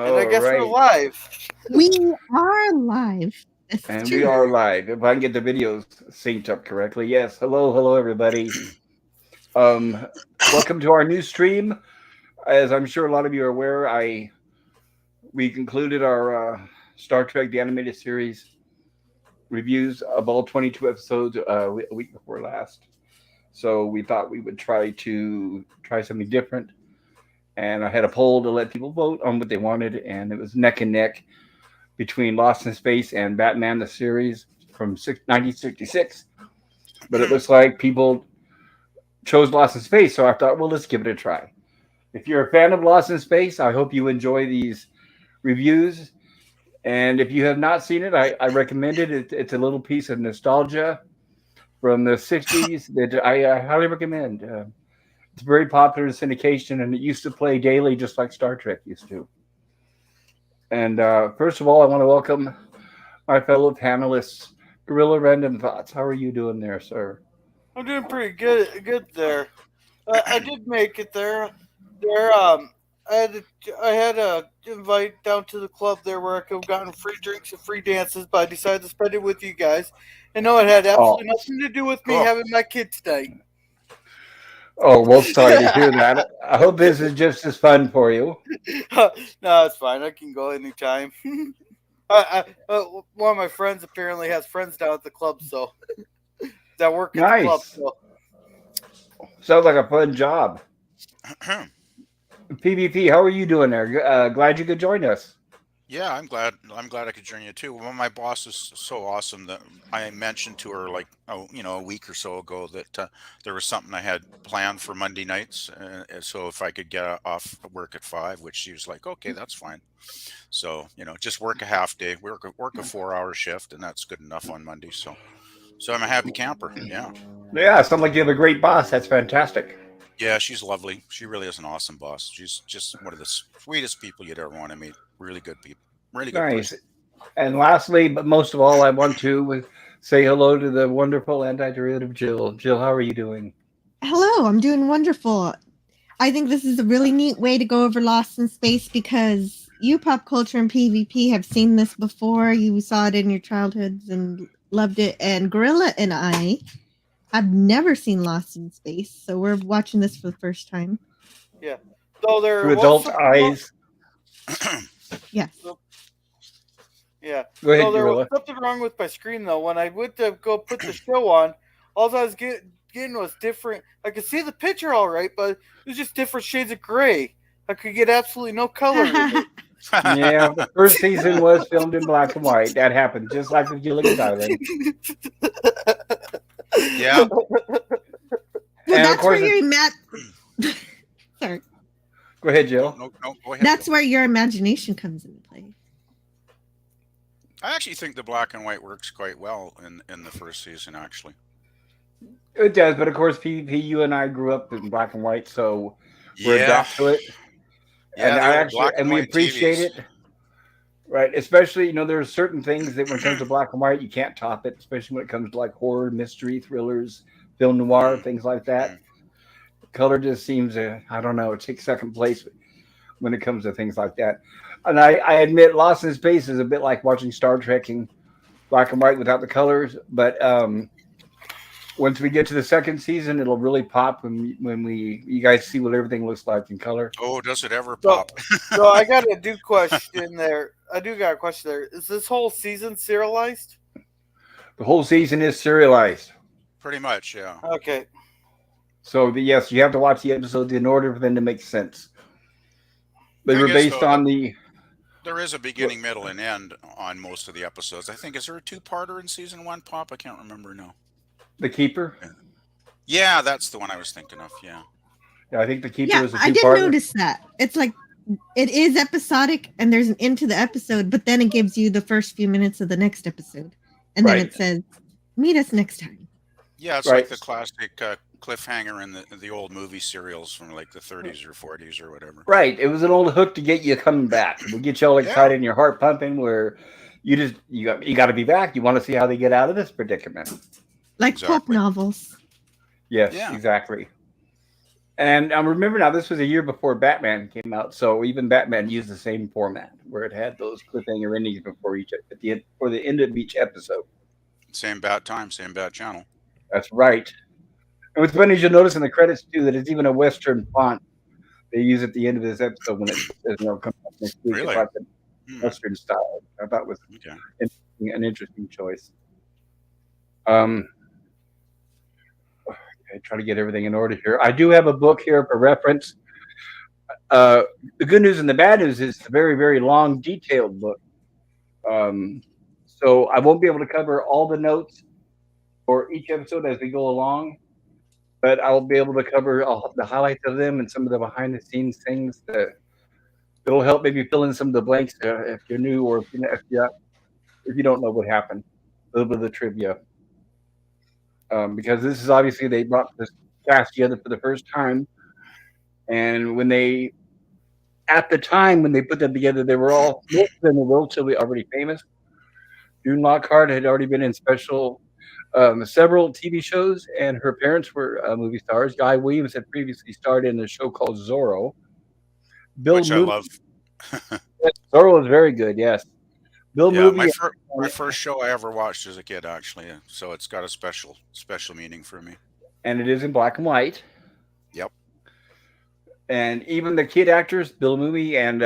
And I All guess we're right. live. We are live. That's And we true. are live. If I can get the videos synced up correctly. Yes. Hello, everybody. Um, welcome to our new stream. As I'm sure a lot of you are aware, we concluded our Star Trek the animated series reviews of all 22 episodes a week before last. So we thought we would try something different. And I had a poll to let people vote on what they wanted, and it was neck and neck between Lost in Space and Batman the series from 1966. But it looks like people chose Lost in Space, so I thought, well, let's give it a try. If you're a fan of Lost in Space, I hope you enjoy these reviews. And if you have not seen it, I recommend it. It's a little piece of nostalgia from the 60s that I highly recommend. It's very popular in syndication, and it used to play daily just like Star Trek used to. And first of all, I want to welcome my fellow panelists. Gorilla Random Thoughts. How are you doing there, sir? I'm doing pretty good there. I did make it there. There, I had a invite down to the club there where I could have gotten free drinks and free dances, but I decided to spend it with you guys. And no, it had Oh, absolutely nothing to do with me having my kid tonight. oh, well, sorry to hear that. I hope this is just as fun for you. No, it's fine. I can go anytime. One of my friends apparently has friends down at the club, so that work at the club. Nice. So Sounds like a fun job. PvP, how are you doing there? Glad you could join us. Yeah, I'm glad. I'm glad I could join you too. Well, my boss is so awesome that I mentioned to her like a week or so ago that there was something I had planned for Monday nights. So if I could get off work at 5, which she was like, okay, that's fine. So just work a half day, work a 4-hour shift, and that's good enough on Monday. So I'm a happy camper. Yeah. Yeah, sounds like you have a great boss. That's fantastic. Yeah, she's lovely. She really is an awesome boss. She's just one of the sweetest people you'd ever want to meet. Really good people. Really good Nice. person. And lastly, but most of all, I want to say hello to the wonderful Antiderivative Jill. Jill, how are you doing? Hello, I'm doing wonderful. I think this is a really neat way to go over Lost in Space because you, pop culture and PvP, have seen this before. You saw it in your childhoods and loved it. And Gorilla and I have never seen Lost in Space, so we're watching this for the first time. yeah. So there Through was adult something eyes. Yes. Yeah. Go ahead, So there was Gorilla. something wrong with my screen though. When I went to go put the show on, all I was getting was different. I could see the picture all right, but it was just different shades of gray. I could get absolutely no color with it. Yeah, the first season was filmed in black and white. That happened just like with Gilligan's Island. Yeah. Well, And of that's where course, your sorry. go ahead, Jill. No, go ahead. That's Joe. where your imagination comes into play. I actually think the black and white works quite well in the first season. Actually, It does, but of course, PvP, you and I grew up in black and white, so we're yeah, adapt to it. yeah, And the I old actually, black and and we white appreciate TVs. it, right? Especially, there are certain things that when it comes to black and white, you can't top it, especially when it comes to like horror, mystery, thrillers, film noir, Mm, things like that. mm. Color just seems to, I don't know, it takes second place when it comes to things like that. And I admit, Lost in Space is a bit like watching Star Trek in black and white without the colors. But once we get to the second season, it'll really pop when you guys see what everything looks like in color. Oh, does it ever So, pop? so I got a question there. I do got a question there. Is this whole season serialized? The whole season is serialized. Pretty much, yeah. Okay. So yes, you have to watch the episodes in order for them to make sense. They Thing were is, based though, on the there is a beginning, middle, and end on most of the episodes. I think is there a two-parter in season 1? Pop, I can't remember now. Keeper. Yeah, that's the one I was thinking of. Yeah. Yeah, I think the Keeper Yeah, was a I did two-parter. notice that. It's like it is episodic and there's an end to the episode, but then it gives you the first few minutes of the next episode. And then Right. it says, meet us next time. Yeah, it's Right. like the classic cliffhanger in the old movie serials from like the 30s or 40s or whatever. Right. It was an old hook to get you coming back. It would get you all Yeah, excited and your heart pumping where you got to be back. You want to see how they get out of this predicament. Like pulp exactly. novels. Yes, Yeah. exactly. And I remember now, this was a year before Batman came out, so even Batman used the same format where it had those cliffhanger endings before each at the end for the end of each episode. Same bad time, same bad channel. That's right. And what's funny is you'll notice in the credits too that it's even a Western font they use at the end of this episode when it says, come back next week. It's Really? like the Western style. I thought was Okay. an interesting choice. I try to get everything in order here. I do have a book here for reference. The good news and the bad news is it's a very, very long, detailed book. So I won't be able to cover all the notes for each episode as we go along, but I'll be able to cover all the highlights of them and some of the behind-the-scenes things that'll help maybe fill in some of the blanks if you're new or if you don't know what happened. A little bit of the trivia. Because this is obviously they brought this cast together for the first time, and at the time when they put them together, they were all most of them were relatively already famous. June Lockhart had already been in several TV shows, and her parents were movie stars. Guy Williams had previously starred in a show called Zorro. Which I love. Zorro is very good. Yes, Bill Yeah, Movie. my first show I ever watched as a kid, actually. So it's got a special meaning for me. And it is in black and white. Yep. And even the kid actors, Bill Movie and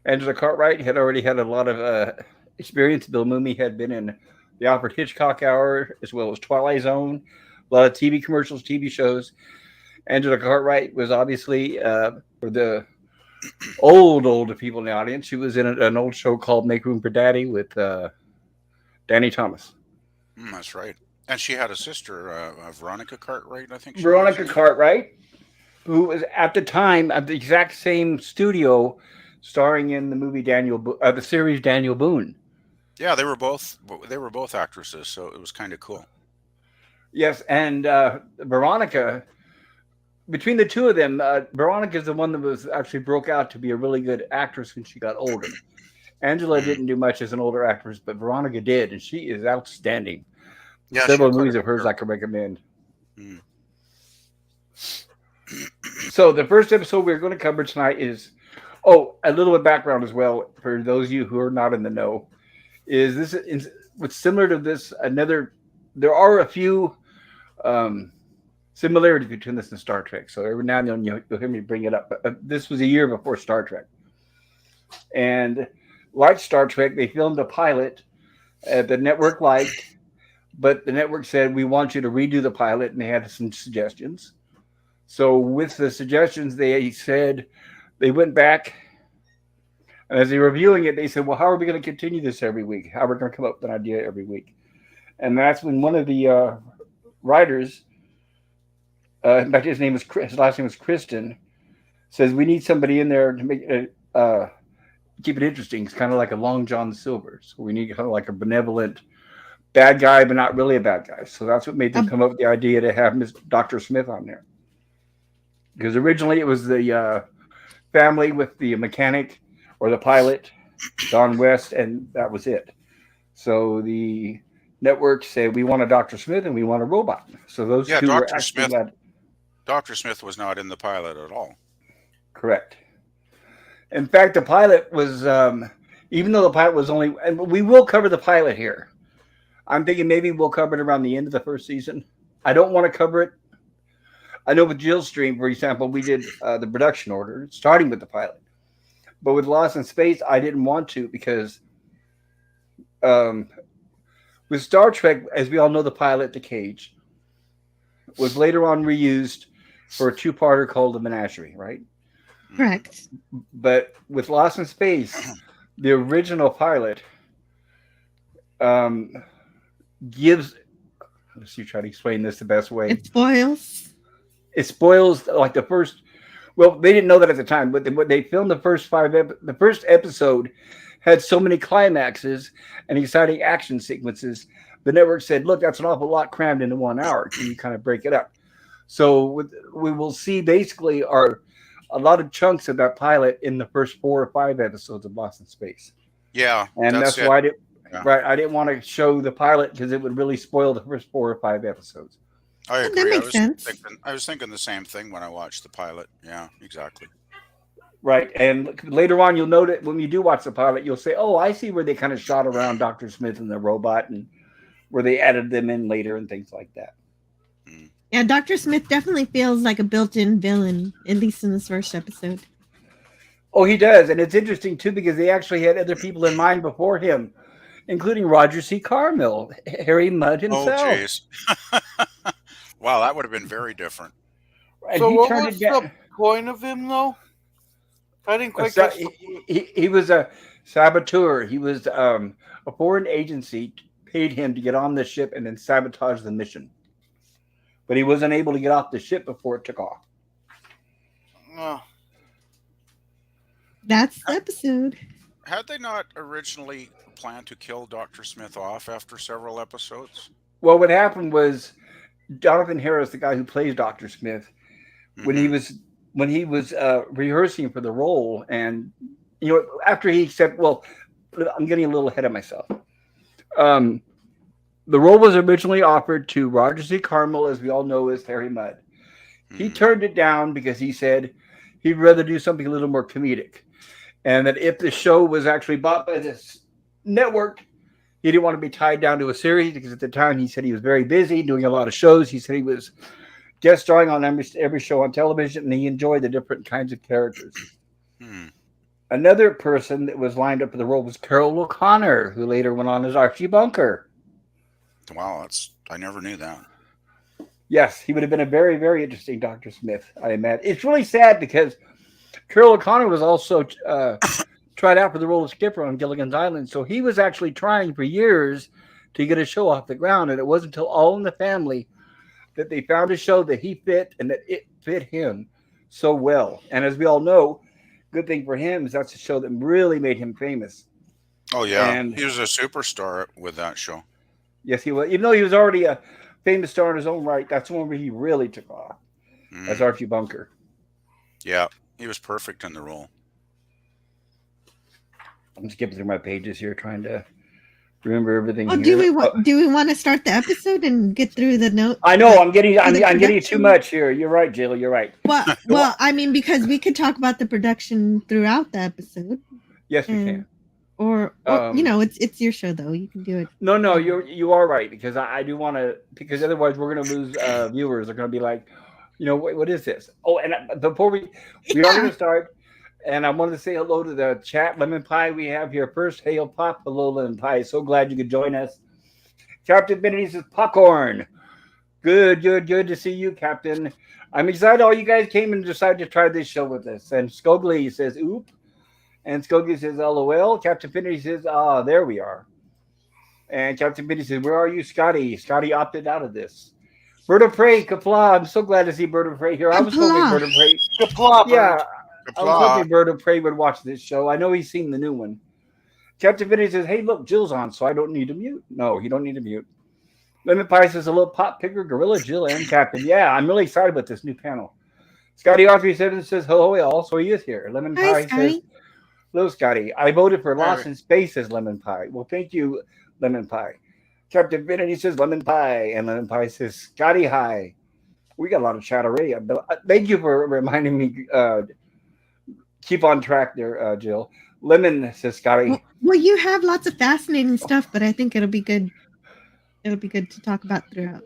Angela Cartwright, had already had a lot of experience. Bill Movie had been in the Alfred Hitchcock Hour as well as Twilight Zone, a lot of TV commercials, TV shows. Angela Cartwright was obviously for the older people in the audience. She was in an old show called Make Room for Daddy with Danny Thomas. That's right. And she had a sister, Veronica Cartwright, I think. Veronica Cartwright, who was at the time at the exact same studio starring in the movie the series Daniel Boone. Yeah, they were both actresses, so it was kind of cool. Yes, and Veronica, between the two of them, Veronica is the one that was actually broke out to be a really good actress when she got older. Angela didn't do much as an older actress, but Veronica did, and she is outstanding. Yeah, several movies of hers I can recommend. So the first episode we're going to cover tonight is, a little bit of background as well for those of you who are not in the know. Is this what's similar to this? There are a few similarities between this and Star Trek. So every now and then you'll hear me bring it up. But this was a year before Star Trek, and like Star Trek, they filmed a pilot the network liked, but the network said we want you to redo the pilot, and they had some suggestions. So with the suggestions, they said they went back. And as they were reviewing it, they said, well, how are we going to continue this every week? How are we going to come up with an idea every week? And that's when one of the writers, in fact, his last name was Kristen, says we need somebody in there to make it, keep it interesting. It's kind of like a Long John Silver. So we need kind of like a benevolent bad guy, but not really a bad guy. So that's what made them come up with the idea to have Dr. Smith on there. Because originally it was the family with the mechanic or the pilot, Don West, and that was it. So the network said, we want a Dr. Smith and we want a robot. So those two were actually Dr. Smith was not in the pilot at all. Correct. In fact, the pilot was, even though the pilot was only, and we will cover the pilot here. I'm thinking maybe we'll cover it around the end of the first season. I don't want to cover it. I know with Jill's stream, for example, we did the production order, starting with the pilot. But with Lost in Space, I didn't want to because with Star Trek, as we all know, the pilot, The Cage, was later on reused for a two-parter called The Menagerie, right? Correct. But with Lost in Space, the original pilot gives, let's see, try to explain this the best way. It spoils like the first. Well, they didn't know that at the time, but they filmed the first the first episode had so many climaxes and exciting action sequences. The network said, "Look, that's an awful lot crammed into 1 hour. Can you kind of break it up?" So we will see basically a lot of chunks of that pilot in the first 4 or 5 episodes of Lost in Space. Yeah, and that's why I didn't want to show the pilot because it would really spoil the first 4 or 5 episodes. I That agree. makes sense. I was thinking the same thing when I watched the pilot. Yeah, exactly. Right. And later on, you'll note it when you do watch the pilot, you'll say, oh, I see where they kind of shot around Dr. Smith and the robot and where they added them in later and things like that. Mm. Yeah, Dr. Smith definitely feels like a built-in villain, at least in this first episode. Oh, he does. And it's interesting, too, because they actually had other people in mind before him, including Roger C. Carmel, Harry Mudd Oh, himself. jeez. Wow, that would have been very different. And So he what turned was it the down. point of him, though? I didn't quite So catch the point. he was a saboteur. He was a foreign agency paid him to get on the ship and then sabotage the mission. But he wasn't able to get off the ship before it took off. Oh. That's the episode. Had they not originally planned to kill Dr. Smith off after several episodes? Well, what happened was Jonathan Harris, the guy who plays Dr. Smith, when he was rehearsing for the role, and after he accepted, well, I'm getting a little ahead of myself. The role was originally offered to Roger C. Carmel, as we all know, as Harry Mudd. He turned it down because he said he'd rather do something a little more comedic, and that if the show was actually bought by this network, he didn't want to be tied down to a series, because at the time he said he was very busy doing a lot of shows. He said he was guest starring on every show on television, and he enjoyed the different kinds of characters. Another person that was lined up for the role was Carol O'Connor, who later went on as Archie Bunker. Wow, I never knew that. Yes, he would have been a very, very interesting Dr. Smith, I imagine. It's really sad because Carol O'Connor was also tried out for the role of Skipper on Gilligan's Island, so he was actually trying for years to get a show off the ground, and it wasn't until All in the Family that they found a show that he fit and that it fit him so well. And as we all know, good thing for him is that's a show that really made him famous. Oh, yeah. And he was a superstar with that show. Yes, he was. Even though he was already a famous star in his own right, that's the one where he really took off as Archie Bunker. Yeah, he was perfect in the role. I'm skipping through my pages here, trying to remember everything. Oh, here. do we want to start the episode and get through the notes? I know I'm getting too much here. You're right, Jill. You're right. Well, I mean, because we could talk about the production throughout the episode. Yes, we can. Or it's your show though. You can do it. No, you are right, because I do want to, because otherwise we're going to lose viewers. They're going to be like, what is this? Oh, and before we are going to start, and I wanted to say hello to the chat. Lemon Pie we have here first. Hail Pop, hello Lemon Pie. So glad you could join us. Captain Benny says popcorn. Good to see you, Captain. I'm excited all you guys came and decided to try this show with us. And Scogly says oop. And Skogie says, LOL. Captain Finity says, there we are. And Captain Finity says, where are you, Scotty? Scotty opted out of this. Bird of Prey, Kapla. I'm so glad to see Bird of Prey here. I was hoping Bird of Prey. Kapla. Yeah, I was hoping Bird of Prey would watch this show. I know he's seen the new one. Captain Finity says, hey, look, Jill's on, so I don't need to mute. No, you don't need to mute. Lemon Pie says, hello, Pop Picker, Gorilla, Jill, and Captain. Yeah, I'm really excited about this new panel. Scotty R37 says, hello, all. So he is here. Lemon Pie says, hello, Scotty. I voted for Lost in Space as Lemon Pie. Well, thank you, Lemon Pie. Captain Vinity says Lemon Pie. And Lemon Pie says Scotty Hi. We got a lot of chat already. Thank you for reminding me. Keep on track there, Jill. Lemon says Scotty. Well, you have lots of fascinating stuff, but I think it'll be good. It'll be good to talk about throughout.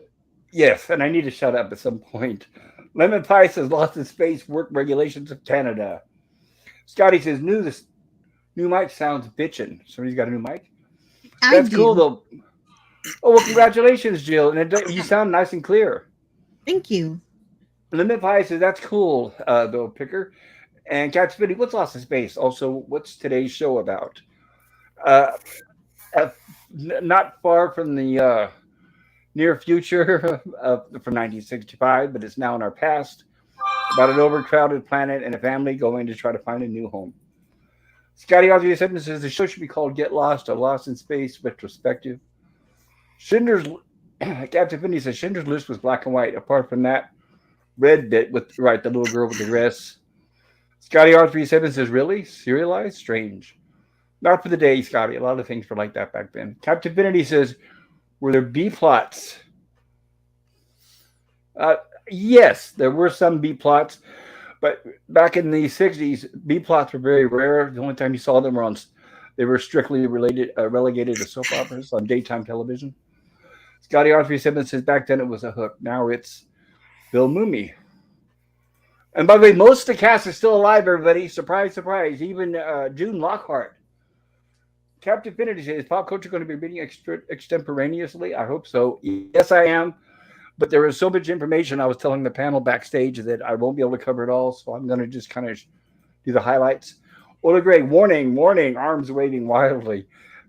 Yes, and I need to shut up at some point. Lemon Pie says Lost in Space Work Regulations of Canada. Scotty says new mic sounds bitchin'. Somebody's got a new mic? That's cool, though. Oh, well, congratulations, Jill. And you sound nice and clear. Thank you. Lemon Pie says, that's cool, though, Picker. And Cat Spitty, what's Lost in Space? Also, what's today's show about? Not far from the near future from 1965, but it's now in our past. About an overcrowded planet and a family going to try to find a new home. Scotty Osby says the show should be called Get Lost, a Lost in Space retrospective. Captain Finley says Schindler's List was black and white. Apart from that red bit with the little girl with the dress. Scotty R37 says, really? Serialized? Strange. Not for the day, Scotty. A lot of things were like that back then. Captain Finity says, were there B plots? Uh, yes, there were some B plots, but back in the 60s, B plots were very rare. The only time you saw them were they were strictly relegated to soap operas on daytime television. Scotty R37 says back then it was a hook. Now it's Bill Mooney. And by the way, most of the cast is still alive, everybody. Surprise, surprise. Even June Lockhart. Captain Finity says, is pop culture going to be reading extemporaneously? I hope so. Yes, I am. But there is so much information. I was telling the panel backstage that I won't be able to cover it all. So I'm going to just kind of do the highlights. Ola Greg, warning, warning, arms waving wildly.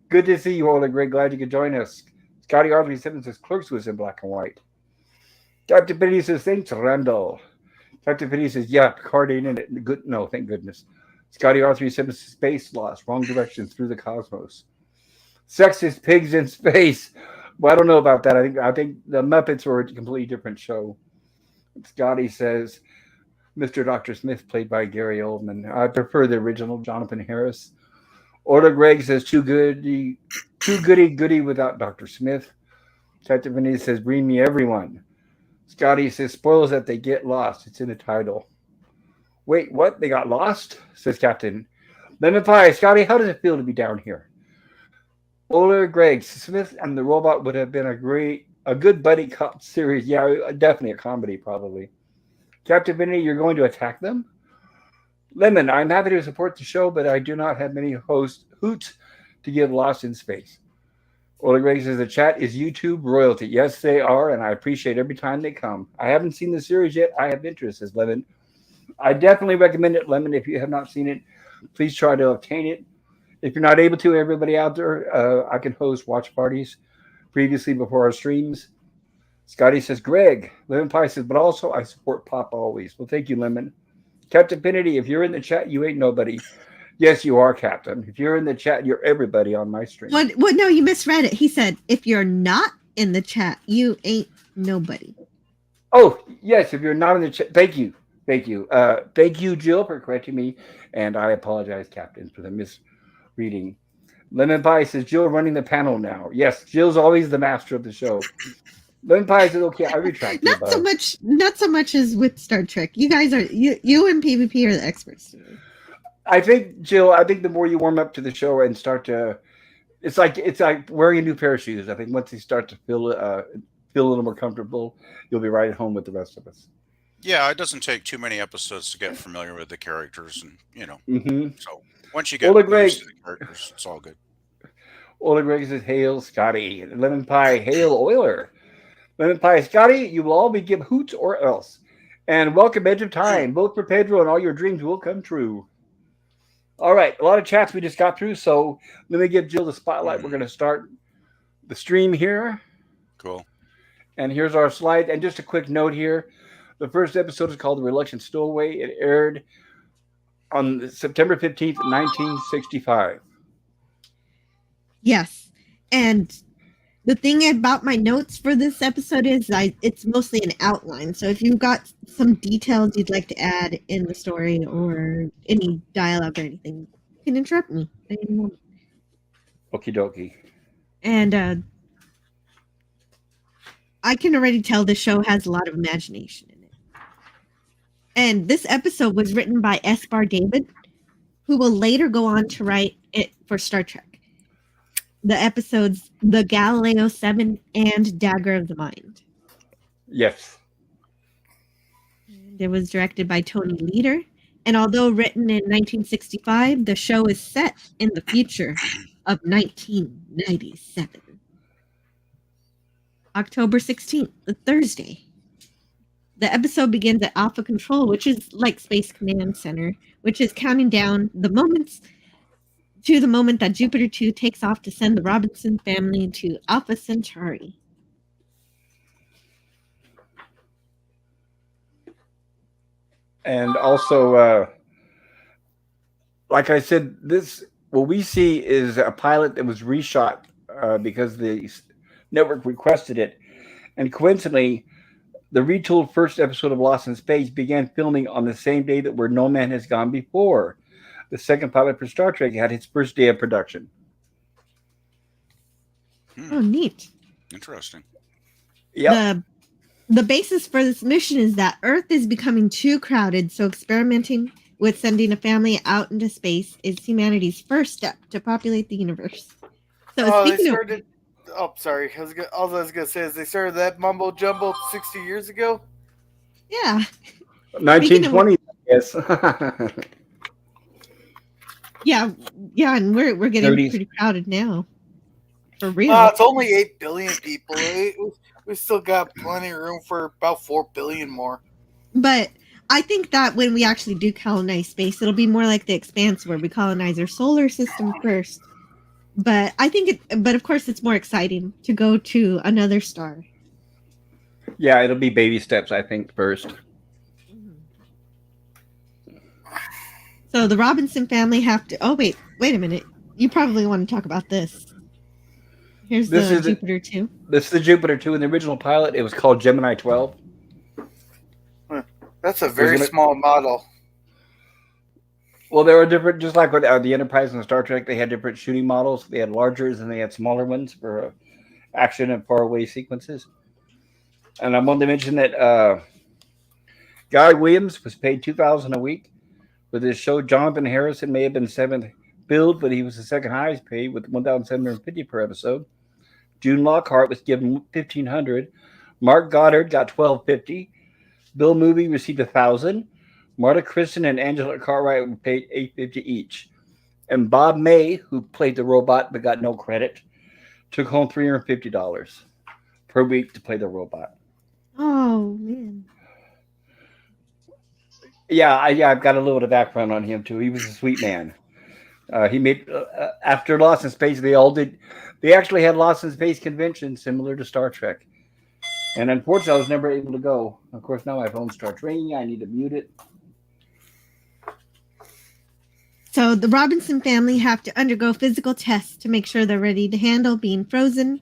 Good to see you, Ola Greg. Glad you could join us. Scotty R37 says Clerks was in black and white. Captain Finity says, thanks, Randall. Captain Finity says, yeah, Picard ain't in it. Good, no, thank goodness. Scotty R37 says, space lost, wrong direction through the cosmos. Sexist pigs in space. Well, I don't know about that. I think the Muppets were a completely different show. Scotty says, Mr. Dr. Smith, played by Gary Oldman. I prefer the original Jonathan Harris. Order Greg says, too goody without Dr. Smith. Captain Vinny says, bring me everyone. Scotty says, spoils that they get lost. It's in the title. Wait, what? They got lost? Says Captain. Lemon Pie, Scotty, how does it feel to be down here? Ola Greg, Smith and the Robot would have been a good buddy cop series. Yeah, definitely a comedy, probably. Captain Vinny, you're going to attack them? Lemon, I'm happy to support the show, but I do not have many hoots to give Lost in Space. Ola Greg says the chat is YouTube royalty. Yes, they are, and I appreciate every time they come. I haven't seen the series yet. I have interest, says Lemon. I definitely recommend it, Lemon. If you have not seen it, please try to obtain it. If you're not able to, everybody out there, I can host watch parties previously before our streams. Scotty says, Greg. Lemon Pie says, but also I support Pop always. Well, thank you, Lemon. Captain Finity, if you're in the chat, you ain't nobody. Yes, you are, Captain. If you're in the chat, you're everybody on my stream. What? No, you misread it. He said, if you're not in the chat, you ain't nobody. Oh, yes, if you're not in the chat. Thank you. Thank you. Thank you, Jill, for correcting me. And I apologize, Captain, for the misreading. Lemon Pie says, Jill running the panel now. Yes, Jill's always the master of the show. Lemon Pie says, okay, I retract the above. Not so much as with Star Trek. You guys are, you and PvP are the experts. I think, Jill, the more you warm up to the show and start to, it's like wearing a new pair of shoes. I think once you start to feel a little more comfortable, you'll be right at home with the rest of us. Yeah, it doesn't take too many episodes to get familiar with the characters, and so once you get used to the characters, it's all good. Ola Greg says, hail, Scotty. Lemon Pie, hail, Oiler. Lemon Pie, Scotty, you will all be given hoots or else. And welcome Edge of Time. Vote for Pedro and all your dreams will come true. All right, a lot of chats we just got through, so let me give Jill the spotlight. We're going to start the stream here. Cool. And here's our slide. And just a quick note here. The first episode is called The Reluctant Stowaway. It aired on September 15th, 1965. Yes. And the thing about my notes for this episode is it's mostly an outline. So if you've got some details you'd like to add in the story or any dialogue or anything, you can interrupt me. Okie dokie. And I can already tell the show has a lot of imagination in it. And this episode was written by S. Bar David, who will later go on to write it for Star Trek. The episodes The Galileo 7 and Dagger of the Mind. Yes. It was directed by Tony Leader. And although written in 1965, the show is set in the future of 1997. October 16th, the Thursday. The episode begins at Alpha Control, which is like Space Command Center, which is counting down the moments to the moment that Jupiter 2 takes off to send the Robinson family to Alpha Centauri. And also, like I said, what we see is a pilot that was reshot because the network requested it. And coincidentally, the retooled first episode of Lost in Space began filming on the same day that Where No Man Has Gone Before. The second pilot for Star Trek had its first day of production. Oh, neat. Interesting. Yeah. The basis for this mission is that Earth is becoming too crowded, so experimenting with sending a family out into space is humanity's first step to populate the universe. So Oh, they speaking of, started. Oh, sorry. All I was gonna say is they started that mumbo jumbo 60 years ago. yeah, 1920, yes. yeah, and we're getting 30s. pretty crowded now, for real. It's only 8 billion people. We still got plenty of room for about 4 billion more. But I think that when we actually do colonize space, it'll be more like The Expanse, where we colonize our solar system first. But I think but of course, it's more exciting to go to another star. Yeah, it'll be baby steps, I think, first. So the Robinson family have to. Oh wait a minute. You probably want to talk about this. Here's This the is Jupiter 2. This is the Jupiter 2. In the original pilot, it was called Gemini 12. That's a very small model. Well, there were different, just like with the Enterprise and Star Trek, they had different shooting models. They had largers and they had smaller ones for action and faraway sequences. And I wanted to mention that Guy Williams was paid $2,000 a week with his show. Jonathan Harrison may have been seventh billed, but he was the second highest paid with $1,750 per episode. June Lockhart was given $1,500. Mark Goddard got $1,250. Bill Movie received $1,000. Marta Kristen and Angela Cartwright were paid $850 each. And Bob May, who played the robot but got no credit, took home $350 per week to play the robot. Oh man. Yeah, I've got a little bit of background on him too. He was a sweet man. He made after Lost in Space, they actually had Lost in Space conventions similar to Star Trek. And unfortunately, I was never able to go. Of course, now my phone starts ringing. I need to mute it. So the Robinson family have to undergo physical tests to make sure they're ready to handle being frozen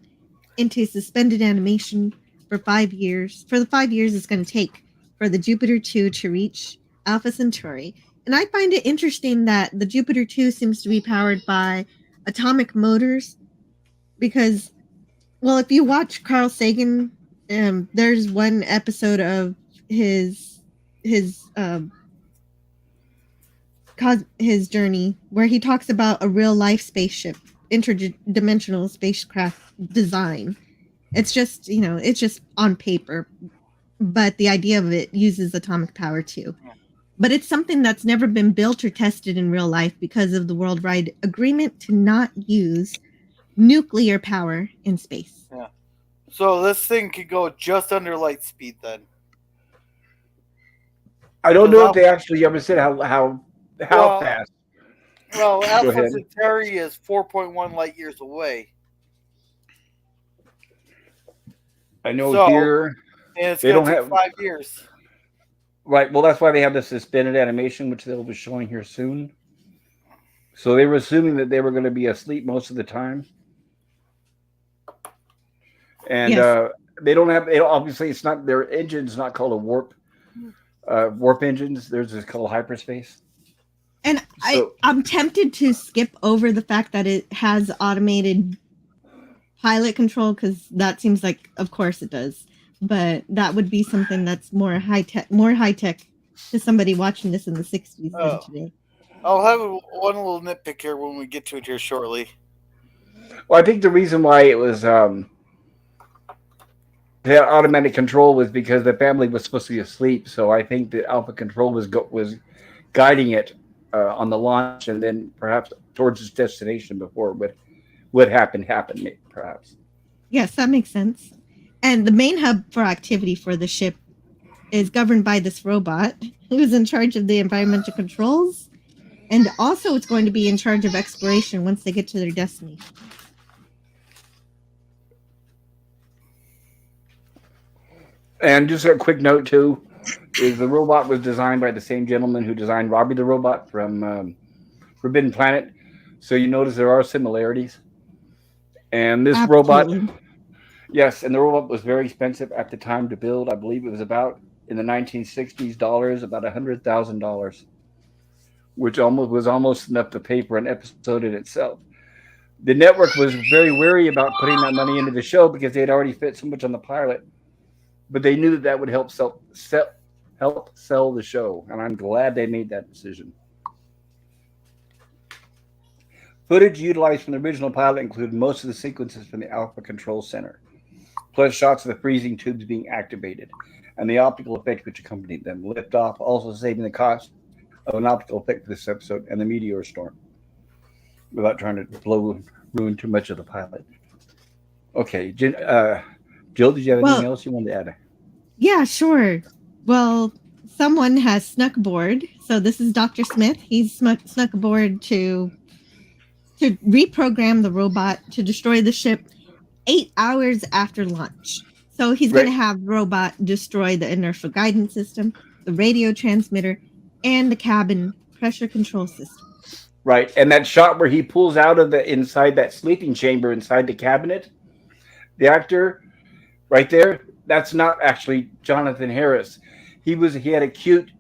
into suspended animation for 5 years. For the 5 years it's going to take for the Jupiter 2 to reach Alpha Centauri. And I find it interesting that the Jupiter 2 seems to be powered by atomic motors because, well, if you watch Carl Sagan, there's one episode of his journey where he talks about a real life spaceship, interdimensional spacecraft design. It's just, it's just on paper, but the idea of it uses atomic power too. But it's something that's never been built or tested in real life because of the worldwide agreement to not use nuclear power in space. Yeah. So this thing could go just under light speed then. I don't know if they actually ever said how fast. Well, Alpha Centauri is 4.1 light years away. I know here. And it's going to take 5 years. Right. Well, that's why they have the suspended animation, which they'll be showing here soon. So they were assuming that they were going to be asleep most of the time. And Yes. they don't have, obviously, it's not, their engine's not called a warp engines. Theirs is called hyperspace. And I'm tempted to skip over the fact that it has automated pilot control because that seems like, of course it does. But that would be something that's more high tech to somebody watching this in the 60s than today. I'll have one little nitpick here when we get to it here shortly. Well, I think the reason why it was the automatic control was because the family was supposed to be asleep. So I think that Alpha Control was guiding it on the launch and then perhaps towards its destination before what happened, perhaps. Yes, that makes sense. And the main hub for activity for the ship is governed by this robot who's in charge of the environmental controls. And also it's going to be in charge of exploration once they get to their destination. And just a quick note, too, is the robot was designed by the same gentleman who designed Robbie the Robot from Forbidden Planet. So you notice there are similarities. And this Absolutely. robot... Yes, and the robot was very expensive at the time to build. I believe it was about, in the 1960s dollars, about $100,000, which was almost enough to pay for an episode in itself. The network was very wary about putting that money into the show because they had already fit so much on the pilot. but they knew that that would help sell the show, and I'm glad they made that decision. Footage utilized from the original pilot included most of the sequences from the Alpha Control Center, plus shots of the freezing tubes being activated, and the optical effects which accompanied them. Liftoff, also saving the cost of an optical effect for this episode, and the meteor storm, without trying to ruin too much of the pilot. Okay, Jill, did you have anything Well, else you wanted to add? yeah, sure. Well, someone has snuck aboard. So this is Dr. Smith. He's snuck aboard to reprogram the robot to destroy the ship 8 hours after launch. So he's going to have robot destroy the inertial guidance system, the radio transmitter, and the cabin pressure control system. Right, and that shot where he pulls out of the inside that sleeping chamber inside the cabinet, the actor right there, that's not actually Jonathan Harris. He had acute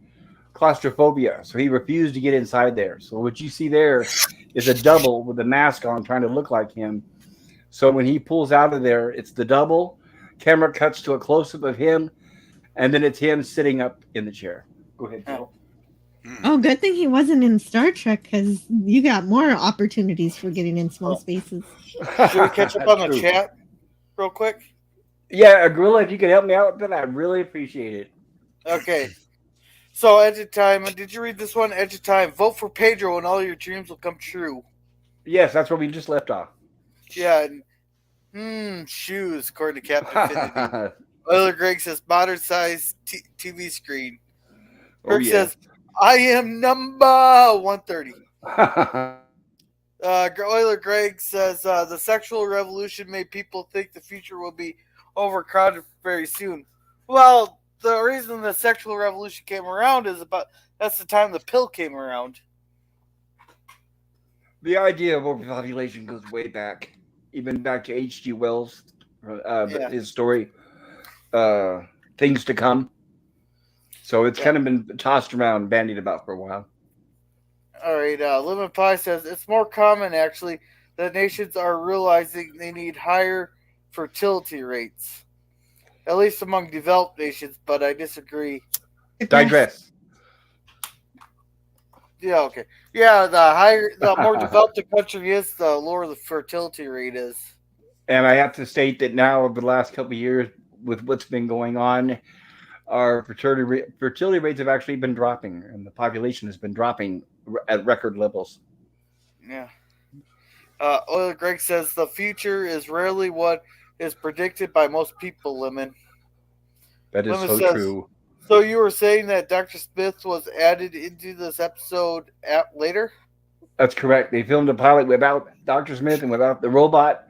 claustrophobia, so he refused to get inside there. So what you see there is a double with a mask on trying to look like him. So when he pulls out of there, it's the double. Camera cuts to a close-up of him, and then it's him sitting up in the chair. Go ahead, Jill. Oh, good thing he wasn't in Star Trek, because you got more opportunities for getting in small spaces. Should we catch up on the chat real quick? Yeah, Gorilla, if you could help me out with that, I'd really appreciate it. Okay. So, Edge of Time, did you read this one? Edge of Time, vote for Pedro and all your dreams will come true. Yes, that's where we just left off. Yeah. Shoes, according to Captain Infinity. Euler Greg says, modern size TV screen. Kirk says, I am number 130. Euler Greg says, the sexual revolution made people think the future will be overcrowded very soon. Well, the reason the sexual revolution came around is that's the time the pill came around. The idea of overpopulation goes way back, even back to H.G. Wells, his story, Things to Come. So it's kind of been tossed around, bandied about for a while. All right, Lemon Pie says, it's more common, actually, that nations are realizing they need higher fertility rates. At least among developed nations, but I disagree. Digress. Yeah, okay. Yeah, the more developed the country is, the lower the fertility rate is. And I have to state that now, over the last couple of years, with what's been going on, our fertility rates have actually been dropping, and the population has been dropping at record levels. Yeah. Euler Greg says, the future is rarely what is predicted by most people, Lemon. That is Lemon so says, true. So you were saying that Dr. Smith was added into this episode later? That's correct. They filmed a pilot without Dr. Smith and without the robot.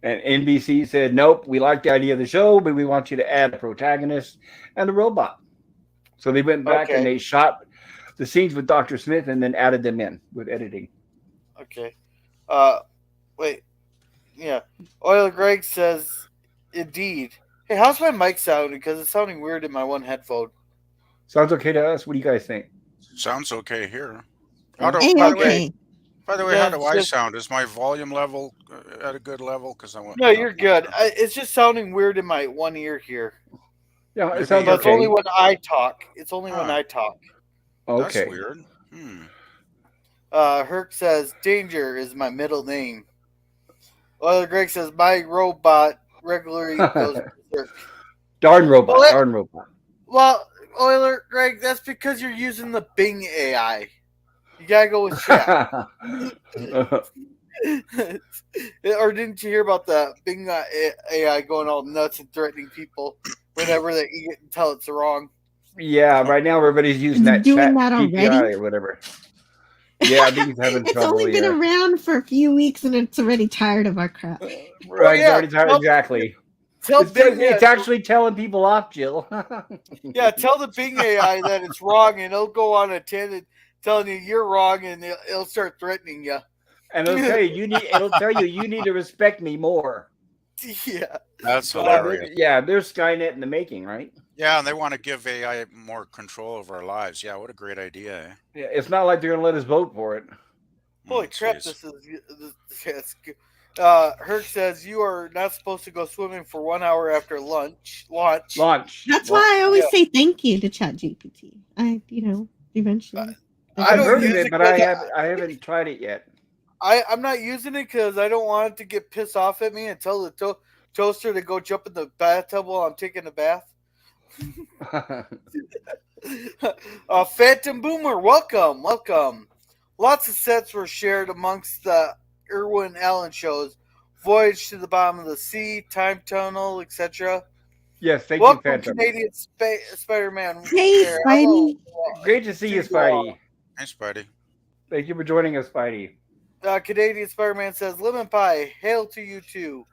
And NBC said, nope, we like the idea of the show, but we want you to add a protagonist and a robot. So they went back and they shot the scenes with Dr. Smith and then added them in with editing. Okay. Wait. Yeah. Euler Greg says, indeed. Hey, how's my mic sounding? Because it's sounding weird in my one headphone. Sounds okay to us. What do you guys think? Sounds okay here. By the way, how do I sound? Is my volume level at a good level? No, you're good. It's just sounding weird in my one ear here. Yeah, it sounds but okay. It's only when I talk. It's only when I talk. Okay. That's weird. Herc says, danger is my middle name. Euler Greg says, my robot regularly goes berserk. Darn robot. Darn robot. Well, Euler Greg, that's because you're using the Bing AI. You gotta go with chat. Or didn't you hear about the Bing AI going all nuts and threatening people whenever they tell it's wrong? Yeah, right now everybody's using that doing chat that already? PPI or whatever. Yeah, I think he's having It's trouble. only been around for a few weeks and it's already tired of our crap. Right, already tired. Exactly. It's actually telling people off, Jill. Yeah, tell the Bing AI that it's wrong, and it'll go on a tangent telling you you're wrong, and it'll start threatening you. And it'll tell you you need to respect me more. Yeah, that's hilarious. There's Skynet in the making, right? Yeah, and they want to give AI more control over our lives. Yeah, what a great idea. Eh? Yeah, it's not like they're gonna let us vote for it. Holy crap! This is Herc says you are not supposed to go swimming for 1 hour after launch. Launch. That's Launch. why I always Yeah. say thank you to ChatGPT. Eventually. I I've don't heard of use it, it but 'cause I haven't tried it yet. I'm not using it because I don't want it to get pissed off at me and tell the toaster to go jump in the bathtub while I'm taking a bath. Phantom Boomer, welcome. Lots of sets were shared amongst the Irwin Allen shows, Voyage to the Bottom of the Sea, Time Tunnel, etc. Yes, thank you, Welcome, Phantom. Canadian Spider-Man. Hey, There, hello Spidey. Great to see you, to you all. Spidey. Thanks, buddy. Thank you for joining us, Spidey. Canadian Spider-Man says, "Lemon pie, hail to you too."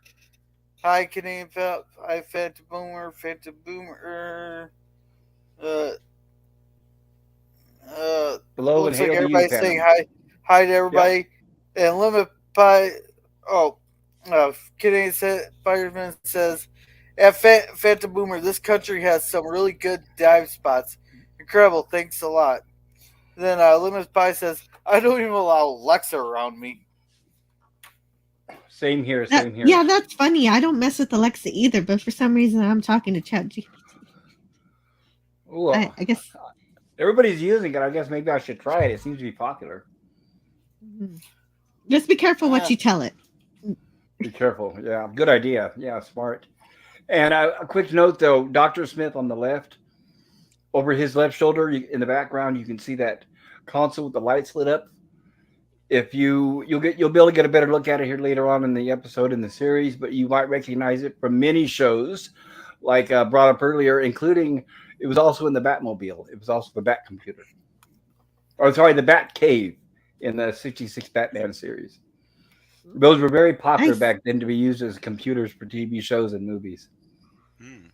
Hi, Canadian. Hi, Phantom Boomer. Phantom Boomer. Hello and Looks like hail to you, everybody's saying Phantom. hi to everybody. And Lemon Pie. Oh, Canadian Spider-Man says, "At Phantom Boomer, this country has some really good dive spots. Incredible. Thanks a lot." Then Lemon Pie says, "I don't even allow Alexa around me." Same here, That, same here. yeah, that's funny. I don't mess with Alexa either, but for some reason I'm talking to ChatGPT. Well, I guess. everybody's using it. I guess maybe I should try it. It seems to be popular. Just be careful what you tell it. Be careful. Yeah, good idea. Yeah, smart. And a quick note, though, Dr. Smith on the left, over his left shoulder, in the background, you can see that console with the lights lit up. If you'll be able to get a better look at it here later on in the episode in the series, but you might recognize it from many shows, like brought up earlier, including it was also in the Batmobile. It was also the Bat computer, or sorry, the Bat Cave in the '66 Batman series. Those were very popular Nice. back then to be used as computers for TV shows and movies. Hmm.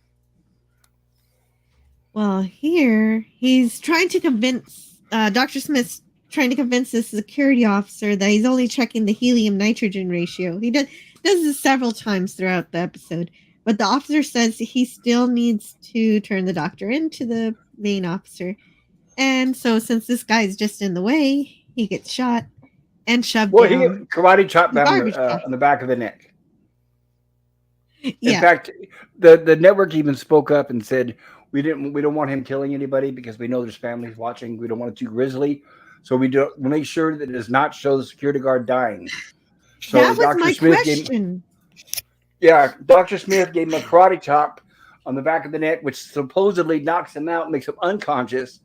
Well, here he's trying to convince Dr. Smith's trying to convince the security officer that he's only checking the helium nitrogen ratio. He does this several times throughout the episode, but the officer says he still needs to turn the doctor into the main officer. And so, since this guy is just in the way, he gets shot and shoved Well, he down karate chopped the down garbage can. on the back of the neck. In Yeah, fact, the network even spoke up and said we don't want him killing anybody because we know there's families watching. We don't want it too grisly, so we'll make sure that it does not show the security guard dying. So that was Dr. my Smith question. Dr. Smith gave him a karate chop on the back of the neck, which supposedly knocks him out, makes him unconscious,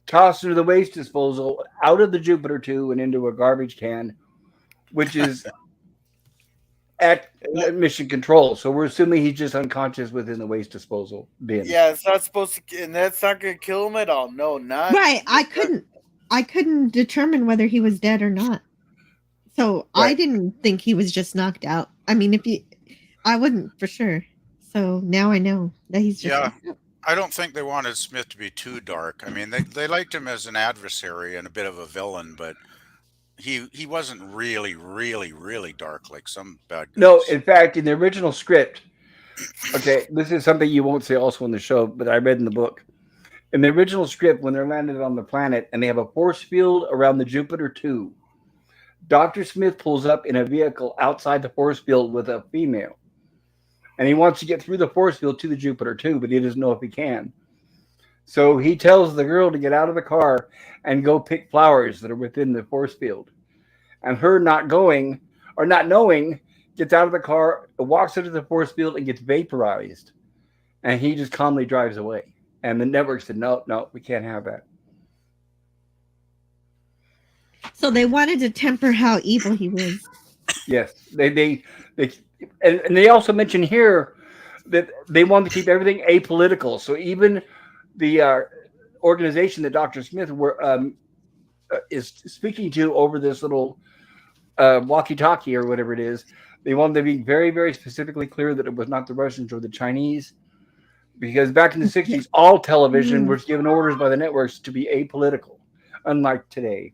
tossed into the waste disposal, out of the Jupiter 2 and into a garbage can, which is at mission control. So we're assuming he's just unconscious within the waste disposal bin. Yeah, it's not supposed to, and that's not going to kill him at all. No, not Right, I couldn't determine whether he was dead or not. So I Right. didn't think he was just knocked out. I mean, I wouldn't for sure. So now I know that he's just Yeah. knocked out. I don't think they wanted Smith to be too dark. I mean, they liked him as an adversary and a bit of a villain, but he wasn't really, really, really dark like some bad guys. No, in fact, in the original script, okay, this is something you won't see also in the show, but I read in the book. In the original script, when they're landed on the planet and they have a force field around the Jupiter 2, Dr. Smith pulls up in a vehicle outside the force field with a female. And he wants to get through the force field to the Jupiter 2, but he doesn't know if he can. So he tells the girl to get out of the car and go pick flowers that are within the force field. And her not going or not knowing gets out of the car, walks into the force field and gets vaporized. And he just calmly drives away. And the network said, no, we can't have that. So they wanted to temper how evil he was. Yes, they and they also mention here that they want to keep everything apolitical. So even the organization that Dr. Smith is speaking to over this little walkie-talkie or whatever it is, they wanted to be very, very specifically clear that it was not the Russians or the Chinese, because back in the 60s, all television was given orders by the networks to be apolitical, unlike today.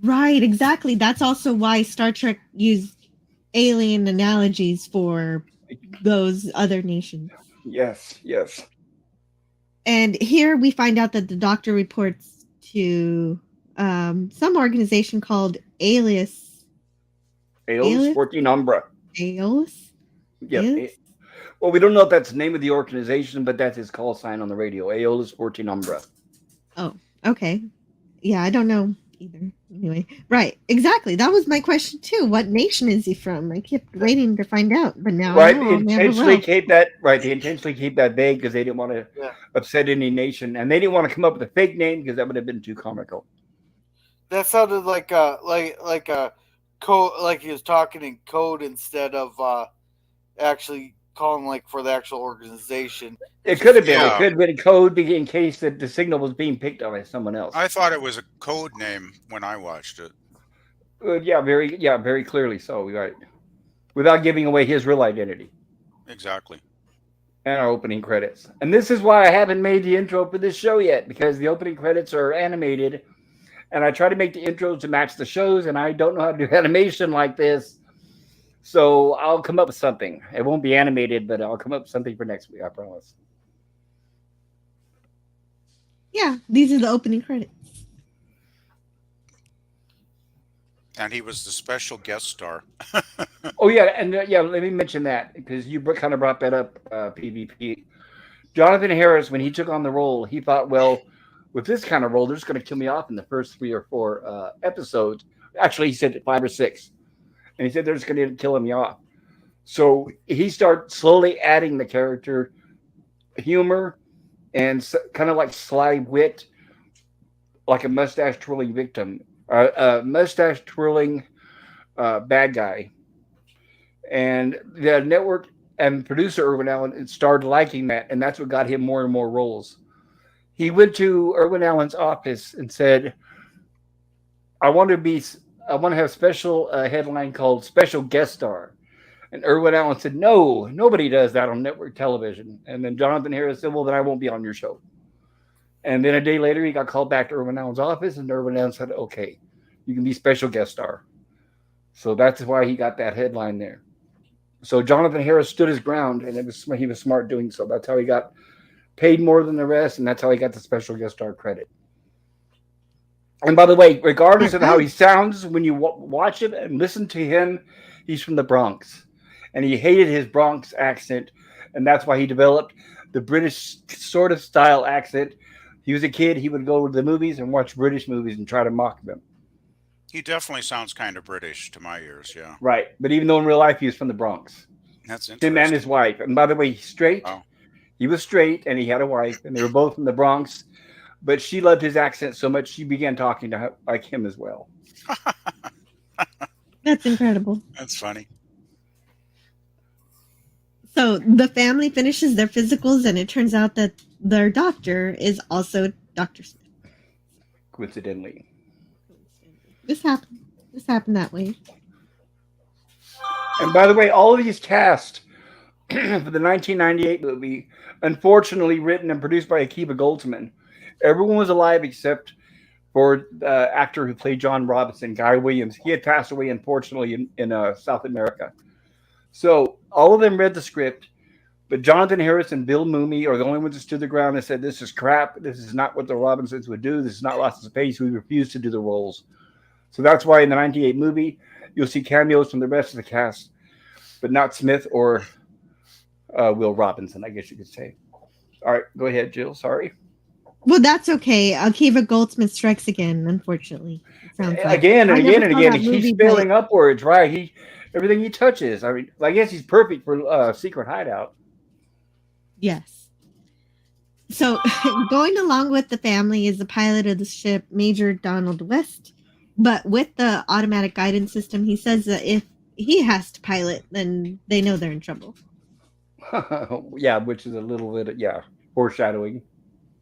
Right, exactly. That's also why Star Trek used alien analogies for those other nations. Yes. And here we find out that the doctor reports to some organization called Alias Aeolus 14 Umbra. Aeolus? Yep. Aeolus? Well, we don't know if that's the name of the organization, but that's his call sign on the radio. Aeolus 14 Umbra. Oh, okay. Yeah, I don't know either. Anyway, right, exactly. That was my question too. What nation is he from? I kept waiting to find out, but now I Right. know They I'll never intentionally will. keep that right. They intentionally keep that vague because they didn't want to Yeah. upset any nation, and they didn't want to come up with a fake name because that would have been too comical. That sounded like a code, like he was talking in code instead of actually calling like for the actual organization. It could have been. It Yeah. could have been a code in case that the signal was being picked up by someone else. I thought it was a code name when I watched it. Yeah, very clearly so. Right. Without giving away his real identity. Exactly. And our opening credits. And this is why I haven't made the intro for this show yet, because the opening credits are animated, and I try to make the intros to match the shows, and I don't know how to do animation like this. So I'll come up with something. It won't be animated, but I'll come up with something for next week, I promise. Yeah, these are the opening credits. And he was the special guest star. Oh, yeah, and yeah, let me mention that, because you kind of brought that up, PvP. Jonathan Harris, when he took on the role, he thought, well, with this kind of role, they're just going to kill me off in the first 3 or 4 episodes. Actually, he said 5 or 6. And he said they're just going to kill me off. So he started slowly adding the character humor and kind of like sly wit, like a mustache twirling victim, a mustache twirling bad guy. And the network and producer Irwin Allen started liking that, and that's what got him more and more roles. He went to Irwin Allen's office and said, I want to have a special headline called Special Guest Star. And Irwin Allen said, no, nobody does that on network television. And then Jonathan Harris said, well, then I won't be on your show. And then a day later, he got called back to Irwin Allen's office, and Irwin Allen said, okay, you can be special guest star. So that's why he got that headline there. So Jonathan Harris stood his ground, and he was smart doing so. That's how he got paid more than the rest, and that's how he got the special guest star credit. And by the way, regardless of how he sounds, when you watch him and listen to him, he's from the Bronx. And he hated his Bronx accent, and that's why he developed the British sort of style accent. He was a kid, he would go to the movies and watch British movies and try to mock them. He definitely sounds kind of British to my ears, yeah. Right, but even though in real life he was from the Bronx. That's interesting. Him and his wife. And by the way, he's straight. Oh. He was straight, and he had a wife, and they were both from the Bronx. But she loved his accent so much, she began talking to her like him as well. That's incredible. That's funny. So the family finishes their physicals, and it turns out that their doctor is also Dr. Smith. Coincidentally. This happened. This happened that way. And by the way, all of these cast for the 1998 movie, unfortunately written and produced by Akiva Goldsman. Everyone was alive except for the actor who played John Robinson, Guy Williams. He had passed away, unfortunately, in South America. So all of them read the script, but Jonathan Harris and Bill Mooney are the only ones that stood the ground and said, this is crap. This is not what the Robinsons would do. This is not Lost in Space. We refuse to do the roles. So that's why in the 98 movie, you'll see cameos from the rest of the cast, but not Smith or Will Robinson, I guess you could say. All right, go ahead, Jill. Sorry. Well, that's okay. Akiva Goldsmith strikes again, unfortunately. It sounds like. Again and I again never and saw again. that He movie, keeps failing upwards, right? Everything he touches. I mean, I guess he's perfect for Secret Hideout. Yes. So, going along with the family is the pilot of the ship, Major Donald West. But with the automatic guidance system, he says that if he has to pilot, then they know they're in trouble. Yeah, which is a little bit, foreshadowing.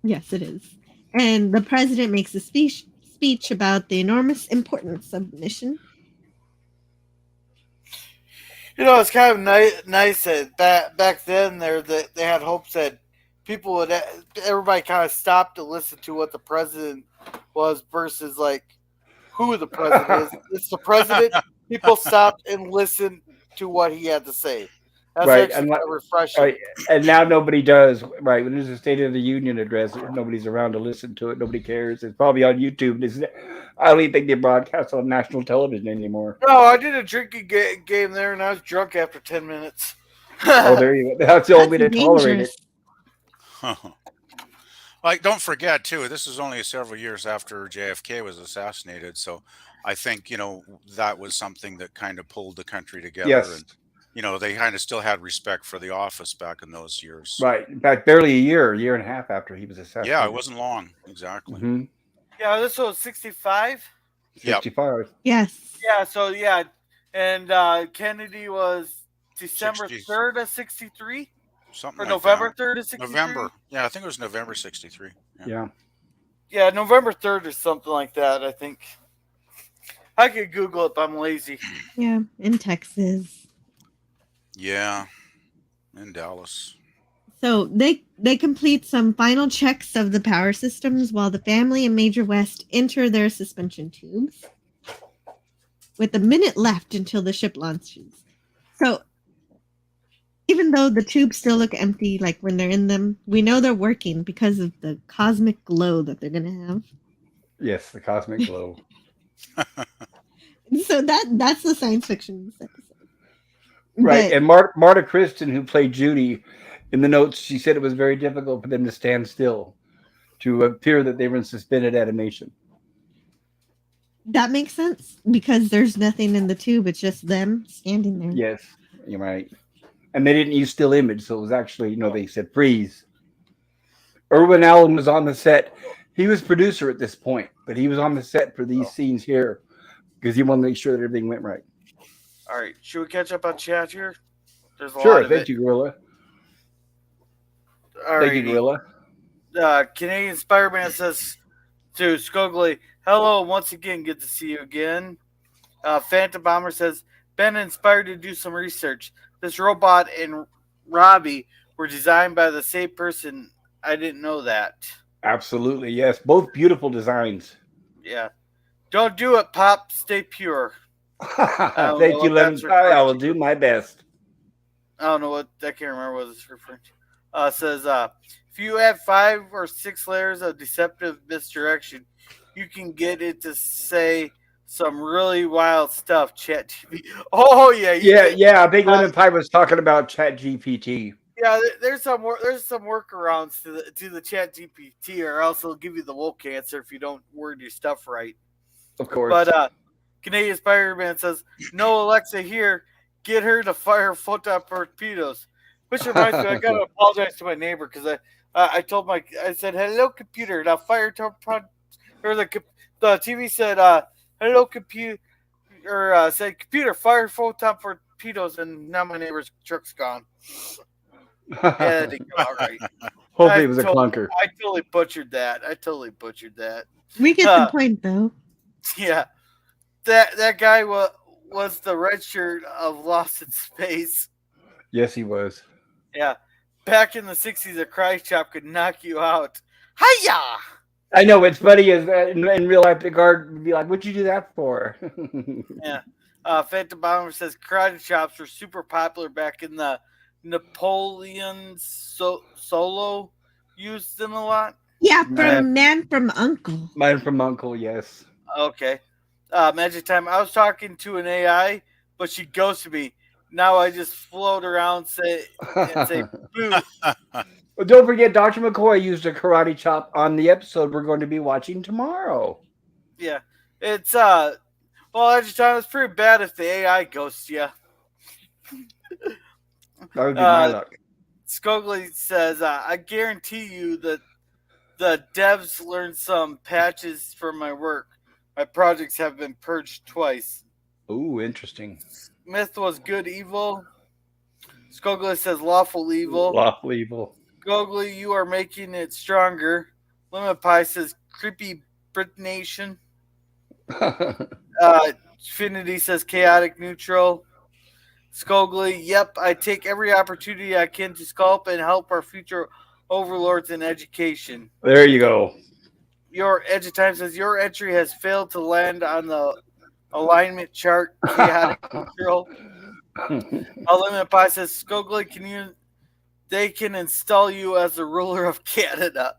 Yes, it is. And the president makes a speech about the enormous importance of the mission. You know, it's kind of nice that back then they had hopes that people would, everybody kind of stopped to listen to what the president was versus like who the president is. It's the president. People stopped and listened to what he had to say. That's Right, actually kind of refreshing. right, and now nobody does. Right, when there's a State of the Union address, nobody's around to listen to it. Nobody cares. It's probably on YouTube. I don't even think they broadcast on national television anymore. No, I did a drinking game there, and I was drunk after 10 minutes. Oh, there you go. That's the only way That's to tolerate dangerous. it. Like, don't forget too, this is only several years after JFK was assassinated, so I think that was something that kind of pulled the country together, Yes, and they kind of still had respect for the office back in those years. right. In fact, barely a year and a half after he was Yeah, it assassinated. wasn't long, exactly. Mm-hmm. Yeah, this was 65. Yep. 65. Yes. Yeah, so yeah, and Kennedy was December 60s. 3rd of 63 Something or like November that. 3rd of 63. November. Yeah, I think it was November 63. Yeah. Yeah, November 3rd or something like that. I think I could Google it, but I'm lazy. Yeah, in Texas. Yeah, in Dallas. So they complete some final checks of the power systems while the family and Major West enter their suspension tubes. With a minute left until the ship launches. So even though the tubes still look empty, like when they're in them, we know they're working because of the cosmic glow that they're gonna have. Yes, the cosmic glow. So that's the science fiction episode. Right, But and Marta Kristen, who played Judy, in the notes, she said it was very difficult for them to stand still, to appear that they were in suspended animation. that makes sense because there's nothing in the tube; it's just them standing there. Yes, you're right. And they didn't use still image, so it was actually, they said freeze. Irwin Allen was on the set. He was producer at this point, but he was on the set for these scenes here because he wanted to make sure that everything went right. All right, should we catch up on chat here? There's a lot Sure, of thank it. you, Gorilla. All Thank you, right. Gorilla. Canadian Spider-Man says to Scogli, hello, once again, good to see you again. Phantom Bomber says, been inspired to do some research. This robot and Robbie were designed by the same person. I didn't know that. Absolutely, yes. Both beautiful designs. Yeah. Don't do it, Pop. Stay pure. Thank you, what Lemon that's Pie. I referring will to. do my best. I don't know what, I can't remember what it's referring to. Says, if you add 5 or 6 layers of deceptive misdirection, you can get it to say some really wild stuff. Chat TV. Oh yeah, Yeah. I think Lemon Pie was talking about Chat GPT. Yeah, there's some workarounds to the Chat GPT, or else it'll give you the woke answer if you don't word your stuff right. Of course. But Canadian Spider-Man says, "No Alexa here. Get her to fire photon torpedoes." Which reminds me, I gotta apologize to my neighbor because I told I said, "Hello computer, now fire or the TV said, "Hello computer," or said, "Computer, fire photon torpedoes," and now my neighbor's truck's gone. Yeah, it didn't come out right. Hopefully, it was a clunker. I totally butchered that. We get the point, though. Yeah, that guy was the red shirt of Lost in Space. Yes, he was. Yeah, back in the 60s, a karate chop could knock you out. Hiya! I know, it's funny as in real life, Picard would be like, "What'd you do that for?" Yeah. Phantom Bomber says karate chops were super popular back in the Napoleon Solo used them a lot. Yeah, from Man from Uncle. Man from Uncle, yes. Okay. Magic Time. I was talking to an AI, but she ghosted me. Now I just float around and say boo. Well, don't forget, Dr. McCoy used a karate chop on the episode we're going to be watching tomorrow. Yeah. It's Magic Time, it's pretty bad if the AI ghosts you. That would be my luck. Scogli says, I guarantee you that the devs learned some patches from my work. My projects have been purged twice. Ooh, interesting. Myth was good evil. Scogli says lawful evil. Lawful evil. Scogli, you are making it stronger. Lemon Pie says creepy Brit Nation. Finity says chaotic neutral. Scogli, yep, I take every opportunity I can to sculpt and help our future overlords in education. There you go. Your Edge of Time says your entry has failed to land on the alignment chart. Chaotic neutral. Lemon Pie says, Skogly, they can install you as the ruler of Canada.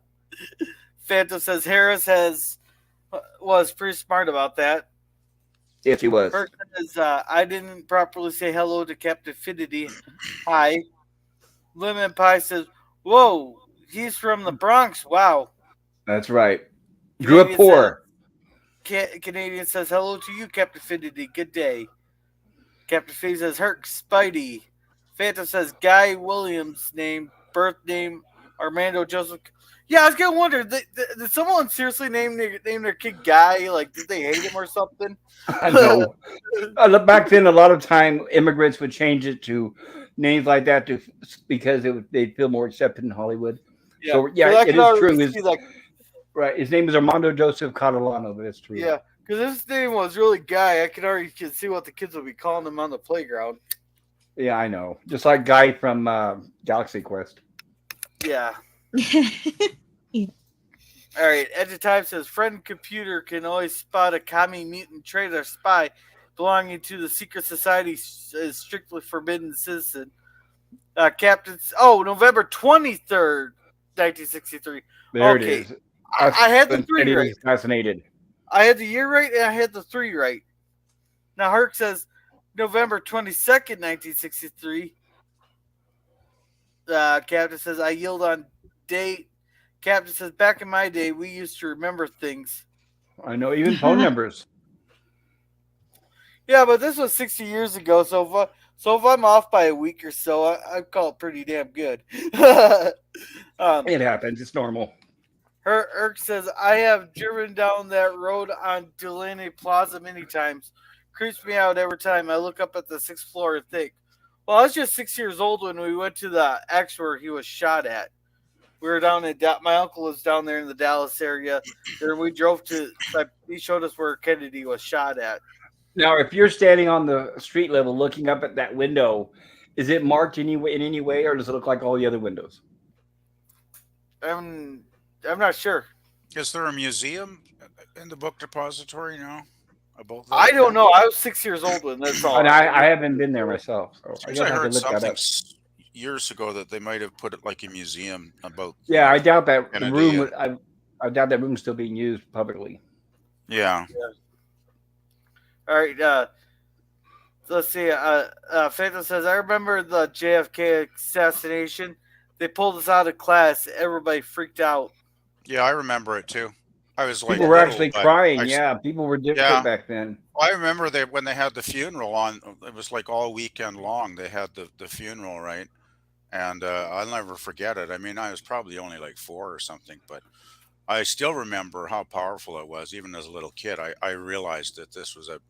Phantom says Harris was pretty smart about that. Yes, he was. Person says, I didn't properly say hello to Captain Finity. Hi. Lemon Pie says, whoa, he's from the Bronx. Wow. That's right. Grew up poor. Canadian says, hello to you, Captain Finity. Good day. Captain Finity says, Herc Spidey. Phantom says, Guy Williams' name, birth name, Armando Joseph. Yeah, I was gonna wonder, did someone seriously name their kid Guy? Like, did they hate him or something? I know. Back then, a lot of time immigrants would change it to names like that because they'd feel more accepted in Hollywood. Yeah. So yeah, it is true. Right, his name is Armando Joseph Catalano, but it's true. Yeah, because his name was really Guy. I could already see what the kids would be calling him on the playground. Yeah, I know. Just like Guy from Galaxy Quest. Yeah. Yeah. All right. Edge of Time says, friend computer can always spot a commie mutant traitor spy belonging to the secret society is strictly forbidden citizen. November 23rd, 1963. There it is. I had the 3 right. Fascinated. I had the year right and I had the 3 right. Now Herc says November 22nd, 1963. Captain says, I yield on date. Captain says, back in my day, we used to remember things. I know, even phone numbers. Yeah, but this was 60 years ago, so if I'm off by a week or so, I'd call it pretty damn good. It happens. It's normal. Herc says, I have driven down that road on Delaney Plaza many times. Creeps me out every time I look up at the 6th floor and think, well, I was just 6 years old when we went to the X where he was shot at. We were down in my uncle was down there in the Dallas area, and we drove to. He showed us where Kennedy was shot at. Now, if you're standing on the street level looking up at that window, is it marked in any way, or does it look like all the other windows? I'm not sure. Is there a museum in the book depository now? About that? I don't know. I was 6 years old when that's all. And I haven't been there myself. So I guess I heard something years ago that they might have put it like a museum about. Yeah, I doubt that Kennedy. room. I doubt that room's still being used publicly. Yeah. All right. Let's see. Phantom says, I remember the JFK assassination. They pulled us out of class. Everybody freaked out. Yeah, I remember it too. I was like, People were actually crying. Yeah, people were different back then. I remember when they had the funeral on. It was like all weekend long. They had the funeral, right? And I'll never forget it. I mean, I was probably only like 4 or something, but I still remember how powerful it was. Even as a little kid, I realized that this was a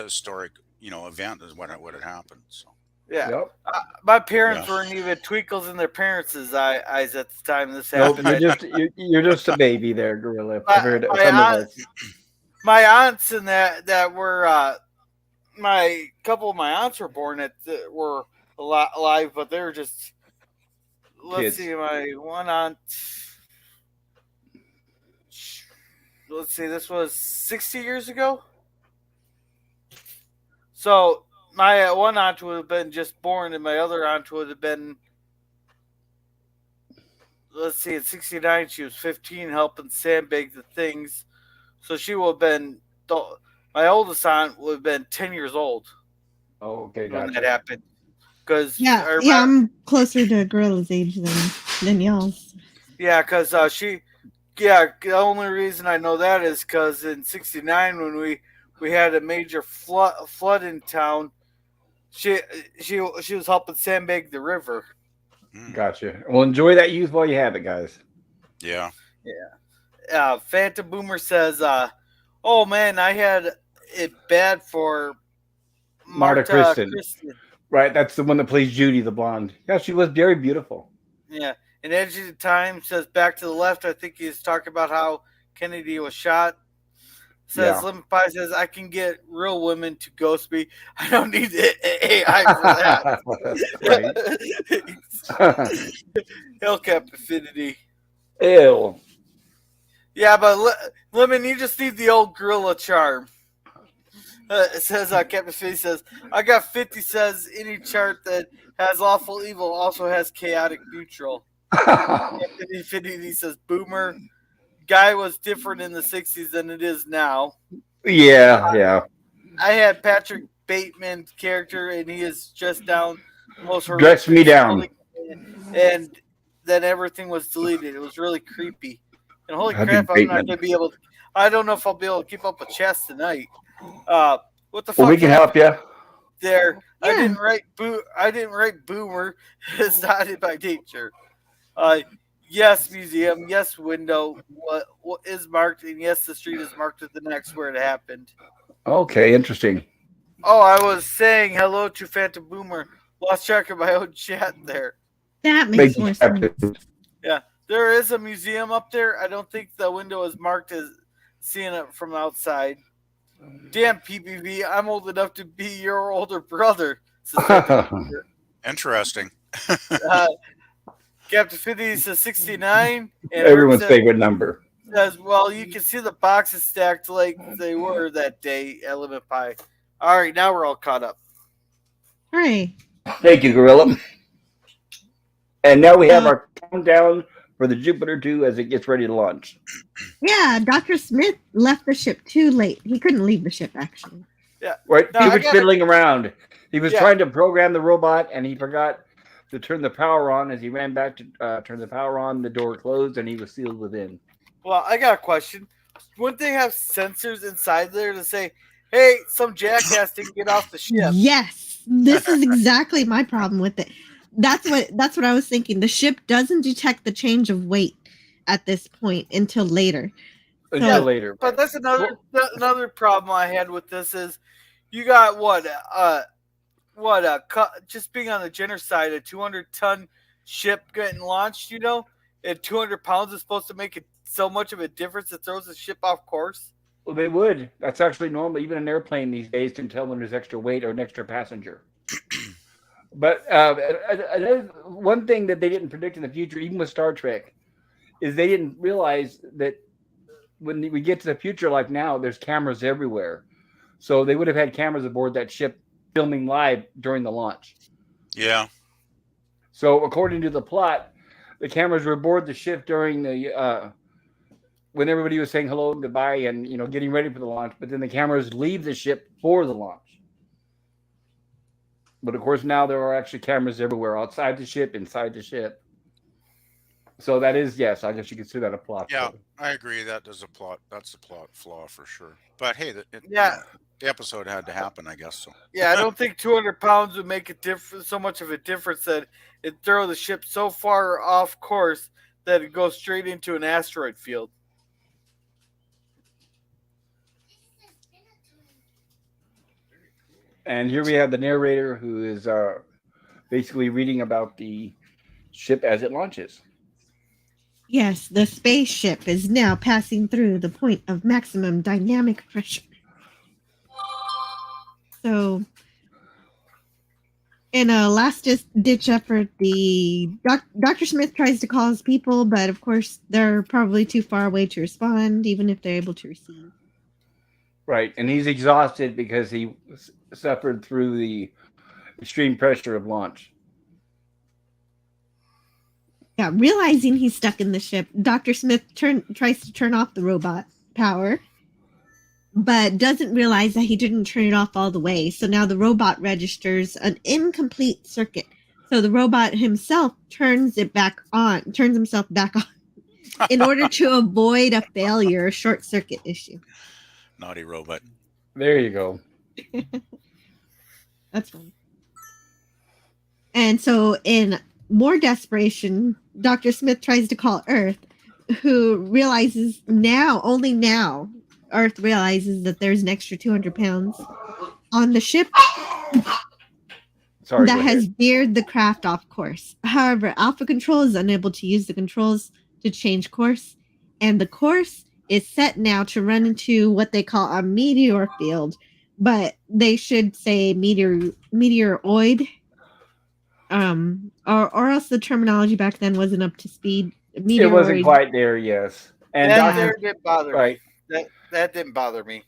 historic, event is when it would have happened. So yeah, Yep. My parents weren't even twinkles in their parents' eyes at the time this happened. Nope, you're just a baby there, Gorilla. My aunts and that were couple of my aunts were born were alive, but they were just. Let's Kids. see, my one aunt. Let's see, this was 60 years ago. So my one aunt would have been just born, and my other aunt would have been. Let's see, in 69, she was 15, helping sandbag the things. So she would have been. My oldest aunt would have been 10 years old. Oh, okay, when gotcha. that happened. Because I'm closer to Gorilla's age than y'all's. Yeah, because the only reason I know that is because in '69 when we had a major flood in town, she was helping sandbag the river. Gotcha. Well, enjoy that youth while you have it, guys. Yeah. Yeah. Phantom Boomer says, "Oh man, I had it bad for Marta Kristen. Right, that's the one that plays Judy, the blonde. Yeah, she was very beautiful. Yeah, and Edge of the Time says back to the left. I think he's talking about how Kennedy was shot. Says Lemon Pie says I can get real women to ghost me. I don't need AI for that. Hellcat Affinity. Ew. Yeah, but Lemon, you just need the old gorilla charm. It says Captain Fitty says, I got 50 says any chart that has lawful evil also has chaotic neutral. Captain Infinity says Boomer. Guy was different in the 60s than it is now. yeah. I had Patrick Bateman's character, and he is just down the most Dress me down. And then everything was deleted. It was really creepy. And holy Patrick crap, I'm Bateman. not going to be able to. I don't know if I'll be able to keep up with chess tonight. What the fuck? Well, we can help you. There, Yeah. I didn't write Boomer. It's not in my nature. Yes, museum. Yes, window. What is marked? And yes, the street is marked at the next where it happened. Okay, interesting. Oh, I was saying hello to Phantom Boomer. Lost track of my own chat there. That makes more sense. Yeah, there is a museum up there. I don't think the window is marked as seeing it from outside. Damn, PBV, I'm old enough to be your older brother. Interesting. Captain 50 says 69. And Everyone's says, favorite number. Says, well, you can see the boxes stacked like they were that day at Limit Pie. All right, now we're all caught up. Hooray. Thank you, Gorilla. And now we have our countdown for the Jupiter 2 as it gets ready to launch. Yeah, Dr. Smith left the ship too late. He couldn't leave the ship, actually. Yeah. Right? No, He was fiddling around. He was Yeah. trying to program the robot, and he forgot to turn the power on. As he ran back to turn the power on, the door closed, and he was sealed within. Well, I got a question. Wouldn't they have sensors inside there to say, hey, some jackass didn't get off the ship? Yes, this is exactly my problem with it. That's what I was thinking. The ship doesn't detect the change of weight at this point until later. Until later. But that's another problem I had with this is you got just being on the Jenner side, a 200-ton ship getting launched, and 200 pounds is supposed to make it so much of a difference it throws the ship off course. Well, they would. That's actually normal. Even an airplane these days can tell when there's extra weight or an extra passenger. But one thing that they didn't predict in the future, even with Star Trek, is they didn't realize that when we get to the future like now, there's cameras everywhere. So they would have had cameras aboard that ship filming live during the launch. Yeah. So according to the plot, the cameras were aboard the ship during the when everybody was saying hello and goodbye and getting ready for the launch, but then the cameras leave the ship for the launch. But of course now there are actually cameras everywhere, outside the ship, inside the ship. So that is, yes, I guess you could see that a plot. Yeah, I agree. That's a plot flaw for sure. But hey, the episode had to happen, I guess. So yeah, I don't think 200 pounds would make so much of a difference that it throw the ship so far off course that it goes straight into an asteroid field. And here we have the narrator who is basically reading about the ship as it launches. Yes, the spaceship is now passing through the point of maximum dynamic pressure. So, in a last-ditch effort, Dr. Smith tries to call his people, but of course they're probably too far away to respond, even if they're able to receive. Right, and he's exhausted because he suffered through the extreme pressure of launch. Yeah, realizing he's stuck in the ship, Dr. Smith tries to turn off the robot power, but doesn't realize that he didn't turn it off all the way. So now the robot registers an incomplete circuit. So the robot himself turns himself back on in order to avoid a failure, a short circuit issue. Naughty robot. There you go. That's fun. And so in more desperation, Dr. Smith tries to call Earth, who realizes only now, Earth realizes that there's an extra 200 pounds on the ship that has veered the craft off course. However, Alpha Control is unable to use the controls to change course, and the course is set now to run into what they call a meteor field, but they should say meteoroid. Or else the terminology back then wasn't up to speed. It wasn't quite there, yes. And that didn't bother me. Right. That didn't bother me.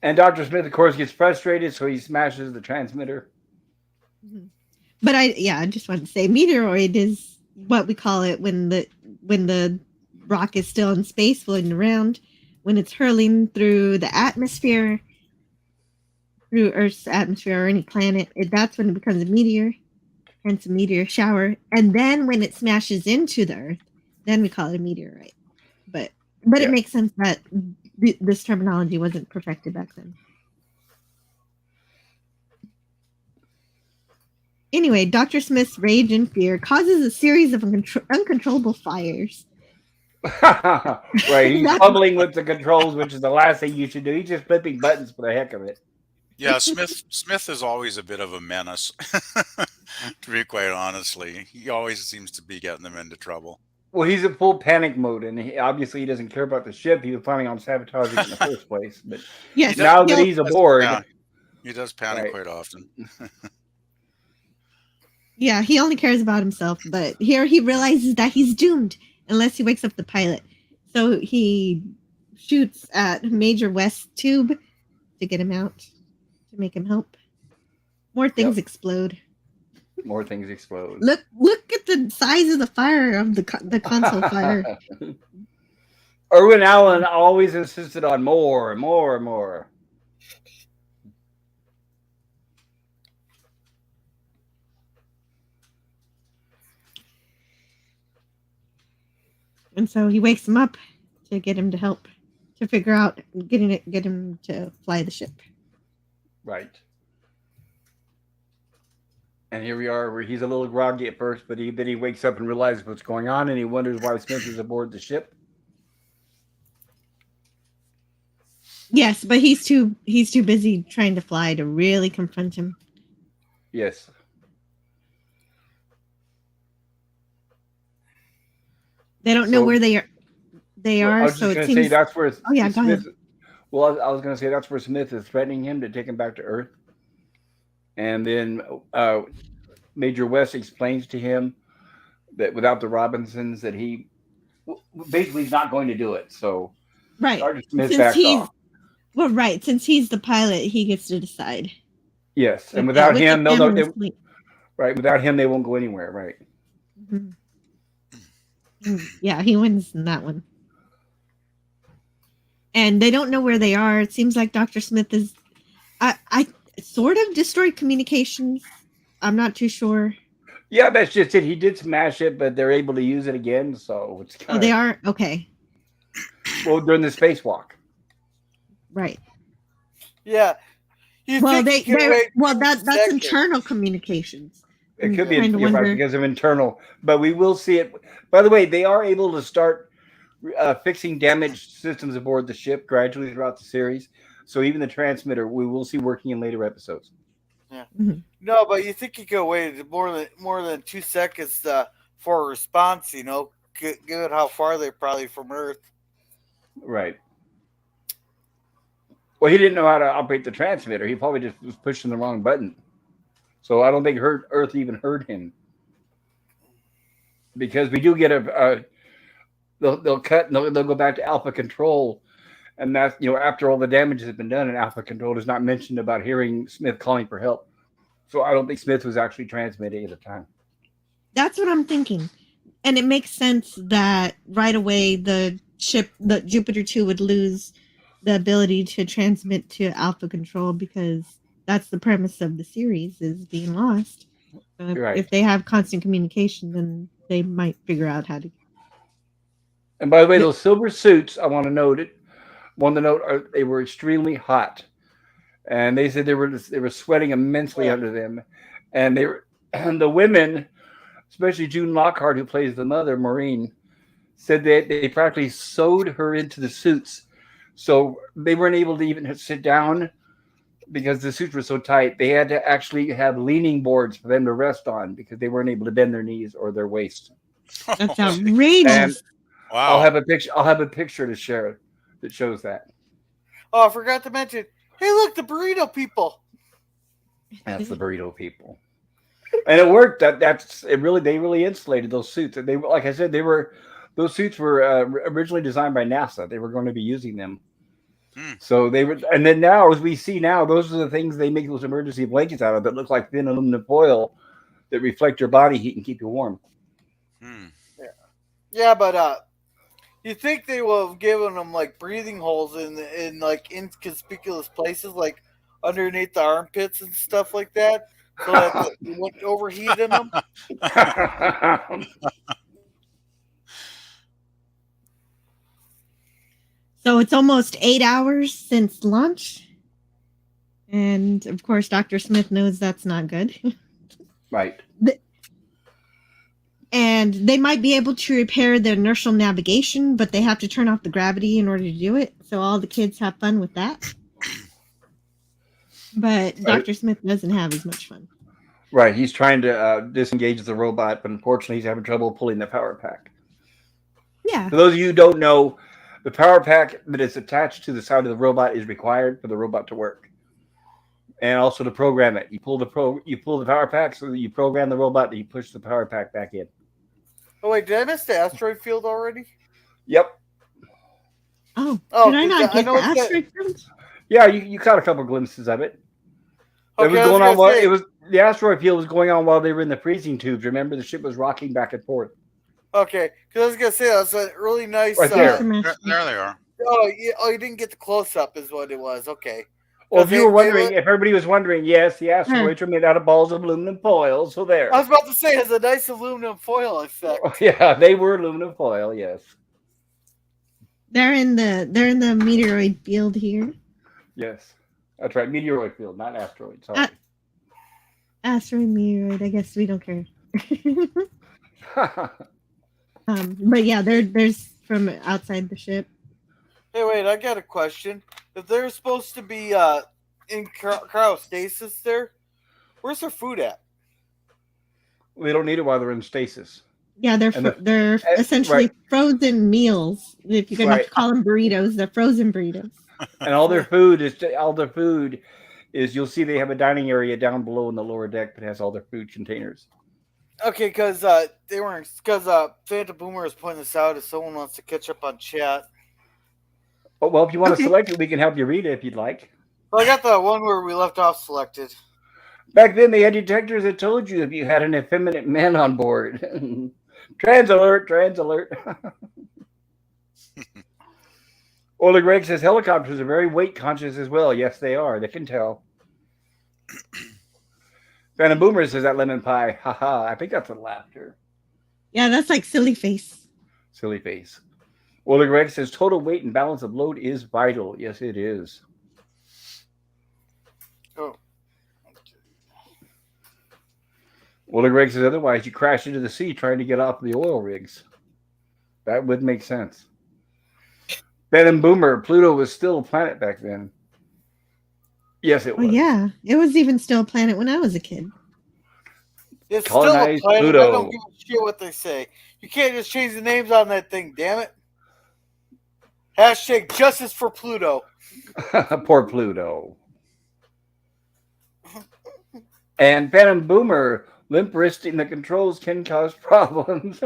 And Dr. Smith, of course, gets frustrated, so he smashes the transmitter. But I just want to say meteoroid is what we call it when the rock is still in space floating around, when it's hurling through the atmosphere, through Earth's atmosphere or any planet, that's when it becomes a meteor, hence a meteor shower. And then when it smashes into the Earth, then we call it a meteorite. But it makes sense that this terminology wasn't perfected back then. Anyway, Dr. Smith's rage and fear causes a series of uncontrollable fires. Right, he's fumbling with the controls, which is the last thing you should do. He's just flipping buttons for the heck of it. Yeah, Smith is always a bit of a menace, to be quite honestly. He always seems to be getting them into trouble. Well, he's in full panic mode, and obviously he doesn't care about the ship. He was planning on sabotaging it in the first place. But yes, now that he's aboard... Yeah, he does panic quite often. Yeah, he only cares about himself, but here he realizes that he's doomed unless he wakes up the pilot. So he shoots at Major West's tube to get him out, to make him help. More things explode. More things explode. Look at the size of the fire of the console fire. Irwin Allen always insisted on more and more and more. And so he wakes him up to get him to help, to figure out get him to fly the ship. Right. And here we are, where he's a little groggy at first, but then he wakes up and realizes what's going on, and he wonders why Smith is aboard the ship. Yes, but he's too busy trying to fly to really confront him. Yes. They don't know where they are. I was just going to say that's where. Oh yeah, go ahead. Well, I was going to say that's where Smith is threatening him to take him back to Earth, and then Major West explains to him that without the Robinsons, that he basically is not going to do it. So right, Sergeant Smith backs off. Well, right, since he's the pilot, he gets to decide. Yes, and without him, without him, they won't go anywhere. Right. Mm-hmm. Yeah, he wins in that one. And they don't know where they are. It seems like Dr. Smith is... I sort of destroyed communications. I'm not too sure. Yeah, that's just it. He did smash it, but they're able to use it again, so it's kind of... they are? Okay. Well, during the spacewalk. Right. Yeah. That's internal communications. It could be because of internal, but we will see it. By the way, they are able to start fixing damaged systems aboard the ship gradually throughout the series. So even the transmitter, we will see working in later episodes. Yeah. Mm-hmm. No, but you think you could wait more than 2 seconds for a response? You know, given how far they're probably from Earth. Right. Well, he didn't know how to operate the transmitter. He probably just was pushing the wrong button. So I don't think Earth even heard him, because we do get they'll cut and they'll go back to Alpha Control, and that's after all the damage has been done, and Alpha Control is not mentioned about hearing Smith calling for help. So I don't think Smith was actually transmitting at the time. That's what I'm thinking, and it makes sense that right away the Jupiter 2 would lose the ability to transmit to Alpha Control, because that's the premise of the series, is being lost. Right. If they have constant communication, then they might figure out how to. And by the way, those silver suits, I want to note they were extremely hot, and they said they were sweating immensely under them, and the women, especially June Lockhart, who plays the mother, Maureen, said that they practically sewed her into the suits, so they weren't able to even sit down. Because the suits were so tight, they had to actually have leaning boards for them to rest on, because they weren't able to bend their knees or their waist. That's outrageous. And wow. I'll have a picture to share that shows that. Oh, I forgot to mention. Hey, look, the burrito people. That's the burrito people. And it worked. They really insulated those suits. And they, like I said, those suits were originally designed by NASA. They were going to be using them. So they were, and then now, as we see now, those are the things they make those emergency blankets out of that look like thin aluminum foil that reflect your body heat and keep you warm. Hmm. Yeah, but you think they will have given them like breathing holes in like inconspicuous places, like underneath the armpits and stuff like that, so that they wouldn't overheat in them? So it's almost 8 hours since lunch. And of course, Dr. Smith knows that's not good. Right. And they might be able to repair the inertial navigation, but they have to turn off the gravity in order to do it. So all the kids have fun with that. But Dr. Smith doesn't have as much fun. Right. He's trying to disengage the robot, but unfortunately, he's having trouble pulling the power pack. Yeah. For those of you who don't know, the power pack that is attached to the side of the robot is required for the robot to work, and also to program it. You pull the power pack so that you program the robot, and you push the power pack back in. Oh wait, did I miss the asteroid field already? Yep. Oh, Oh, did I not I get know the it's that- asteroid field? Yeah, you caught a couple glimpses of it. It Okay, was I was going on gonna while say- it was the asteroid field was going on while they were in the freezing tubes. Remember, the ship was rocking back and forth. Okay, because I was gonna say that's a really nice. Right there. There they are. Oh, you didn't get the close up, is what it was. Okay. Well, if you were wondering, they- if everybody was wondering, yes, the asteroids are made out of balls of aluminum foil. So there. I was about to say it has a nice aluminum foil effect. Yeah, they were aluminum foil. Yes. They're in the meteoroid field here. Yes. That's right. Meteoroid field, not asteroid. Sorry. Asteroid, meteoroid. I guess we don't care. But yeah, there's from outside the ship. Hey, wait, I got a question. If they're supposed to be in cryostasis there, where's their food at? They don't need it while they're in stasis. Yeah, they're essentially frozen meals. If you're gonna have to call them burritos, they're frozen burritos. And all their food is you'll see they have a dining area down below in the lower deck that has all their food containers. Okay, because they weren't. Because Phantom Boomer is pointing this out. If someone wants to catch up on chat. Oh, well, if you want to select it, we can help you read it if you'd like. Well, I got the one where we left off selected. Back then, they had detectors that told you if you had an effeminate man on board. Trans alert, trans alert. Oleg Greg says helicopters are very weight conscious as well. Yes, they are. They can tell. Phantom Boomer says that lemon pie. Haha, I think that's a laughter. Yeah, that's like silly face. Silly face. Oleg Greg says total weight and balance of load is vital. Yes, it is. Oh. Oleg Greg says otherwise you crash into the sea trying to get off the oil rigs. That would make sense. Phantom Boomer, Pluto was still a planet back then. Yes, it was. Oh yeah, it was even still a planet when I was a kid. It's still a Colonize planet. Pluto. I don't give a shit what they say. You can't just change the names on that thing, damn it. Hashtag justice for Pluto. Poor Pluto. And Phantom Boomer, limp wristing the controls can cause problems.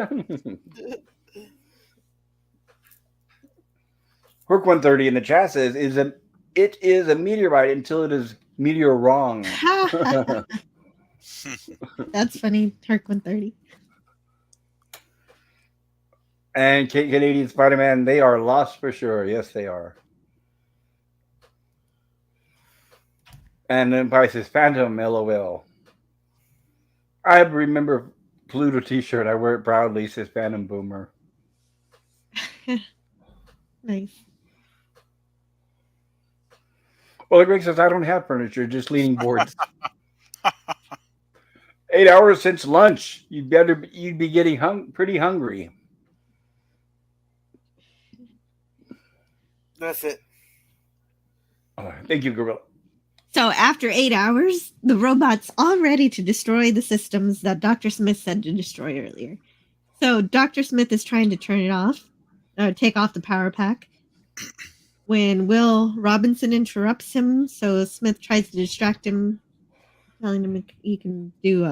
Herc 130 in the chat says it is a meteorite until it is meteor wrong. That's funny. Herc 130. And Canadian Spider-Man, they are lost for sure. Yes, they are. And then Pice says Phantom, LOL. I remember Pluto t-shirt. I wear it proudly, says Phantom Boomer. Nice. Well, Greg says, I don't have furniture, just leaning boards. 8 hours since lunch. You'd be getting pretty hungry. That's it. Oh, thank you, Gorilla. So after 8 hours, the robot's all ready to destroy the systems that Dr. Smith said to destroy earlier. So Dr. Smith is trying to turn it off, or take off the power pack, when Will Robinson interrupts him. So Smith tries to distract him, telling him he can do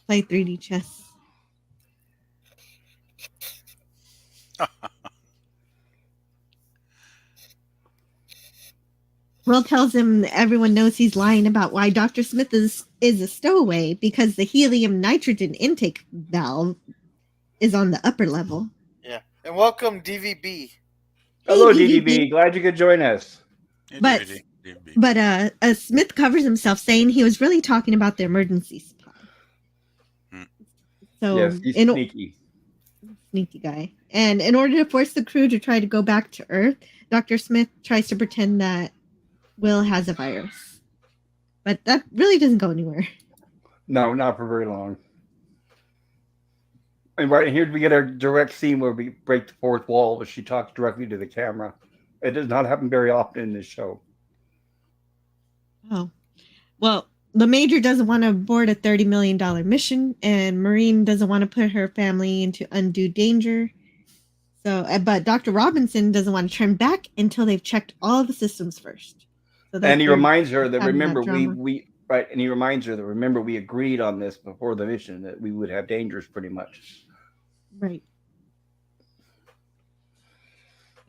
play 3D chess. Will tells him everyone knows he's lying about why Dr. Smith is a stowaway because the helium nitrogen intake valve is on the upper level. Yeah. And welcome, DVB. Hello, Hey, DDB. Glad you could join us. Yeah, But- DVD. But Smith covers himself, saying he was really talking about the emergency supply. So Yes, he's in, sneaky. sneaky guy. And in order to force the crew to try to go back to Earth, Dr. Smith tries to pretend that Will has a virus. But that really doesn't go anywhere. No, not for very long. And right here we get our direct scene where we break the fourth wall, where she talks directly to the camera. It does not happen very often in this show. Oh. Well, the Major doesn't want to board a $30 million mission, and Maureen doesn't want to put her family into undue danger. So, but Dr. Robinson doesn't want to turn back until they've checked all the systems first. So And he they're reminds her that having that remember drama. we right, and he reminds her that remember we agreed on this before the mission that we would have dangers pretty much. Right.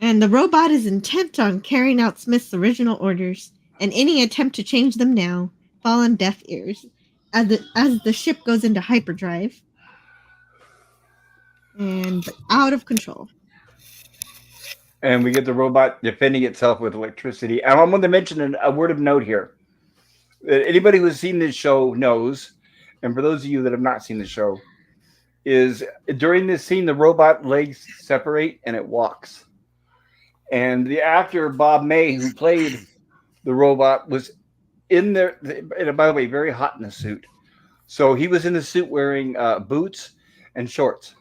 And the robot is intent on carrying out Smith's original orders, and any attempt to change them now fall on deaf ears as the ship goes into hyperdrive and out of control. And we get the robot defending itself with electricity. And I want to mention a word of note here. Anybody who's seen this show knows, and for those of you that have not seen the show, is during this scene the robot legs separate and it walks. And the actor Bob May, who played the robot, was in there. And by the way, very hot in the suit. So he was in the suit wearing boots and shorts.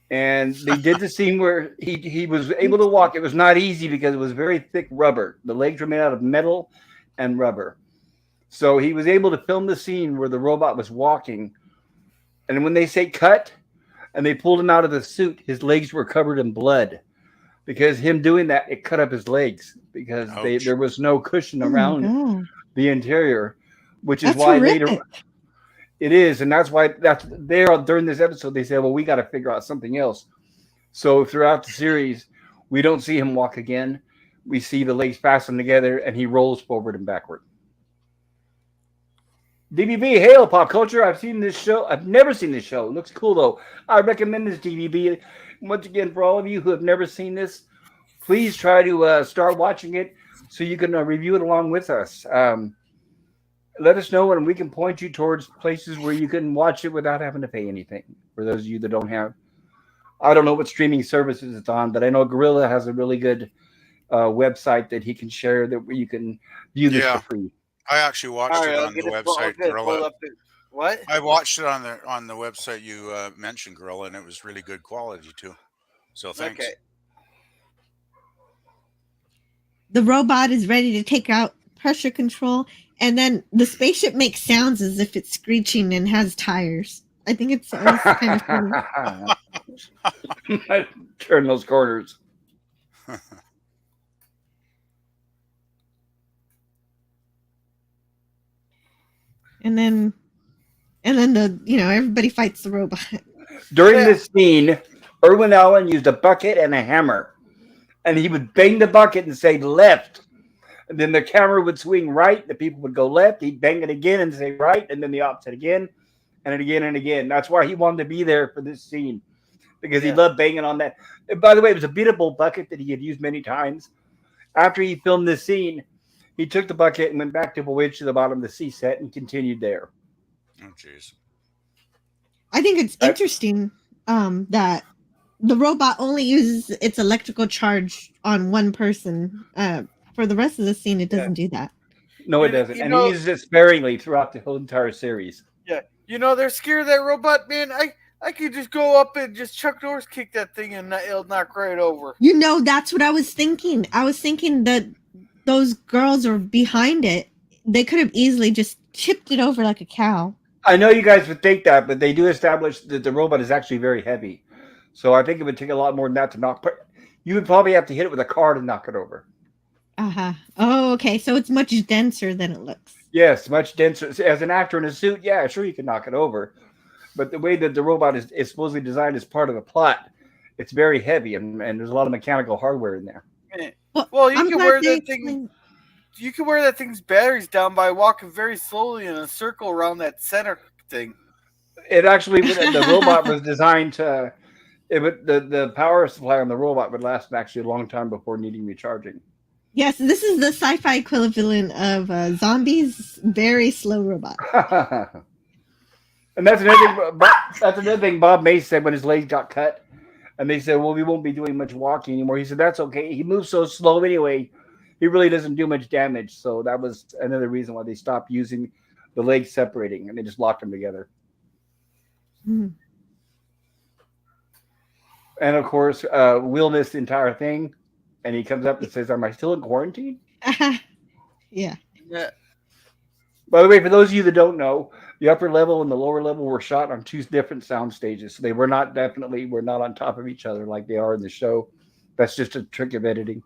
And they did the scene where he was able to walk. It was not easy because it was very thick rubber. The legs were made out of metal and rubber. So he was able to film the scene where the robot was walking. And when they say cut and they pulled him out of the suit, his legs were covered in blood. Because him doing that, it cut up his legs because there was no cushion around the interior, which is why later it is, and that's why during this episode they say, well, we got to figure out something else. So throughout the series, we don't see him walk again. We see the legs fastened together, and he rolls forward and backward. DVB, hail pop culture! I've seen this show. I've never seen this show. It looks cool though. I recommend this DVB. Once again, for all of you who have never seen this, please try to start watching it so you can review it along with us. Let us know, and we can point you towards places where you can watch it without having to pay anything. For those of you that don't have, I don't know what streaming services it's on, but I know Gorilla has a really good website that he can share that where you can view this for free. I actually watched it on the website, Gorilla. What? I watched it on the website you mentioned, Gorilla, and it was really good quality too. So thanks. Okay. The robot is ready to take out pressure control, and then the spaceship makes sounds as if it's screeching and has tires. I think it's kind of funny. Turn those corners. And then everybody fights the robot. During this scene, Irwin Allen used a bucket and a hammer, and he would bang the bucket and say left. And then the camera would swing right. The people would go left. He'd bang it again and say right, and then the opposite again, and again and again. That's why he wanted to be there for this scene, because he loved banging on that. And by the way, it was a beatable bucket that he had used many times. After he filmed this scene, he took the bucket and went back to Voyage to the Bottom of the Sea set and continued there. Oh, jeez. I think it's interesting that the robot only uses its electrical charge on one person. For the rest of the scene, it doesn't do that. No, it doesn't. And he uses it sparingly throughout the whole entire series. Yeah. They're scared of that robot, man. I could just go up and just Chuck Norris kick that thing and it'll knock right over. That's what I was thinking. I was thinking that those girls are behind it. They could have easily just tipped it over like a cow. I know you guys would think that, but they do establish that the robot is actually very heavy. So I think it would take a lot more than that to knock. You would probably have to hit it with a car to knock it over. Uh-huh. Oh, okay. So it's much denser than it looks. Yes, much denser. As an actor in a suit, yeah, sure you can knock it over. But the way that the robot is supposedly designed as part of the plot, it's very heavy, and there's a lot of mechanical hardware in there. Well, you can wear that thing you can wear that thing's batteries down by walking very slowly in a circle around that center thing. It actually, the robot was designed to. The power supply on the robot would last actually a long time before needing recharging. Yes, this is the sci-fi equivalent of zombies. Very slow robot. And that's another thing Bob Mace said when his legs got cut. And they said, well, we won't be doing much walking anymore. He said, that's okay. He moves so slow anyway. He really doesn't do much damage. So that was another reason why they stopped using the legs separating. And they just locked them together. Mm. And, of course, Will missed the entire thing. And he comes up and says, am I still in quarantine? Yeah. By the way, for those of you that don't know, the upper level and the lower level were shot on two different sound stages. So they were not on top of each other like they are in the show. That's just a trick of editing.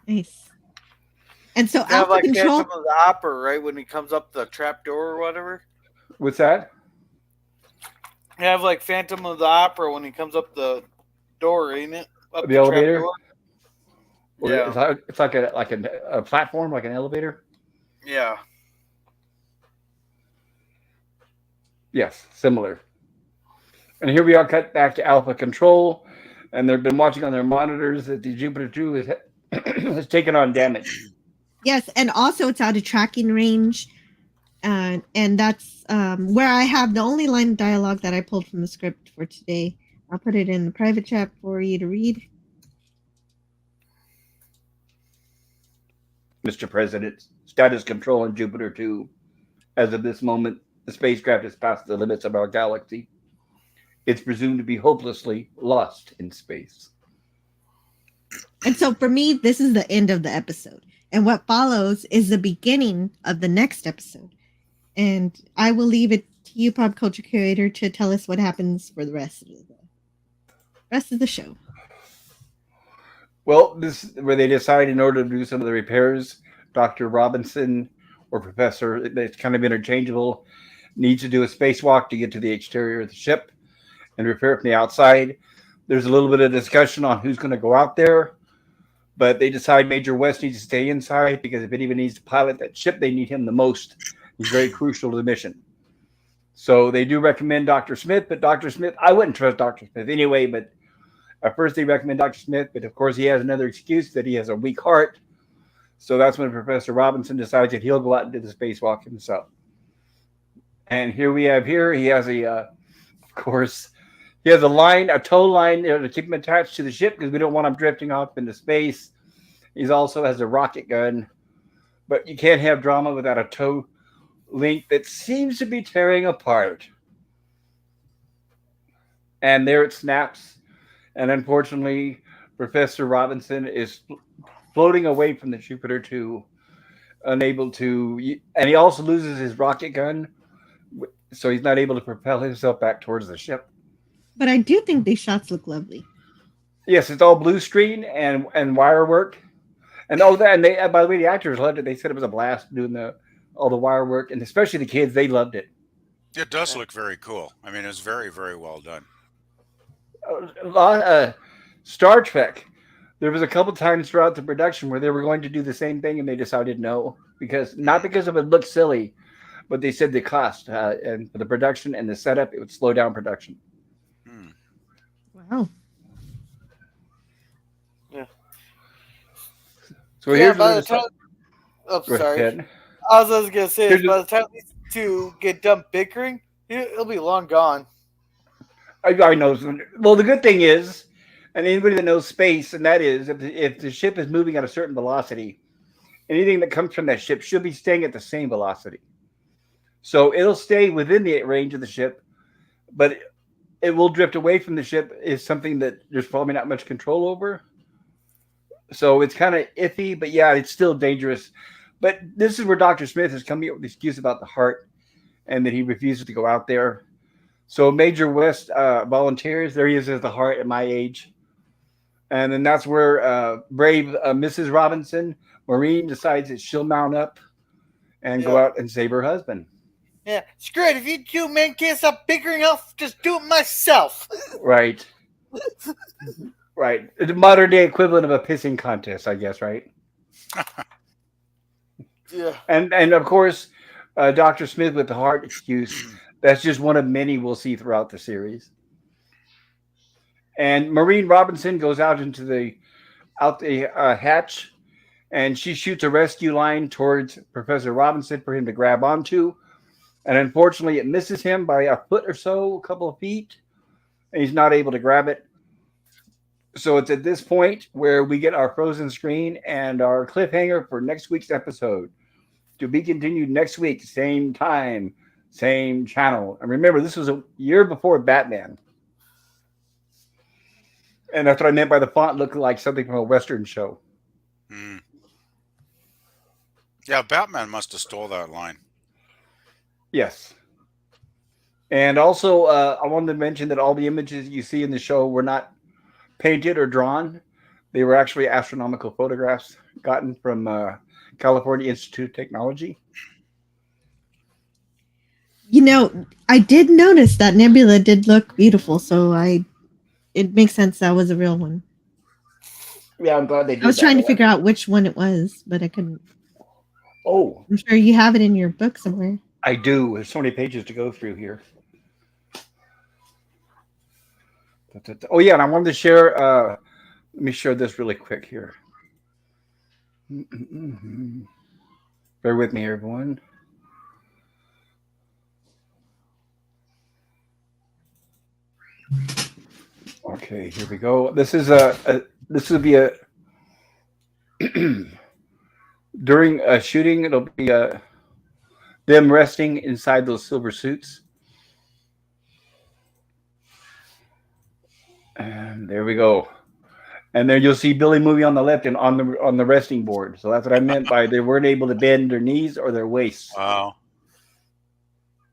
Nice. And so Kind of Alpha like Control. Phantom of the Opera, right? When he comes up the trap door or whatever. What's that? You have like Phantom of the Opera when he comes up the door, ain't it? Up The elevator? trap door. Or Yeah. It's like a platform, like an elevator. Yeah. Yes, similar. And here we are cut back to Alpha Control, and they've been watching on their monitors that the Jupiter 2 has taken on damage. Yes, and also it's out of tracking range. And that's where I have the only line of dialogue that I pulled from the script for today. I'll put it in the private chat for you to read. Mr. President, status control on Jupiter 2. As of this moment, the spacecraft has passed the limits of our galaxy. It's presumed to be hopelessly lost in space. And so for me, this is the end of the episode. And what follows is the beginning of the next episode. And I will leave it to you, pop culture curator, to tell us what happens for the rest of the show. Well, this is where they decide in order to do some of the repairs, Dr. Robinson or Professor, it's kind of interchangeable, needs to do a spacewalk to get to the exterior of the ship and repair it from the outside. There's a little bit of discussion on who's going to go out there, but they decide Major West needs to stay inside because if anyone needs to pilot that ship, they need him the most. He's very crucial to the mission. So they do recommend Dr. Smith, but Dr. Smith, I wouldn't trust Dr. Smith anyway, but at first they recommend Dr. Smith, but of course he has another excuse that he has a weak heart. So that's when Professor Robinson decides that he'll go out and do the spacewalk himself. And here he has of course, he has a tow line to keep him attached to the ship because we don't want him drifting off into space. He also has a rocket gun, but you can't have drama without a tow link that seems to be tearing apart. And there it snaps. And unfortunately, Professor Robinson is floating away from the Jupiter 2, unable to, and he also loses his rocket gun, so he's not able to propel himself back towards the ship. But I do think these shots look lovely. Yes, it's all blue screen and wire work. And by the way, the actors loved it. They said it was a blast doing all the wire work, and especially the kids, they loved it. It does look very cool. I mean, it's very, very well done. Star Trek, there was a couple times throughout the production where they were going to do the same thing and they decided no, not because of it looked silly, but they said the cost and for the production and the setup, it would slow down production. Wow. Yeah. So here's by the time. Oh, sorry. ahead. I was gonna say by the time these two get done bickering, it'll be long gone. I know. Well, the good thing is, and anybody that knows space, and that is, if the ship is moving at a certain velocity, anything that comes from that ship should be staying at the same velocity. So it'll stay within the range of the ship, but it will drift away from the ship is something that there's probably not much control over. So it's kind of iffy, but yeah, it's still dangerous. But this is where Dr. Smith is coming up with the excuse about the heart and that he refuses to go out there. So Major West volunteers. There he is as the heart at my age. And then that's where brave Mrs. Robinson, Maureen, decides that she'll mount up and go out and save her husband. Yeah, screw it. If you two men can't stop bickering, I'll just do it myself. Right. Right. The modern day equivalent of a pissing contest, I guess, right? Yeah. And of course, Dr. Smith with the heart excuse. That's just one of many we'll see throughout the series. And Maureen Robinson goes out into the hatch, and she shoots a rescue line towards Professor Robinson for him to grab onto. And unfortunately, it misses him by a foot or so, a couple of feet, and he's not able to grab it. So it's at this point where we get our frozen screen and our cliffhanger for next week's episode. To be continued next week, same time, same channel. And remember, this was a year before Batman. And that's what I meant by the font looking like something from a Western show. Mm. Yeah, Batman must have stole that line. Yes. And also, I wanted to mention that all the images you see in the show were not painted or drawn. They were actually astronomical photographs gotten from California Institute of Technology. You know, I did notice that Nebula did look beautiful, so it makes sense that was a real one. Yeah, I'm glad they did. I was trying to figure out which one it was, but I couldn't. Oh, I'm sure you have it in your book somewhere. I do. There's so many pages to go through here. Oh yeah, and I wanted to share. Let me share this really quick here. Bear with me, everyone. Okay, here we go. This is this will be a during a shooting. It'll be them resting inside those silver suits. And there we go. And then you'll see Billy movie on the left and on the resting board. So that's what I meant by they weren't able to bend their knees or their waists. Wow.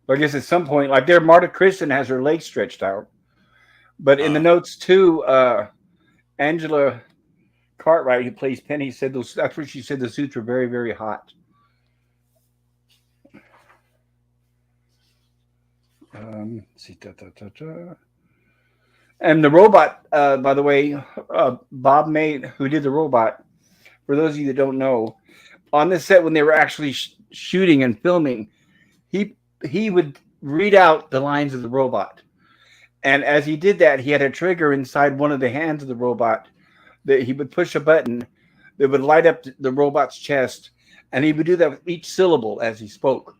So I guess at some point, like there, Marta Kristen has her legs stretched out. But in the notes too, Angela Cartwright, who plays Penny, said those. That's where she said the suits were very, very hot. See, and the robot, by the way, Bob May, who did the robot. For those of you that don't know, on this set when they were actually shooting and filming, he would read out the lines of the robot. And as he did that, he had a trigger inside one of the hands of the robot that he would push a button that would light up the robot's chest. And he would do that with each syllable as he spoke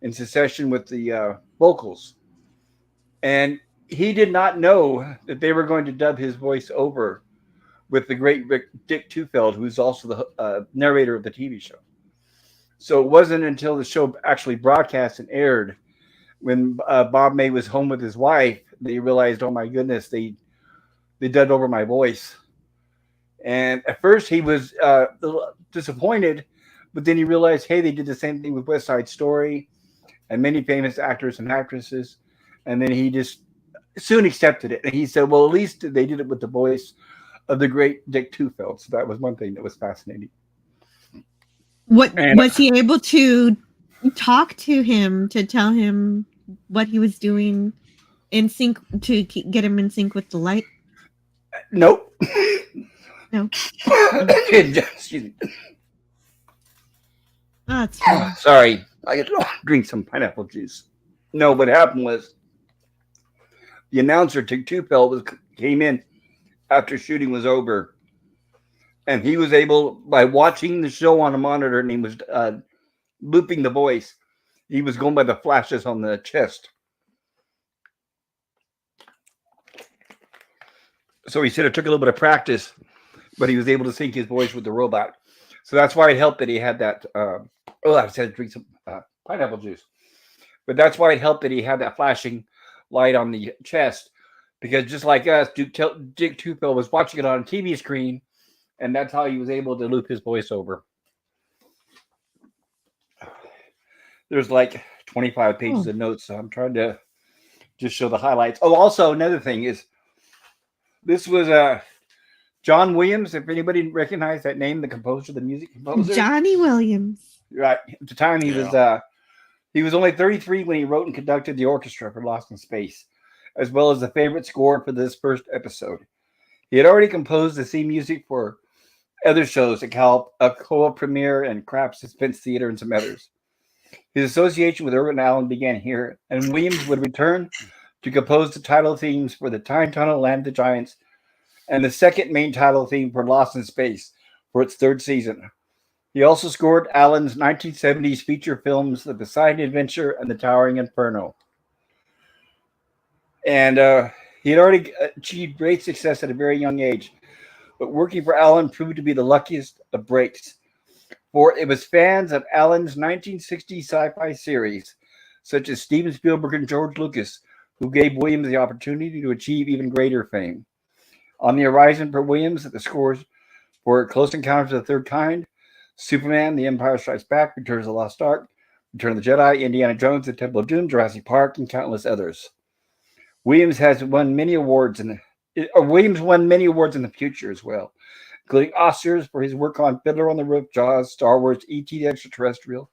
in succession with the vocals. And he did not know that they were going to dub his voice over with the great Dick Tufeld, who's also the narrator of the TV show. So it wasn't until the show actually broadcast and aired when Bob May was home with his wife, they realized, oh my goodness, they dubbed over my voice. And at first he was disappointed, but then he realized, hey, they did the same thing with West Side Story and many famous actors and actresses. And then he just soon accepted it. And he said, well, at least they did it with the voice of the great Dick Tufeld. So that was one thing that was fascinating. Was he able to talk to him to tell him what he was doing in sync to get him in sync with the light? Nope. No. Excuse me. Oh, that's fine. Sorry, I had to drink some pineapple juice. No, what happened was the announcer, Dick Tufeld, came in after shooting was over. And he was able, by watching the show on a monitor, and he was looping the voice, he was going by the flashes on the chest. So he said it took a little bit of practice, but he was able to sync his voice with the robot. So that's why it helped that he had that. I just had to drink some pineapple juice. But that's why it helped that he had that flashing light on the chest. Because just like us, Dick Tufeld was watching it on a TV screen. And that's how he was able to loop his voice over. There's like 25 pages of notes, so I'm trying to just show the highlights. Oh, also another thing is, this was John Williams. If anybody recognized that name, the composer, the music composer, Johnny Williams. Right. At the time, he was only 33 when he wrote and conducted the orchestra for Lost in Space, as well as the favorite score for this first episode. He had already composed the theme music for other shows, a co-op premiere, and Crap Suspense Theater, and some others. His association with Irwin Allen began here, and Williams would return to compose the title themes for The Time Tunnel, Land of the Giants, and the second main title theme for Lost in Space for its third season. He also scored Allen's 1970s feature films The Poseidon Adventure and The Towering Inferno. And he had already achieved great success at a very young age, but working for Allen proved to be the luckiest of breaks. For it was fans of Allen's 1960 sci-fi series, such as Steven Spielberg and George Lucas, who gave Williams the opportunity to achieve even greater fame. On the horizon for Williams, the scores for Close Encounters of the Third Kind, Superman, The Empire Strikes Back, Return of the Lost Ark, Return of the Jedi, Indiana Jones, The Temple of Doom, Jurassic Park, and countless others. Williams won many awards in the future as well, including Oscars for his work on Fiddler on the Roof, Jaws, Star Wars, E.T. the Extraterrestrial,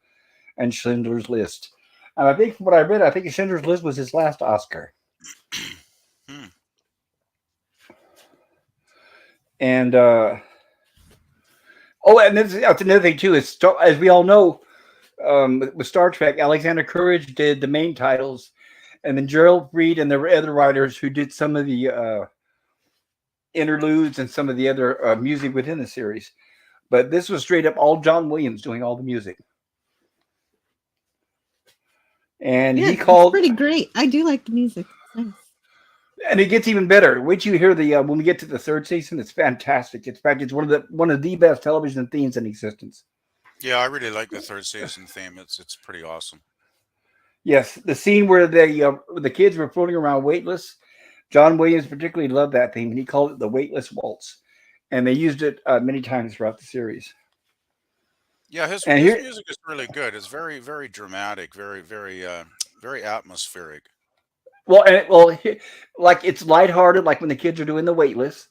and Schindler's List. And I think from what I read, I think Schindler's List was his last Oscar. And and that's another thing too. Is as we all know, with Star Trek, Alexander Courage did the main titles, and then Gerald Reed and the other writers who did some of the interludes and some of the other music within the series. But this was straight up all John Williams doing all the music. And Yeah, he called it's pretty great. I do like the music. It's nice. And it gets even better. Wait till you hear the when we get to the third season. It's fantastic. It's one of the best television themes in existence. Yeah, I really like the third season theme. It's pretty awesome. Yes, the scene where the kids were floating around weightless. John Williams particularly loved that theme, and he called it the Weightless Waltz, and they used it many times throughout the series. Yeah, his And here, music is really good. It's very very dramatic, very atmospheric. like it's lighthearted, like when the kids are doing the weightless,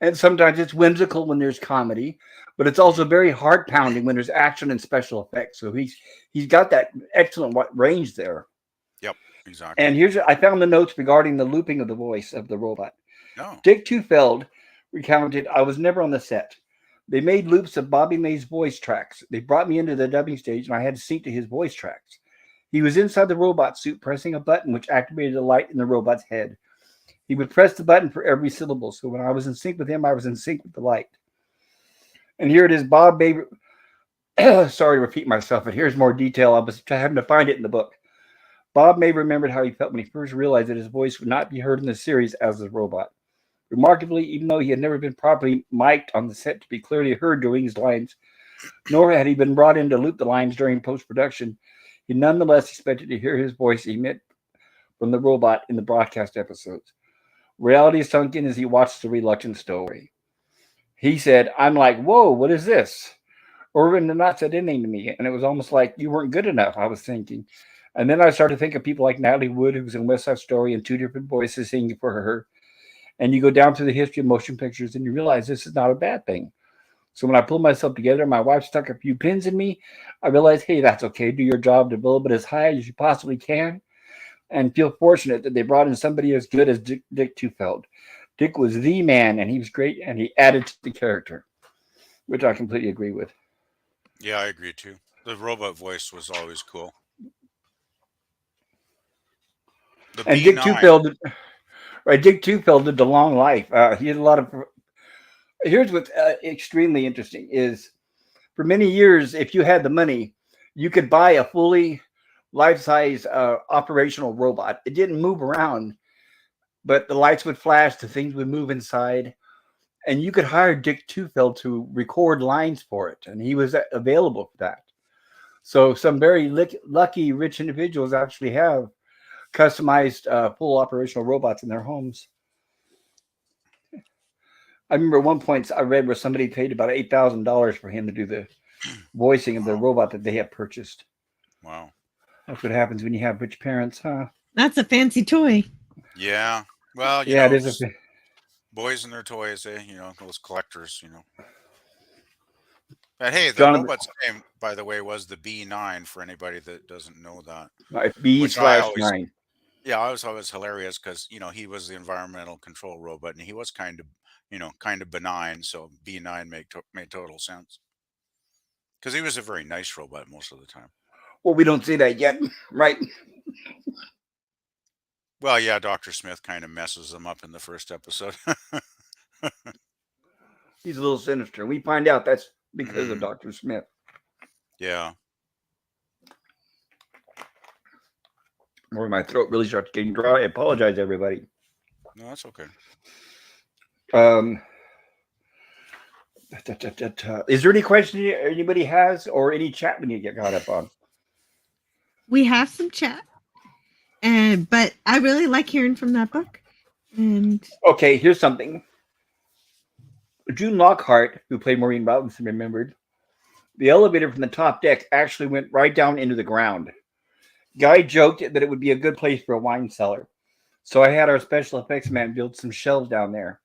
and sometimes it's whimsical when there's comedy, but it's also very heart pounding when there's action and special effects. So he's got that excellent range there. Yep, exactly. And I found the notes regarding the looping of the voice of the robot. No. Dick Tufeld recounted, "I was never on the set. They made loops of Bobby May's voice tracks. They brought me into the dubbing stage, and I had to sync to his voice tracks. He was inside the robot suit pressing a button which activated a light in the robot's head. He would press the button for every syllable, so when I was in sync with him, I was in sync with the light." And here it is, Bob May. Sorry to repeat myself, but here's more detail. I was having to find it in the book. Bob May remembered how he felt when he first realized that his voice would not be heard in the series as the robot. Remarkably, even though he had never been properly mic'd on the set to be clearly heard during his lines, nor had he been brought in to loop the lines during post-production, he nonetheless expected to hear his voice emit from the robot in the broadcast episodes. Reality sunk in as he watched The Reluctant Stowaway. He said, "I'm like, whoa, what is this?" Irwin did not said anything to me, and it was almost like you weren't good enough, I was thinking. And then I started to think of people like Natalie Wood, who was in West Side Story, and two different voices singing for her. And you go down through the history of motion pictures, and you realize this is not a bad thing. So when I pulled myself together, my wife stuck a few pins in me. I realized, hey, that's okay. Do your job, develop it as high as you possibly can, and feel fortunate that they brought in somebody as good as Dick Tufeld. Dick was the man, and he was great, and he added to the character, which I completely agree with. Yeah, I agree too. The robot voice was always cool. The And B9. Dick Tufeld did the long life. He had a lot of. Here's what's extremely interesting is, for many years, if you had the money, you could buy a fully life-size operational robot. It didn't move around, but the lights would flash, the things would move inside, and you could hire Dick Tufeld to record lines for it, and he was available for that. So some very lucky, rich individuals actually have customized full operational robots in their homes. I remember at one point I read where somebody paid about $8,000 for him to do the voicing of the robot that they had purchased. Wow. That's what happens when you have rich parents, huh? That's a fancy toy. Yeah. Well, yeah, it is. Boys and their toys, those collectors, But hey, the Jonathan, robot's name, by the way, was the B9 for anybody that doesn't know that. B/9. Yeah, I was always hilarious because he was the environmental control robot, and he was kind of benign. So benign made total sense because he was a very nice robot most of the time. Well, we don't see that yet, right? Well, yeah, Doctor Smith kind of messes them up in the first episode. He's a little sinister. We find out that's because of Mhm. Dr. Smith. Yeah. Or my throat really starts getting dry. I apologize, everybody. No, that's okay. Um, is there any question anybody has or any chat we need to get caught up on? We have some chat, but I really like hearing from that book. And Okay, here's something. June Lockhart, who played Maureen Robinson, remembered the elevator from the top deck actually went right down into the ground. Guy joked that it would be a good place for a wine cellar. So I had our special effects man build some shelves down there.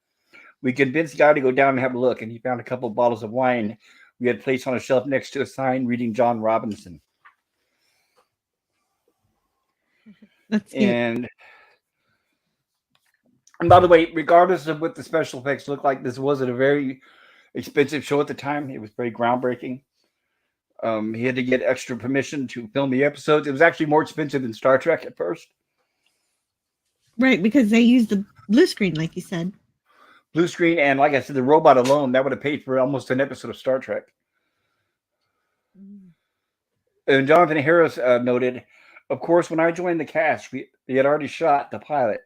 We convinced Guy to go down and have a look, and he found a couple of bottles of wine we had placed on a shelf next to a sign reading John Robinson. that's cute. And by the way, regardless of what the special effects looked like, this wasn't a very expensive show at the time. It was very groundbreaking. He had to get extra permission to film the episodes. It was actually more expensive than Star Trek at first. Right, because they used the blue screen, like you said. Blue screen, and like I said, the robot alone, that would have paid for almost an episode of Star Trek. And Jonathan Harris noted, of course, when I joined the cast, we had already shot the pilot.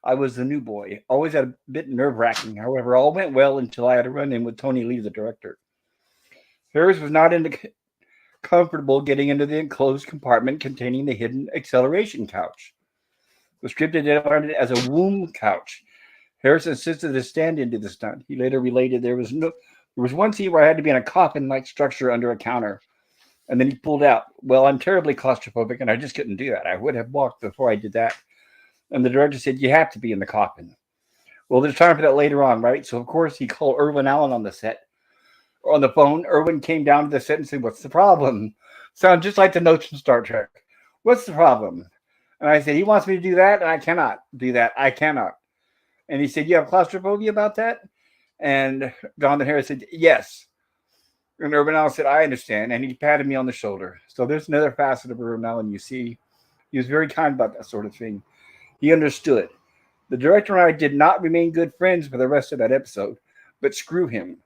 I was the new boy. Always had a bit nerve-wracking. However, all went well until I had to run in with Tony Lee, the director. Harris was not comfortable getting into the enclosed compartment containing the hidden acceleration couch. The script identified it as a womb couch. Harris insisted to stand into the stunt. He later related there was one scene where I had to be in a coffin-like structure under a counter. And then he pulled out. Well, I'm terribly claustrophobic, and I just couldn't do that. I would have walked before I did that. And the director said, you have to be in the coffin. Well, there's time for that later on, right? So, of course, he called Irwin Allen on the set. On the phone, Irwin came down to the set and said, what's the problem? Sounds just like the notes from Star Trek. What's the problem? And I said, he wants me to do that, and I cannot do that. I cannot. And he said, you have claustrophobia about that? And Jonathan Harris said, yes. And Irwin Allen said, I understand. And he patted me on the shoulder. So there's another facet of Irwin Allen you see. He was very kind about that sort of thing. He understood. The director and I did not remain good friends for the rest of that episode, but screw him.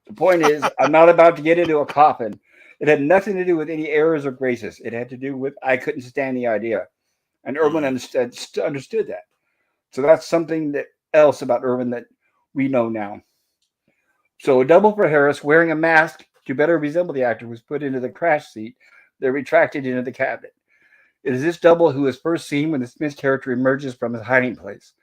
The point is, I'm not about to get into a coffin. It had nothing to do with any errors or graces. It had to do with I couldn't stand the idea. And Irwin understood that. So that's something else about Irwin that we know now. So a double for Harris wearing a mask to better resemble the actor was put into the crash seat that retracted into the cabinet. It is this double who is first seen when the Smith character emerges from his hiding place.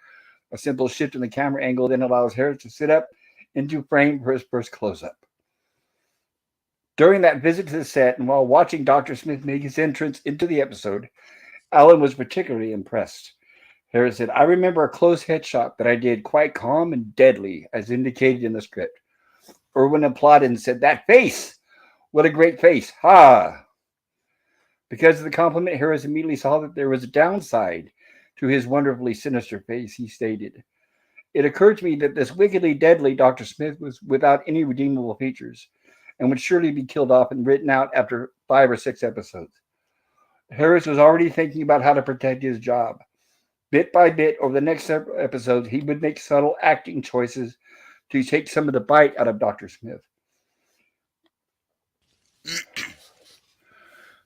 A simple shift in the camera angle then allows Harris to sit up into frame for his first close-up. During that visit to the set and while watching Dr. Smith make his entrance into the episode, Allen was particularly impressed. Harris said, I remember a close headshot that I did quite calm and deadly, as indicated in the script. Irwin applauded and said, that face! What a great face! Ha! Because of the compliment, Harris immediately saw that there was a downside to his wonderfully sinister face, he stated. It occurred to me that this wickedly deadly Dr. Smith was without any redeemable features and would surely be killed off and written out after 5 or 6 episodes. Harris was already thinking about how to protect his job. Bit by bit, over the next several episodes, he would make subtle acting choices to take some of the bite out of Dr. Smith.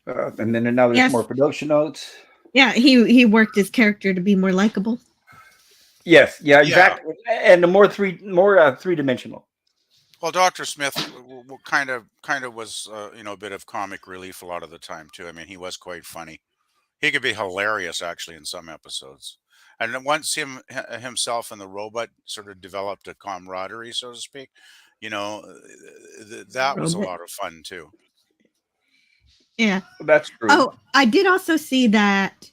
And then now there's more production notes. Yeah, he worked his character to be more likable. Yes, yeah, exactly. Yeah. And the more three-dimensional. Well, Dr. Smith kind of was a bit of comic relief a lot of the time too. I mean, he was quite funny. He could be hilarious actually in some episodes. And then once himself and the robot sort of developed a camaraderie, so to speak, that was a lot of fun too. Yeah, that's true. Oh, I did also see that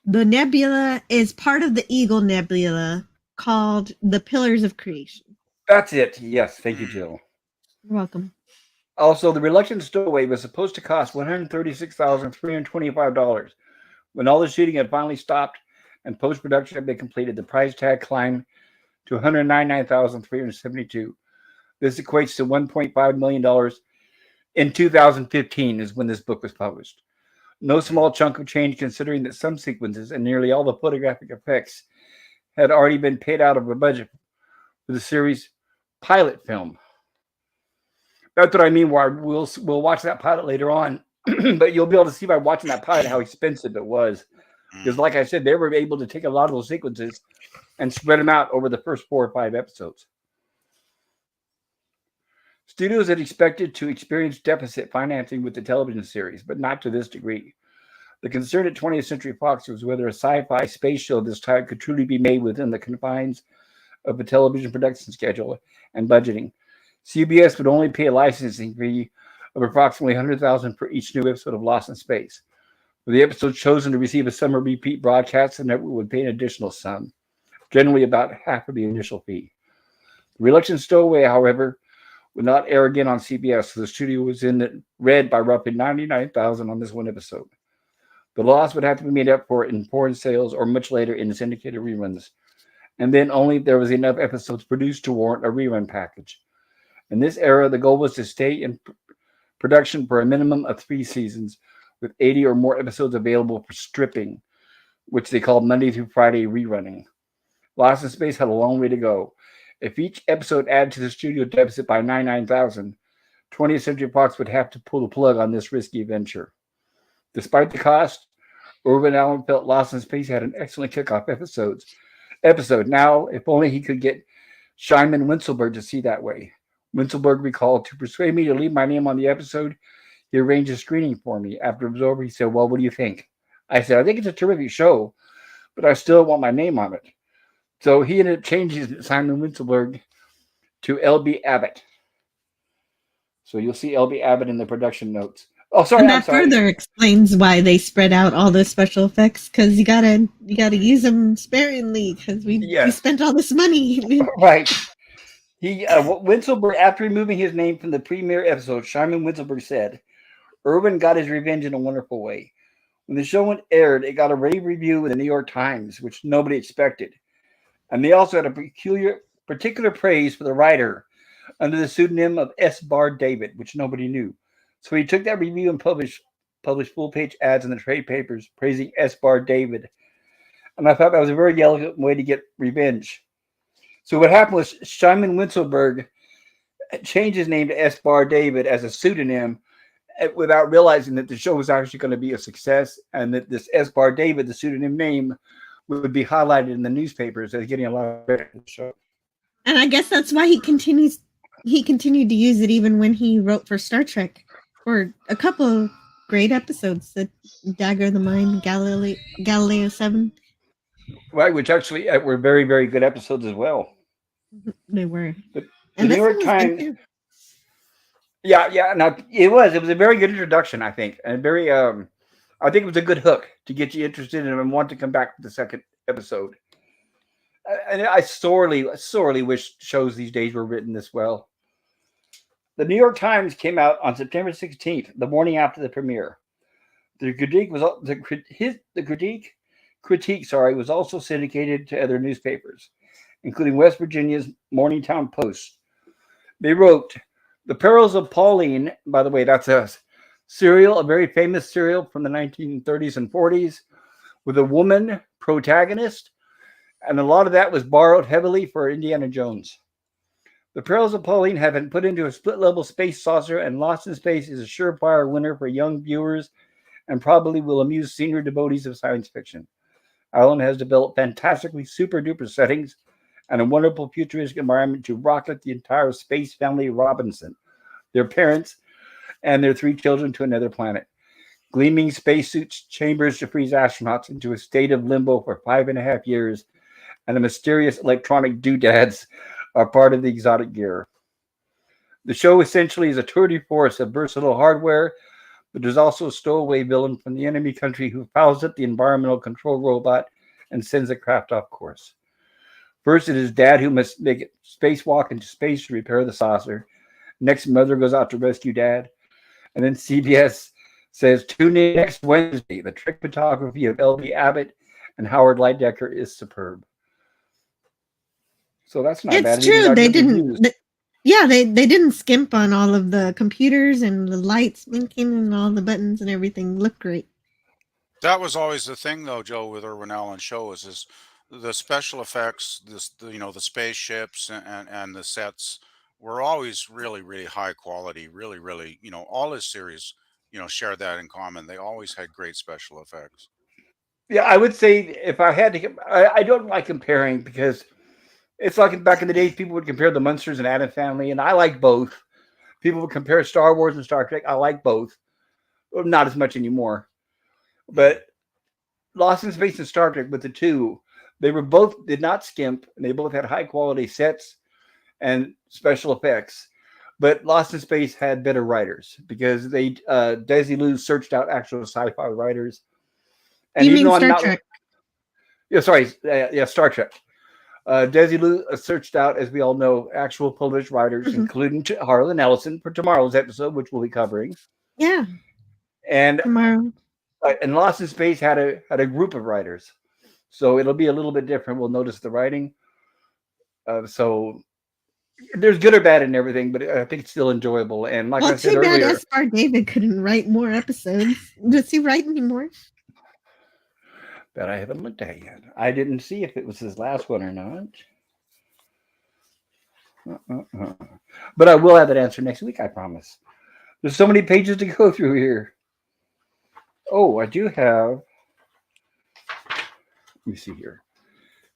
the nebula is part of the Eagle Nebula called the Pillars of Creation. That's it. Yes, thank you, Jill. You're welcome. Also, the Reluctant Stowaway was supposed to cost $136,325. When all the shooting had finally stopped, and post-production have been completed. The price tag climbed to $199,372. This equates to $1.5 million in 2015 is when this book was published. No small chunk of change considering that some sequences and nearly all the photographic effects had already been paid out of a budget for the series' pilot film. That's what I mean. We'll watch that pilot later on, but you'll be able to see by watching that pilot how expensive it was. Because, like I said, they were able to take a lot of those sequences and spread them out over the first 4 or 5 episodes. Studios had expected to experience deficit financing with the television series, but not to this degree. The concern at 20th Century Fox was whether a sci-fi space show of this type could truly be made within the confines of a television production schedule and budgeting. CBS would only pay a licensing fee of approximately $100,000 for each new episode of Lost in Space. For the episodes chosen to receive a summer repeat broadcast, the network would pay an additional sum, generally about half of the initial fee. Reluctant Stowaway, however, would not air again on CBS, so the studio was in the red by roughly $99,000 on this one episode. The loss would have to be made up for in foreign sales or much later in syndicated reruns, and then only if there was enough episodes produced to warrant a rerun package. In this era, the goal was to stay in production for a minimum of 3 seasons, with 80 or more episodes available for stripping, which they called Monday through Friday rerunning. Lost in Space had a long way to go. If each episode added to the studio deficit by $99,000, 20th Century Fox would have to pull the plug on this risky venture. Despite the cost, Irwin Allen felt Lost in Space had an excellent kickoff episode. Now, if only he could get Shimon Winselberg to see that way. Winselberg recalled, "To persuade me to leave my name on the episode, he arranged a screening for me. After it was over, he said, 'Well, what do you think?' I said, 'I think it's a terrific show, but I still want my name on it.' So he ended up changing Simon Winselberg to L.B. Abbott. So you'll see L.B. Abbott in the production notes. Oh, sorry, and that further explains why they spread out all the special effects, because you gotta use them sparingly because we spent all this money. Right. Winselberg, after removing his name from the premiere episode, Simon Winselberg said, "Irwin got his revenge in a wonderful way. When the show aired, it got a rave review in the New York Times, which nobody expected. And they also had a particular praise for the writer under the pseudonym of S. Bar David, which nobody knew. So he took that review and published full-page ads in the trade papers praising S. Bar David. And I thought that was a very elegant way to get revenge. So what happened was Simon Winselberg changed his name to S. Bar David as a pseudonym without realizing that the show was actually going to be a success and that this S. Bar David, the pseudonym name, would be highlighted in the newspapers as getting a lot of credit for the show. And I guess that's why he continued to use it even when he wrote for Star Trek for a couple of great episodes, the Dagger of the Mind, Galileo 7. Right, which actually were very, very good episodes as well. They were. The New York Times. Yeah. No, it was a very good introduction, I think, and very. I think it was a good hook to get you interested in and want to come back to the second episode. And I sorely wish shows these days were written this well. The New York Times came out on September 16th, the morning after the premiere. The critique was also syndicated to other newspapers, including West Virginia's Morningtown Post. They wrote, "The Perils of Pauline," by the way, that's a very famous serial from the 1930s and 40s, with a woman protagonist, and a lot of that was borrowed heavily for Indiana Jones. "The Perils of Pauline have been put into a split-level space saucer, and Lost in Space is a surefire winner for young viewers and probably will amuse senior devotees of science fiction. Allen has developed fantastically super-duper settings and a wonderful futuristic environment to rocket the entire space family Robinson, their parents, and their 3 children to another planet. Gleaming spacesuits, chambers to freeze astronauts into a state of limbo for 5.5 years, and the mysterious electronic doodads are part of the exotic gear. The show essentially is a tour de force of versatile hardware, but there's also a stowaway villain from the enemy country who fouls up the environmental control robot and sends the craft off course. First, it is Dad who must make a spacewalk into space to repair the saucer. Next, Mother goes out to rescue Dad. And then CBS says, tune in next Wednesday, the trick photography of L.B. Abbott and Howard Lightdecker is superb. So that's not bad. It's It even true. got They good reviews. didn't. Yeah, they didn't skimp on all of the computers and the lights blinking and all the buttons and everything. Look great. That was always the thing, though, Joe, with Irwin Allen shows is the special effects, the spaceships and the sets were always really, really high quality. Really, really, all his series, shared that in common. They always had great special effects. Yeah, I would say if I had to, I don't like comparing because it's like back in the days, people would compare the Munsters and Addams Family, and I like both. People would compare Star Wars and Star Trek. I like both. Well, not as much anymore. But Lost in Space and Star Trek, with the two, they were both did not skimp, and they both had high quality sets and special effects. But Lost in Space had better writers because they Desilu searched out actual sci-fi writers. And You even mean though I'm Star not, Trek? yeah, sorry, yeah, Star Trek. Desilu searched out, as we all know, actual published writers, Mhm. including Harlan Ellison for tomorrow's episode, which we'll be covering. Yeah, And tomorrow. Lost in Space had a group of writers, so it'll be a little bit different. We'll notice the writing. So there's good or bad in everything, but I think it's still enjoyable. And like I Well, said too bad earlier, Espar David couldn't write more episodes. Does he write anymore? that I haven't looked at yet. I didn't see if it was his last one or not. But I will have that answer next week, I promise. There's so many pages to go through here. Oh, I do have. Let me see here.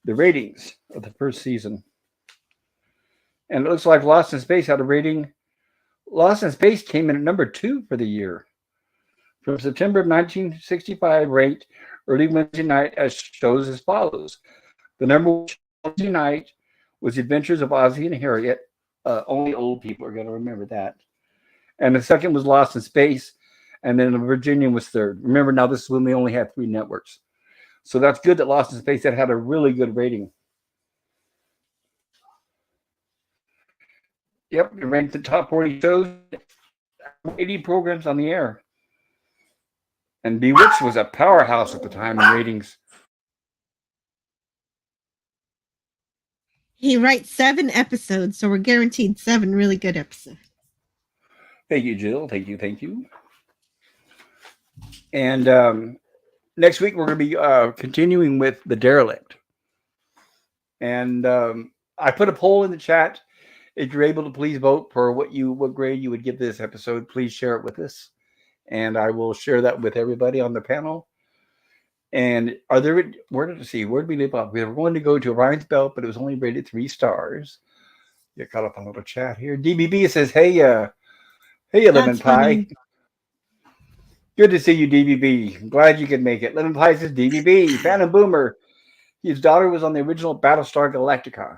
The ratings of the first season. And it looks like Lost in Space had a rating. Lost in Space came in at number 2 for the year. From September of 1965, ranked early Wednesday night as shows as follows. The number 1 Wednesday night was The Adventures of Ozzie and Harriet. Only old people are going to remember that. And the second was Lost in Space. And then Virginia was third. Remember, now this is when we only had 3 networks. So that's good that Lost in Space had a really good rating. Yep, it ranked the top 40 shows, 80 programs on the air. And Bewitched was a powerhouse at the time in ratings. He writes 7 episodes, so we're guaranteed 7 really good episodes. Thank you, Jill. Thank you. And next week we're going to be continuing with The Derelict. And I put a poll in the chat. If you're able to please vote for what grade you would give this episode, please share it with us. And I will share that with everybody on the panel. And where did we leave off? We were going to go to Orion's Belt, but it was only rated 3 stars. Get caught up on a little chat here. DBB says, hey, Lemon Pie. Good to see you, DBB. I'm glad you could make it. Lemon Pie says, DBB, Phantom Boomer. His daughter was on the original Battlestar Galactica.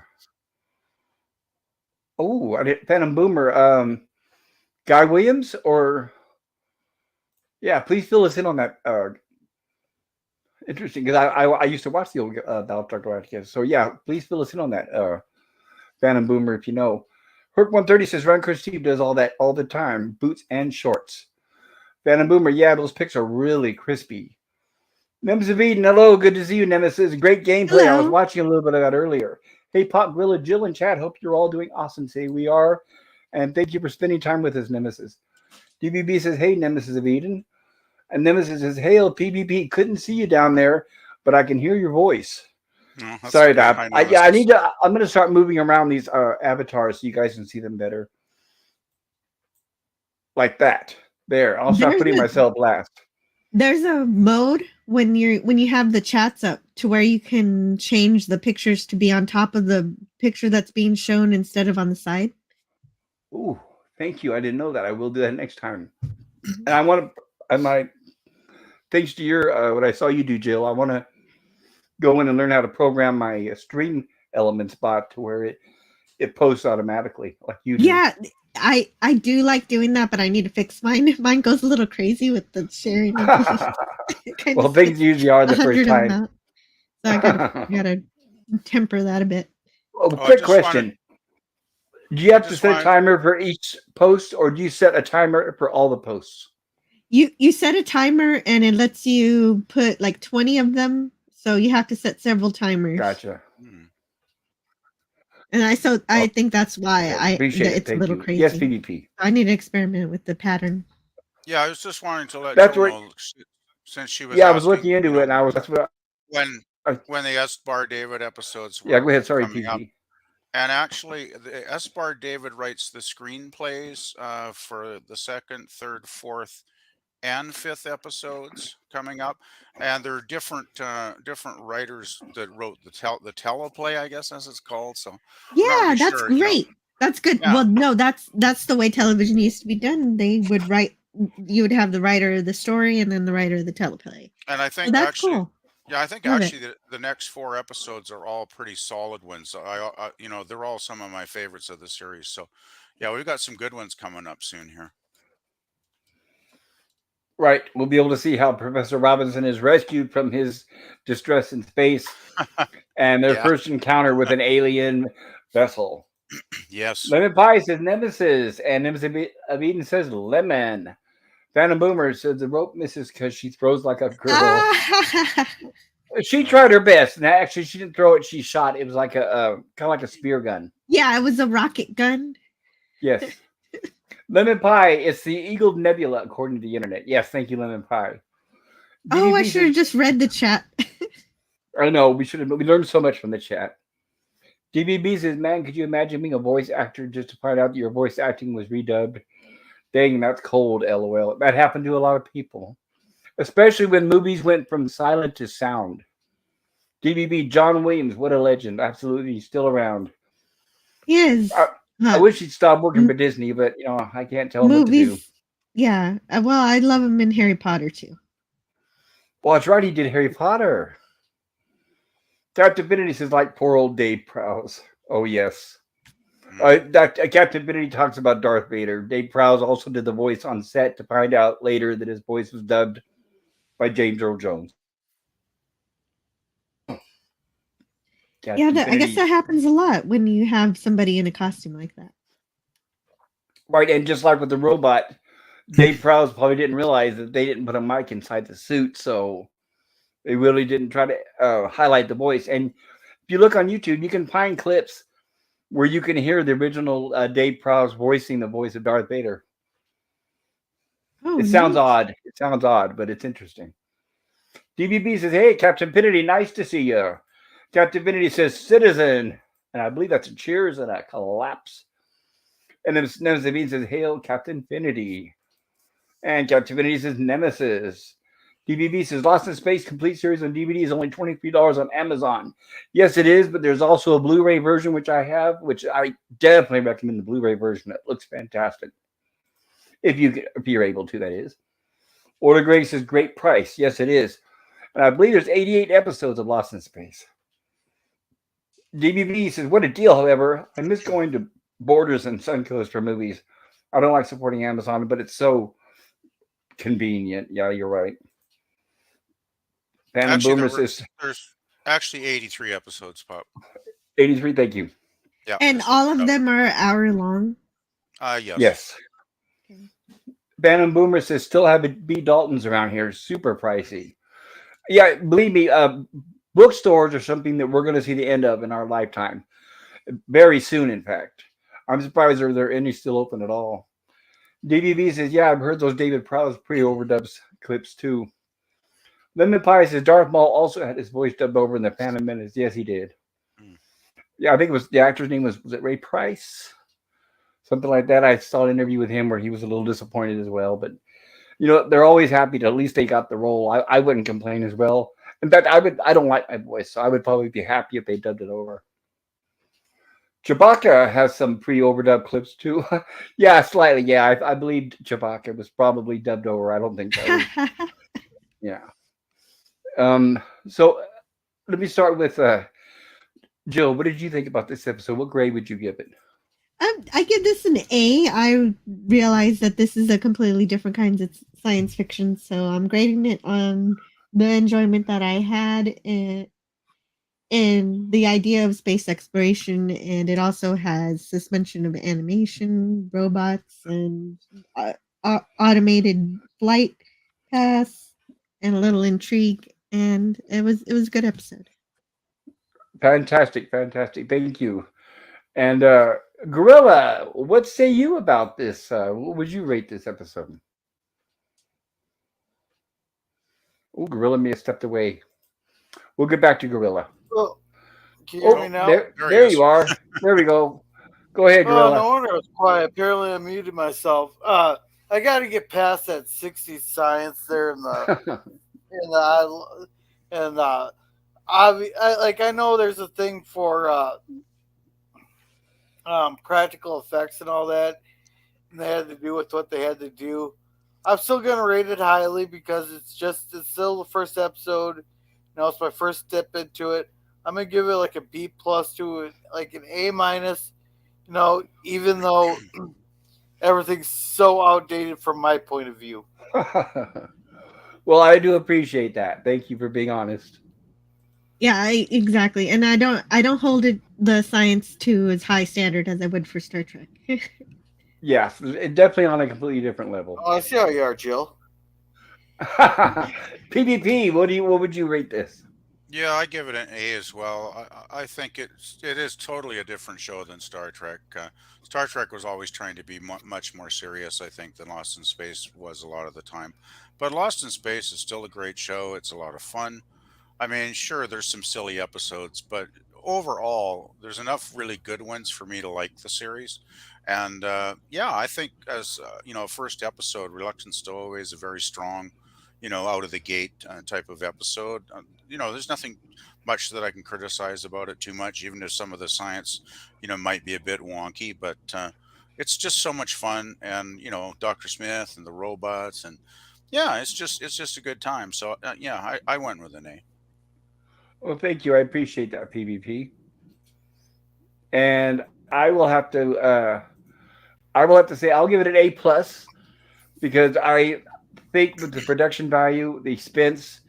Oh, Phantom Boomer. Guy Williams or... Yeah, please fill us in on that. Interesting, because I used to watch the old Battlestar Galactica. So yeah, please fill us in on that, Phantom Boomer, if you know. Herc 130 says Ron Steve does all that all the time, boots and shorts. Phantom Boomer, yeah, those pics are really crispy. Nemesis of Eden, hello, good to see you, Nemesis. Great gameplay. Hello. I was watching a little bit of that earlier. Hey, Pop Grilla, Jill, and Chad, hope you're all doing awesome. Say we are, and thank you for spending time with us, Nemesis. DBB says, hey, Nemesis of Eden. And Nemesis says, hail, PvP. Couldn't see you down there, but I can hear your voice. No, Sorry, okay. Dad. I'm going to start moving around these avatars so you guys can see them better. Like that. There. I'll start putting myself last. There's a mode when you have the chats up to where you can change the pictures to be on top of the picture that's being shown instead of on the side. Ooh, thank you. I didn't know that. I will do that next time. And thanks to your what I saw you do, Jill, I want to go in and learn how to program my stream elements bot to where it posts automatically like you do. Yeah, I do like doing that, but I need to fix mine. Mine goes a little crazy with the sharing. Well, things usually are the first time. So I gotta temper that a bit. Oh, quick question. Do you have to set a timer for each post, or do you set a timer for all the posts? You set a timer and it lets you put like 20 of them. So you have to set several timers. Gotcha. And I Oh, think that's why okay. Appreciate it. it's a Thank little you. crazy. Yes, PvP. I need to experiment with the pattern. Yeah, I was just wanting to let That's Jill where. know since she was Yeah, I was asking, looking into it, and I was. That's what. when I, when the S Bar David episodes yeah, were go ahead. Sorry, coming up. PvP. And actually, the S Bar David writes the screenplays for the second, third, fourth, and fifth episodes coming up, and there are different writers that wrote the teleplay, I guess as it's called. So I'm not Yeah, really that's sure, great. That's good. Yeah, Well, no, that's the way television used to be done. They would write. You would have the writer of the story and then the writer of the teleplay. and I So think that's actually, cool. yeah, I think Love it. actually the next four episodes are all pretty solid ones. They're all some of my favorites of the series. So yeah, we've got some good ones coming up soon here. Right. We'll be able to see how Professor Robinson is rescued from his distress in space and their Yeah. first encounter with an alien vessel. Yes. Lemon Pie says Nemesis, and Nemesis of Eden says Lemon. Phantom Boomer says the rope misses because she throws like a girl. She tried her best, and actually, she didn't throw it; she shot. It was like a kind of like a spear gun. Yeah, it was a rocket gun. Yes. Lemon Pie. It's the Eagle Nebula, according to the internet. Yes, thank you, Lemon Pie. Oh, I DVB should have says, just read the chat. I know we should have. We learned so much from the chat. DBB says, "Man, could you imagine being a voice actor just to find out that your voice acting was redubbed? Dang, that's cold. LOL. That happened to a lot of people, especially when movies went from silent to sound." DBB John Williams, what a legend! Absolutely, he's still around. He is. I wish he'd stop working for Disney, but I can't tell him what to do. Movies. Yeah. Well, I love him in Harry Potter too. Well, that's right. He did Harry Potter. Captain Divinity says, like poor old Dave Prowse. Oh, yes. Captain Divinity talks about Darth Vader. Dave Prowse also did the voice on set to find out later that his voice was dubbed by James Earl Jones. Yeah, I guess that happens a lot when you have somebody in a costume like that. Right, and just like with the robot, Dave Prowse probably didn't realize that they didn't put a mic inside the suit, so they really didn't try to highlight the voice. And if you look on YouTube, you can find clips where you can hear the original Dave Prowse voicing the voice of Darth Vader. Oh, it sounds odd. It sounds odd, but it's interesting. DBB says, "Hey, Captain Finity, nice to see you." Captain Finity says, "Citizen," and I believe that's a cheers and a collapse. And then Nemesis says, "Hail, Captain Finity." And Captain Finity says, "Nemesis." DBB says, "Lost in Space complete series on DVD is only $23 on Amazon." Yes, it is, but there's also a Blu-ray version, which I have, which I definitely recommend the Blu-ray version. It looks fantastic. If you're able to, that is. Order Greg says, "Great price." Yes, it is. And I believe there's 88 episodes of Lost in Space. DBB says, "What a deal, however. I miss going to Borders and Suncoast for movies. I don't like supporting Amazon, but it's so convenient." Yeah, you're right. Phantom Boomer says, there's actually 83 episodes, Pop. 83, thank you. Yeah. And all of them are hour long? Yes. Yes. Okay. Phantom Boomer says, "Still have B. Daltons around here. Super pricey." Yeah, believe me, bookstores are something that we're going to see the end of in our lifetime. Very soon, in fact. I'm surprised there are any still open at all. DBB says, "Yeah, I've heard those David Prowse pre-overdubs clips too." Lemon Pie says, "Darth Maul also had his voice dubbed over in the Phantom Menace." Yes, he did. Yeah, I think it was the actor's name was it Ray Price? Something like that. I saw an interview with him where he was a little disappointed as well. But they're always happy to at least they got the role. I wouldn't complain as well. In fact, I don't like my voice, so I would probably be happy if they dubbed it over. Chewbacca has some pre-overdub clips too. Yeah, slightly. Yeah, I believe Chewbacca was probably dubbed over. I don't think that was. Yeah. So let me start with Jill. What did you think about this episode? What grade would you give it? I give this an A. I realize that this is a completely different kind of science fiction, so I'm grading it on the enjoyment that I had in the idea of space exploration, and it also has suspension of animation, robots, and automated flight paths, and a little intrigue. and it was a good episode. Fantastic, fantastic. Thank you. And Gorilla, what say you about this? What would you rate this episode? Oh, Gorilla may have stepped away. We'll get back to Gorilla. Oh, can you hear me Oh, now? There he there is. you are. There we go. Go ahead, Oh, Gorilla. no wonder I was quiet. Apparently, I muted myself. I got to get past that '60s science there in the and I know there's a thing for practical effects and all that, and they had to do with what they had to do. I'm still gonna rate it highly because it's still the first episode. It's my first step into it. I'm gonna give it like a B plus to like an A minus. Even though everything's so outdated from my point of view. Well, I do appreciate that. Thank you for being honest. Yeah, exactly. And I don't hold the science to as high standard as I would for Star Trek. Yes, definitely on a completely different level. Oh, I see how you are, Jill. PvP, what would you rate this? Yeah, I give it an A as well. I think it is totally a different show than Star Trek. Star Trek was always trying to be much more serious, I think, than Lost in Space was a lot of the time. But Lost in Space is still a great show. It's a lot of fun. I mean, sure, there's some silly episodes, but overall, there's enough really good ones for me to like the series. And yeah, I think as first episode, Reluctant Stowaway is a very strong, out of the gate type of episode. There's nothing much that I can criticize about it too much, even if some of the science, might be a bit wonky. But it's just so much fun, and Dr. Smith and the robots, and yeah, it's just a good time. So yeah, I went with an A. Well, thank you. I appreciate that, PvP. And I will have to say I'll give it an A plus because I think with the production value, the expense,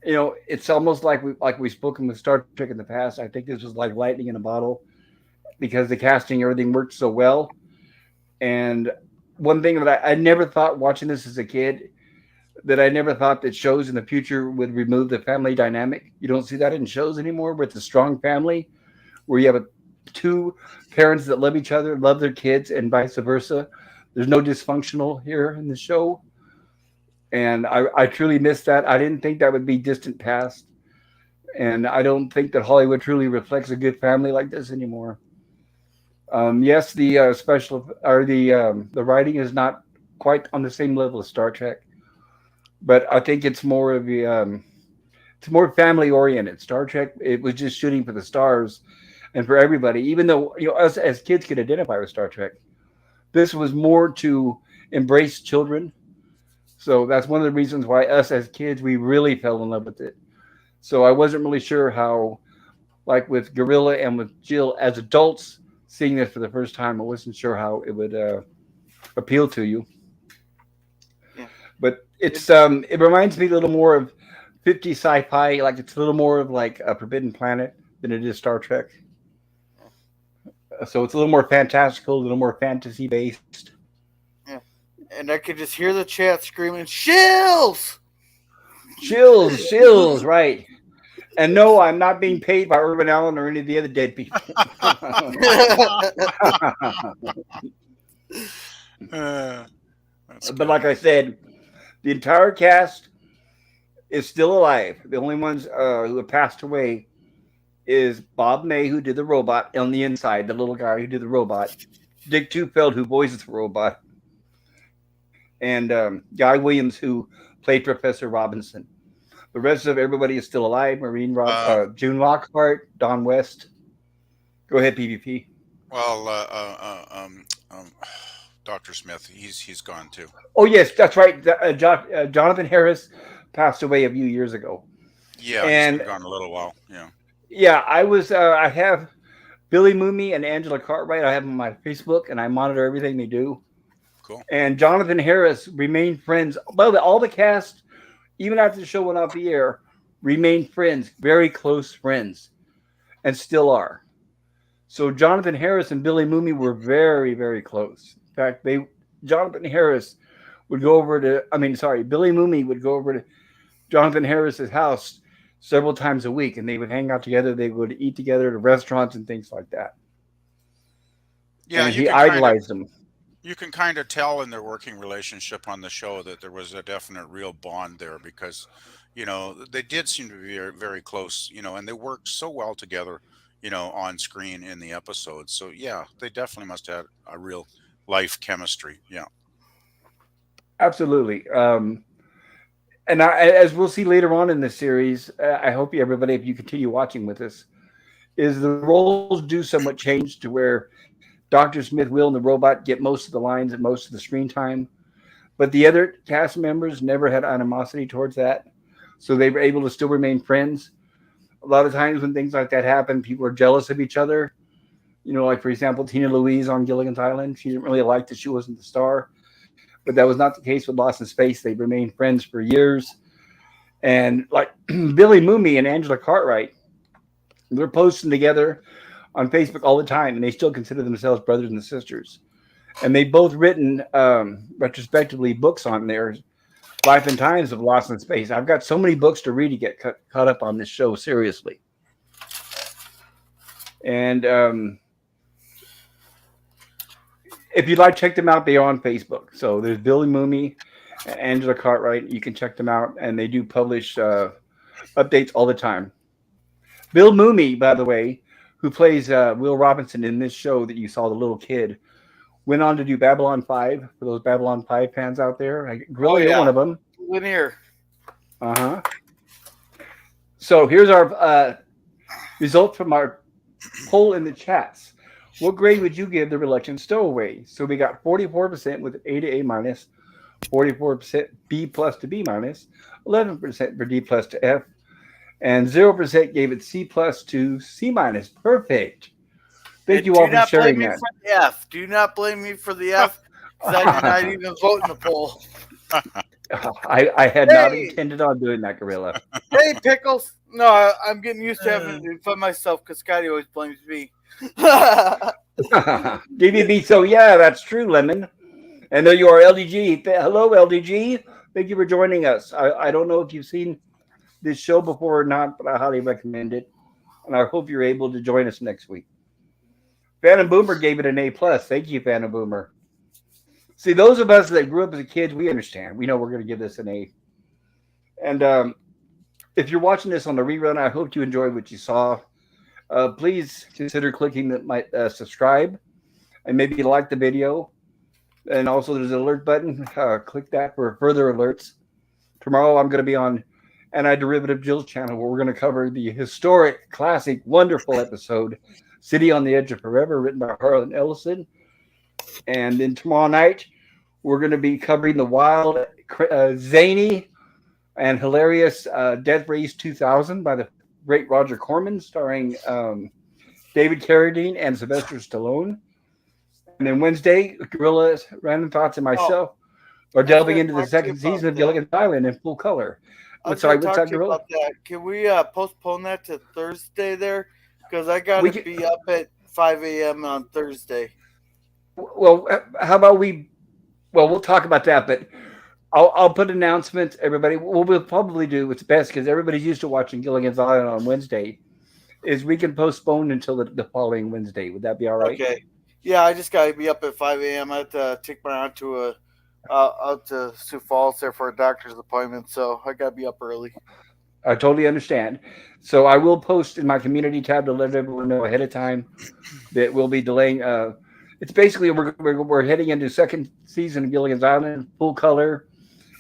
it's almost like we've spoken with Star Trek in the past. I think this was like lightning in a bottle because the casting, everything worked so well. And one thing that I never thought watching this as a kid, that I never thought that shows in the future would remove the family dynamic. You don't see that in shows anymore with a strong family where you have two parents that love each other, love their kids, and vice versa. There's no dysfunctional here in the show. And I truly miss that. I didn't think that would be distant past. And I don't think that Hollywood truly reflects a good family like this anymore. Yes, the special or the writing is not quite on the same level as Star Trek, but I think it's more family oriented. Star Trek, it was just shooting for the stars and for everybody. Even though us as kids could identify with Star Trek, this was more to embrace children. So that's one of the reasons why us as kids we really fell in love with it. So I wasn't really sure how, like with Gorilla and with Jill, as adults seeing this for the first time, I wasn't sure how it would appeal to you. Yeah. But it reminds me a little more of 50 sci-fi, like it's a little more of like a Forbidden Planet than it is Star Trek. So it's a little more fantastical, a little more fantasy based. Yeah. And I could just hear the chat screaming, "Shills!" Chills, right. And no, I'm not being paid by Urban Allen or any of the other dead people. That's But good. like I said, the entire cast is still alive. The only ones who have passed away is Bob May, who did the robot on the inside, the little guy who did the robot, Dick Tufeld, who voices the robot, and Guy Williams, who played Professor Robinson. The rest of everybody is still alive. Uh, June Lockhart, Don West. Go ahead, PvP. well, Dr. Smith, he's gone too. Oh yes, that's right. Jonathan Harris passed away a few years ago, Yeah, he's and been gone a little while. Yeah. yeah, I have Billy Mooney and Angela Cartwright. I have them on my Facebook, and I monitor everything they do. Cool. And Jonathan Harris remained friends. Well, all the cast, even after the show went off the air, remained friends, very close friends, and still are. So Jonathan Harris and Billy Mooney were very, very close. In fact, Jonathan Harris would go over to. I mean, sorry, Billy Mooney would go over to Jonathan Harris's house several times a week, and they would hang out together. They would eat together at restaurants and things like that. Yeah, And he idolized him. you can kind of tell in their working relationship on the show that there was a definite real bond there because, they did seem to be very, very close, and they worked so well together, on screen in the episodes. So yeah, they definitely must have a real life chemistry. Yeah. Absolutely. And as we'll see later on in this series, I hope everybody, if you continue watching with us, is the roles do somewhat change to where Dr. Smith, Will, and the robot get most of the lines and most of the screen time. But the other cast members never had animosity towards that. So they were able to still remain friends. A lot of times when things like that happen, people are jealous of each other. Like for example, Tina Louise on Gilligan's Island. She didn't really like that she wasn't the star. But that was not the case with Lost in Space. They remained friends for years. And like Billy Mooney and Angela Cartwright, they're posting together on Facebook all the time, and they still consider themselves brothers and sisters. And they both written retrospectively books on their life and times of Lost in Space. I've got so many books to read to get caught up on this show seriously. And if you'd like, check them out. They are on Facebook. So there's Billy Mooney and Angela Cartwright. You can check them out, and they do publish updates all the time. Bill Mooney, by the way, who plays Will Robinson in this show that you saw, the little kid, went on to do Babylon 5 for those Babylon 5 fans out there. Gorilla, you're one of them. Linear. Uh-huh. So here's our results from our poll in the chats. What grade would you give the Reluctant Stowaway? So we got 44% with A to A minus, 44% B plus to B minus, 11% for D plus to F, and 0% gave it C plus to C minus. Perfect. Thank you all for sharing that. For the F. Do not blame me for the F, because I did not even vote in the poll. I had not intended on doing that, Gorilla. Hey, Pickles. No, I'm getting used to having to defend myself because Scotty always blames me. DVB, so yeah, that's true, Lemon. And there you are, LDG. Hello, LDG. Thank you for joining us. I don't know if you've seen this show before or not, but I highly recommend it. And I hope you're able to join us next week. Phantom Boomer gave it an A+. Thank you, Phantom Boomer. See, those of us that grew up as kids, we understand. We know we're going to give this an A. And if you're watching this on the rerun, I hope you enjoyed what you saw. Please consider clicking that subscribe and maybe like the video. And also there's an alert button. Click that for further alerts. Tomorrow I'm going to be on Antiderivative Jill's channel where we're going to cover the historic, classic, wonderful episode, City on the Edge of Forever, written by Harlan Ellison. And then tomorrow night, we're going to be covering the wild, zany, and hilarious Death Race 2000 by the great Roger Corman, starring David Carradine and Sylvester Stallone. And then Wednesday, Gorilla's Random Thoughts and myself are delving into the second season of Gilligan's Island in full color. What's that, Gorilla? Can we postpone that to Thursday there? Because I got to be up at 5 a.m. on Thursday. Well, how about we'll talk about that, but I'll put announcements, everybody. What we'll probably do, what's best, because everybody's used to watching Gilligan's Island on Wednesday, is we can postpone until the following Wednesday. Would that be all right? Okay. Yeah, I just got to be up at 5 a.m. I have to take my aunt out to Sioux Falls there for a doctor's appointment, so I got to be up early. I totally understand. So I will post in my community tab to let everyone know ahead of time that we'll be delaying. It's basically we're heading into second season of Gilligan's Island, full color,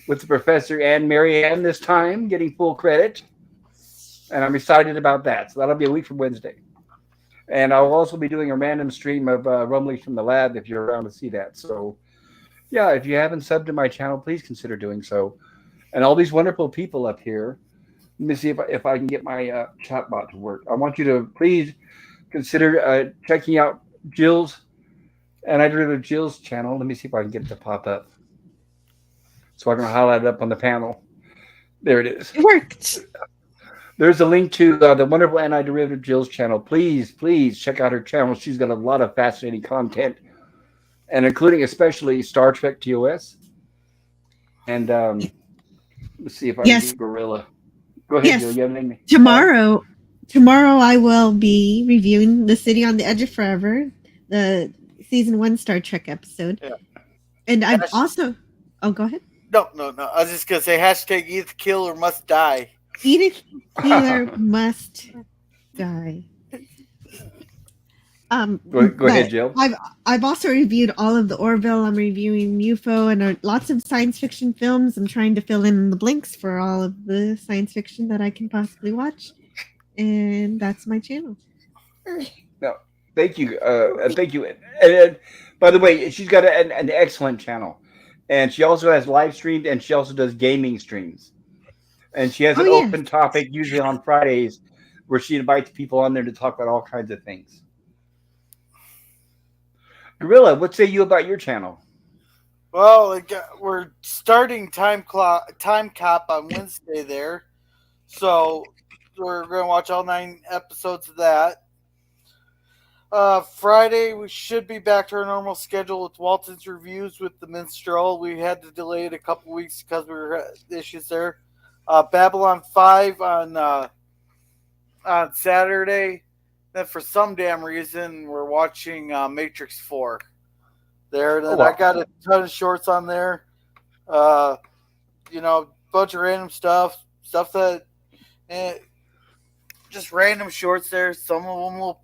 with the professor and Mary Ann this time getting full credit, and I'm excited about that. So that'll be a week from Wednesday, and I'll also be doing a random stream of Rumblies from the Lab if you're around to see that. So yeah, if you haven't subbed to my channel, please consider doing so. And all these wonderful people up here. Let me see if I can get my chat bot to work. I want you to please consider checking out Jill's Antiderivative Jill's channel. Let me see if I can get it to pop up. So I can highlight it up on the panel. There it is. It worked. There's a link to the wonderful Antiderivative Jill's channel. Please check out her channel. She's got a lot of fascinating content, and including especially Star Trek TOS. And Let's see if I Yes. can get Gorilla. Go ahead, Yes. Jill. You have anything? Tomorrow I will be reviewing The City on the Edge of Forever, the season 1 Star Trek episode. Yeah. And I've also. Oh, go ahead. No. I was just gonna say hashtag Edith Killer must die. Edith Keeler must die. Go ahead, Jill. I've also reviewed all of the Orville. I'm reviewing UFO and lots of science fiction films. I'm trying to fill in the blanks for all of the science fiction that I can possibly watch, and that's my channel. No, thank you, thank you. And by the way, she's got an excellent channel, and she also has live streams, and she also does gaming streams, and she has an open topic usually on Fridays, where she invites people on there to talk about all kinds of things. Gorilla, what say you about your channel? Well, we're starting Time Cop on Wednesday there, so we're going to watch all 9 episodes of that. Friday, we should be back to our normal schedule with Walton's reviews with The Minstrel. We had to delay it a couple weeks because we were issues there. Babylon 5 on Saturday. Then for some damn reason, we're watching Matrix 4 there. Then I got a ton of shorts on there. Bunch of random stuff that just random shorts there. Some of them will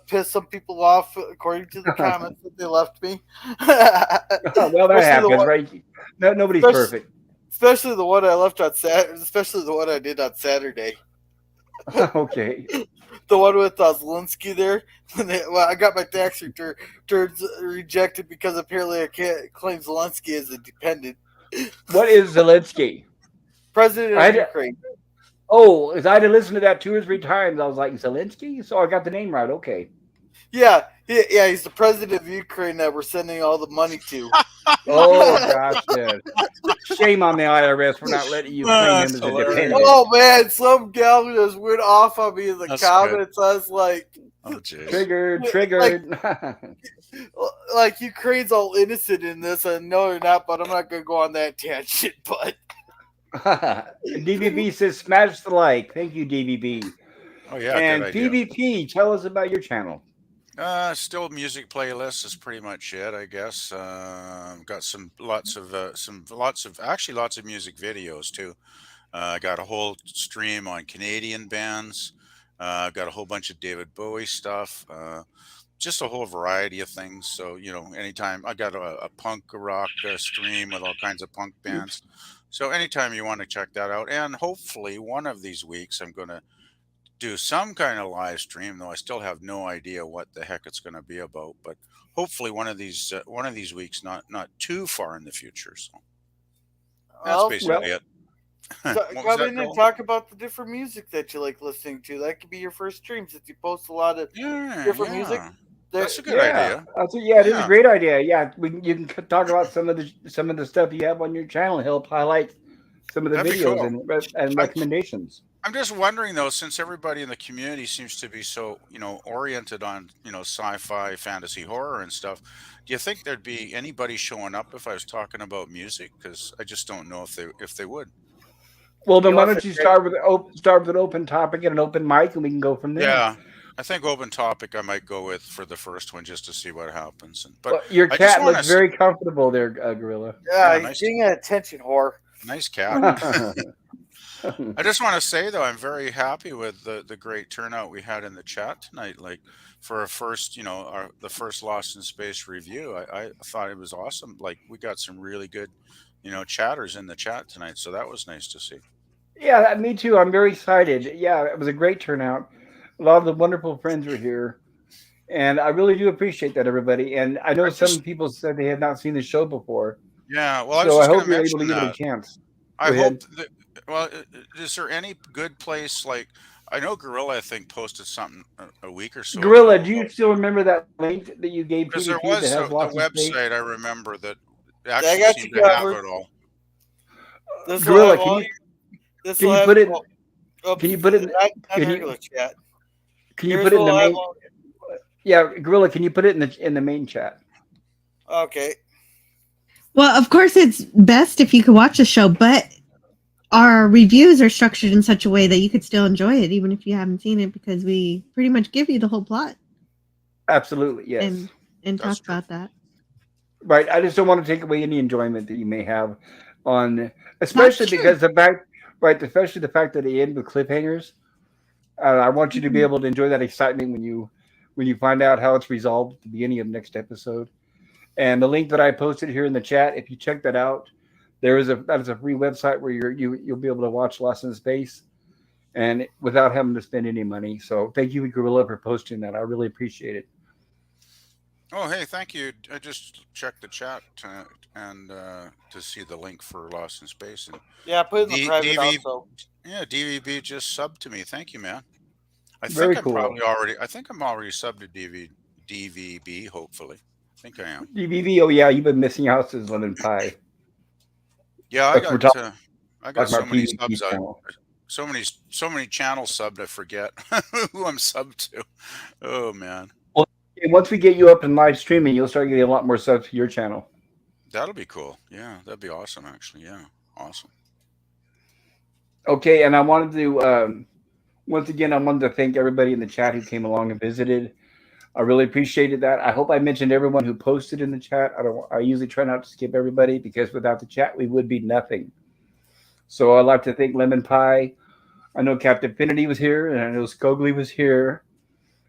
piss some people off according to the comments that they left me. Well, that happens, right? Nobody's perfect. Especially the one I left on Saturday. Especially the one I did on Saturday. Okay. The one with Zelensky there. I got my tax returns rejected because apparently I can't claim Zelensky as a dependent. What is Zelensky? President of Ukraine. Oh, as I had to listen to that 2 or 3 times, I was like, Zelensky? So I got the name right. Okay. Yeah, he's the president of Ukraine that we're sending all the money to. Oh, gosh, yeah. Shame on the IRS for not letting you claim him as a dependent. Oh, man, some gal just went off on me in the comments. Good. I was like... Oh, geez. Triggered. Like, Ukraine's all innocent in this. I know they're not, but I'm not going to go on that tangent, but... DVB says, smash the like. Thank you, DVB. Oh, yeah, and PvP, tell us about your channel. Still music playlists is pretty much it, I guess. Got lots of music videos too. I got a whole stream on Canadian bands. Got a whole bunch of David Bowie stuff. Just a whole variety of things. So, anytime I got a punk rock stream with all kinds of punk bands. So anytime you want to check that out, and hopefully one of these weeks I'm going to do some kind of live stream, though I still have no idea what the heck it's going to be about. But hopefully one of these weeks, not too far in the future. So that's basically it. Come in and talk about the different music that you like listening to. That could be your first stream since you post a lot of different music. That's a good idea. It is a great idea. Yeah, you can talk about some of the stuff you have on your channel. Help highlight some of the videos and recommendations. I'm just wondering though, since everybody in the community seems to be so oriented on sci-fi, fantasy, horror, and stuff, do you think there'd be anybody showing up if I was talking about music? Because I just don't know if they would. Well, then why don't you start with an open topic and an open mic, and we can go from there. Yeah. I think open topic I might go with for the first one just to see what happens. But your cat looks very comfortable there, Gorilla. Yeah, he's getting an attention whore. Nice cat. I just want to say though, I'm very happy with the great turnout we had in the chat tonight. Like for a first, the first Lost in Space review, I thought it was awesome. Like we got some really good, chatters in the chat tonight, so that was nice to see. Yeah, me too. I'm very excited. Yeah, it was a great turnout. A lot of the wonderful friends were here, and I really do appreciate that, everybody. And I know some people said they had not seen the show before. Yeah, well, so I hope you're able to give it a chance. I hope that. Well, is there any good place like? I know Gorilla, I think, posted something a week or so. Gorilla, do you still remember that link that you gave? Because there was the website. I remember that actually seemed to have it all. Gorilla, can you put it? Can you put it? Can you put it in the main? Yeah, Gorilla, can you put it in the main chat? Okay. Well, of course, it's best if you can watch the show, but our reviews are structured in such a way that you could still enjoy it even if you haven't seen it, because we pretty much give you the whole plot Absolutely, yes. and That's talk true. about that. Right. I just don't want to take away any enjoyment that you may have on, especially true. because the fact, right, especially the fact that they end with cliffhangers. I want you to be able to enjoy that excitement when you find out how it's resolved at the beginning of next episode. And the link that I posted here in the chat, if you check that out, that is a free website where you'll be able to watch Lost in Space, and without having to spend any money. So thank you, Gorilla, for posting that. I really appreciate it. Oh, hey, thank you. I just checked the chat and to see the link for Lost in Space. And Yeah, put it in the private also. Yeah, DVB just subbed to me. Thank you, man. I Very think cool. I think I'm already subbed to DVB. Hopefully, I think I am. DVV, oh yeah, you've been missing out since Lemon Pie. Yeah, That's what we're talking I got so about many PvP subs. channel. So many channels subbed. I forget who I'm subbed to. Oh man, And once we get you up in live streaming, you'll start getting a lot more subs to your channel. that'll be cool. Yeah, that'd be awesome. Actually, yeah, awesome. Okay, and I wanted to once again, I wanted to thank everybody in the chat who came along and visited. I really appreciated that. I hope I mentioned everyone who posted in the chat. I usually try not to skip everybody because without the chat, we would be nothing. So I'd like to thank Lemon Pie. I know Captain Infinity was here, and I know Skogly was here,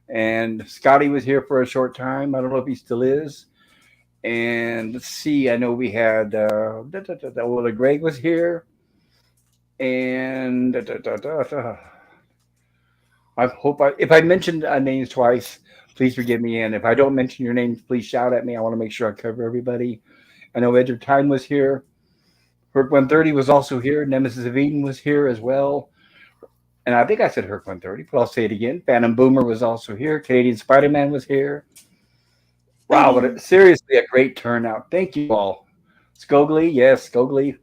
and Scotty was here for a short time. I don't know if he still is. And let's see, I know we had Greg was here, and I hope if I mentioned names twice, please forgive me. And if I don't mention your names, please shout at me. I want to make sure I cover everybody. I know Edge of Time was here. Herc 130 was also here. Nemesis of Eden was here as well. And I think I said Herc 130, but I'll say it again. Phantom Boomer was also here. Canadian Spider-Man was here. Wow, seriously a great turnout. Thank you all. Skogly, yes, Skogly.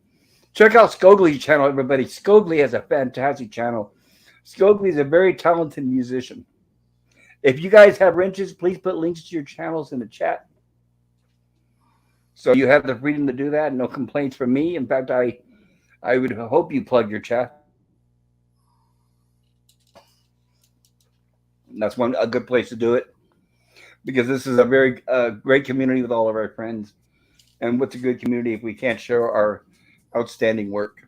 Check out Skogly's channel, everybody. Skogly has a fantastic channel. Skogly is a very talented musician. If you guys have wrenches, please put links to your channels in the chat. So you have the freedom to do that. No complaints from me. In fact, I would hope you plug your chat. And that's a good place to do it, because this is a very great community with all of our friends. And what's a good community if we can't share our outstanding work?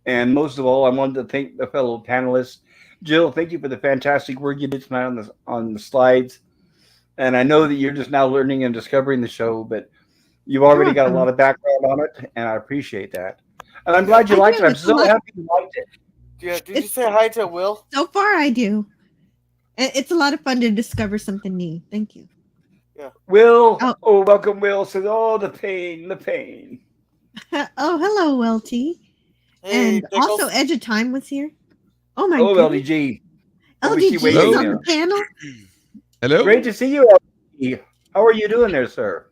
And most of all, I wanted to thank the fellow panelists. Jill, thank you for the fantastic work you did tonight on the slides. And I know that you're just now learning and discovering the show, but you've already got a lot of background on it, and I appreciate that. And I'm glad you liked it. I'm so happy you liked it. Yeah, did you say hi to Will? So far, I do. It's a lot of fun to discover something new. Thank you. Yeah. Will, welcome, Will. Says, the pain, the pain. Oh, hello, Will T. Hey, and also Edge of Time was here. Oh my god. LDG. LDG is on the panel. Hello. Great to see you, LDG. How are you doing there, sir?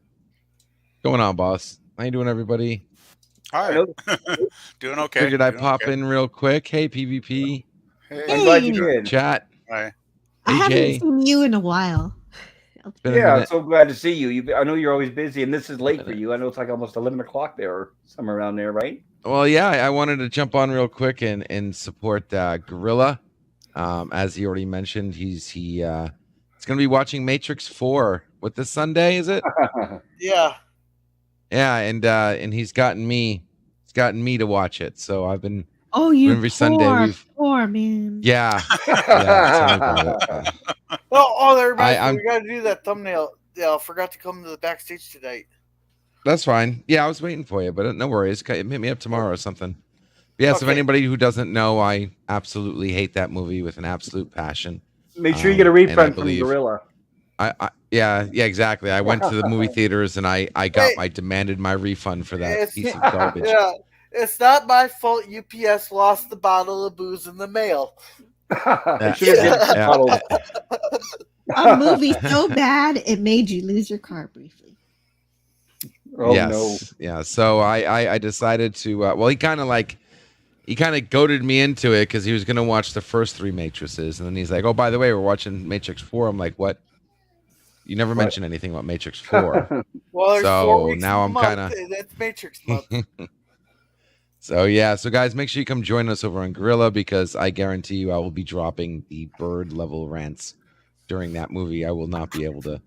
Going on, boss? How you doing, everybody? Hi. Doing okay. Figured I'd pop in real quick. Hey, PvP. Hey. I'm glad you did. Chat. Hi. I haven't seen you in a while. Yeah, I'm so glad to see you. I know you're always busy, and this is late for you. I know it's like almost 11 o'clock there or somewhere around there, right? Well, yeah, I wanted to jump on real quick and support Gorilla. As he already mentioned, he's going to be watching Matrix 4 with this Sunday, is it? Yeah. Yeah, and he's gotten me to watch it. So I've been every Sunday poor man. Yeah. Yeah, that reminds me, we got to do that thumbnail. Yeah, I forgot to come to the backstage tonight. That's fine. Yeah, I was waiting for you, but no worries. Hit me up tomorrow or something. Yes, okay. If anybody who doesn't know, I absolutely hate that movie with an absolute passion. Make sure you get a refund from Gorilla. Yeah, exactly. I went to the movie theaters and I demanded my refund for that piece of garbage. Yeah, it's not my fault. UPS lost the bottle of booze in the mail. A movie so bad it made you lose your car briefly. Oh no! Yeah, so I decided to. He kind of goaded me into it because he was going to watch the first 3 Matrices, and then he's like, "Oh, by the way, we're watching Matrix 4." I'm like, "What? You never mentioned anything about Matrix 4." Well, so now I'm kind of. That's Matrix month. So yeah, so guys, make sure you come join us over on Gorilla because I guarantee you I will be dropping the bird level rants during that movie. I will not be able to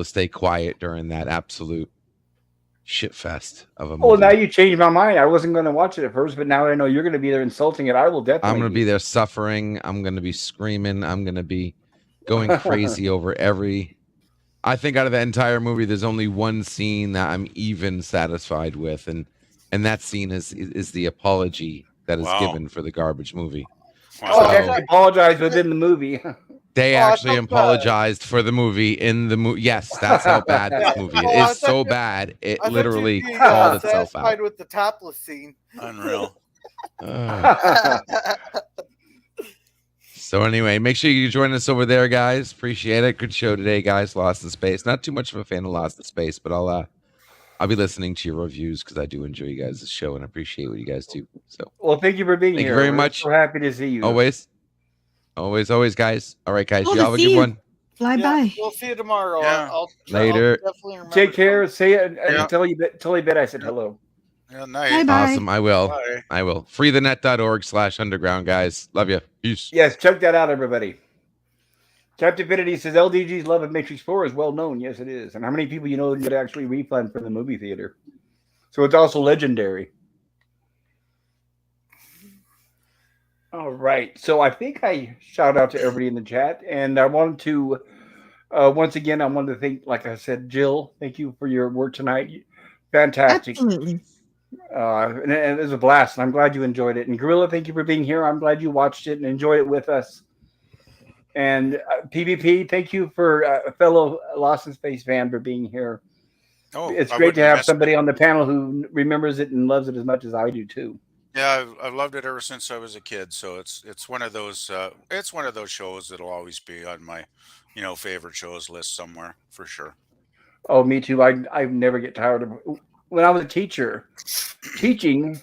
stay quiet during that absolute shit fest of a movie. Oh, now you changed my mind. I wasn't going to watch it at first, but now that I know you're going to be there insulting it, I will definitely. I'm going to be there suffering. I'm going to be screaming. I'm going to be going crazy over every. I think out of the entire movie, there's only one scene that I'm even satisfied with, and that scene is the apology that is given for the garbage movie. Oh, they actually apologized within the movie. They actually apologized for the movie in the movie. Yes, that's how bad this movie is. It is so bad. It literally called itself out. With the topless scene. Unreal. So anyway, make sure you join us over there, guys. Appreciate it. Good show today, guys. Lost in Space. Not too much of a fan of Lost in Space, but I'll be listening to your reviews because I do enjoy you guys' show and appreciate what you guys do. So, well, thank you for being here. Thank you very much. So happy to see you. Always, guys. All right, guys. You have a good one. Fly by. We'll see you tomorrow. Yeah. Later. Take care. Say it and tell you bet I said hello. Yeah, nice. Awesome. I will. Bye. I will. freethenet.org/underground, guys. Love you. Peace. Yes, check that out, everybody. Captivinity says LDG's love of Matrix 4 is well known. Yes, it is. And how many people you know did actually refund from the movie theater? So it's also legendary. All right. So I think I shout out to everybody in the chat. And I wanted to, once again, I wanted to thank, like I said, Jill, thank you for your work tonight. Fantastic. Absolutely. And it was a blast. And I'm glad you enjoyed it. And Gorilla, thank you for being here. I'm glad you watched it and enjoyed it with us. And PvP, thank you for a fellow Lost in Space fan for being here. Oh, it's great to have somebody on the panel who remembers it and loves it as much as I do too. Yeah, I've loved it ever since I was a kid. So it's one of those shows that'll always be on my favorite shows list somewhere for sure. Oh, me too. I never get tired of it. When I was a teacher teaching,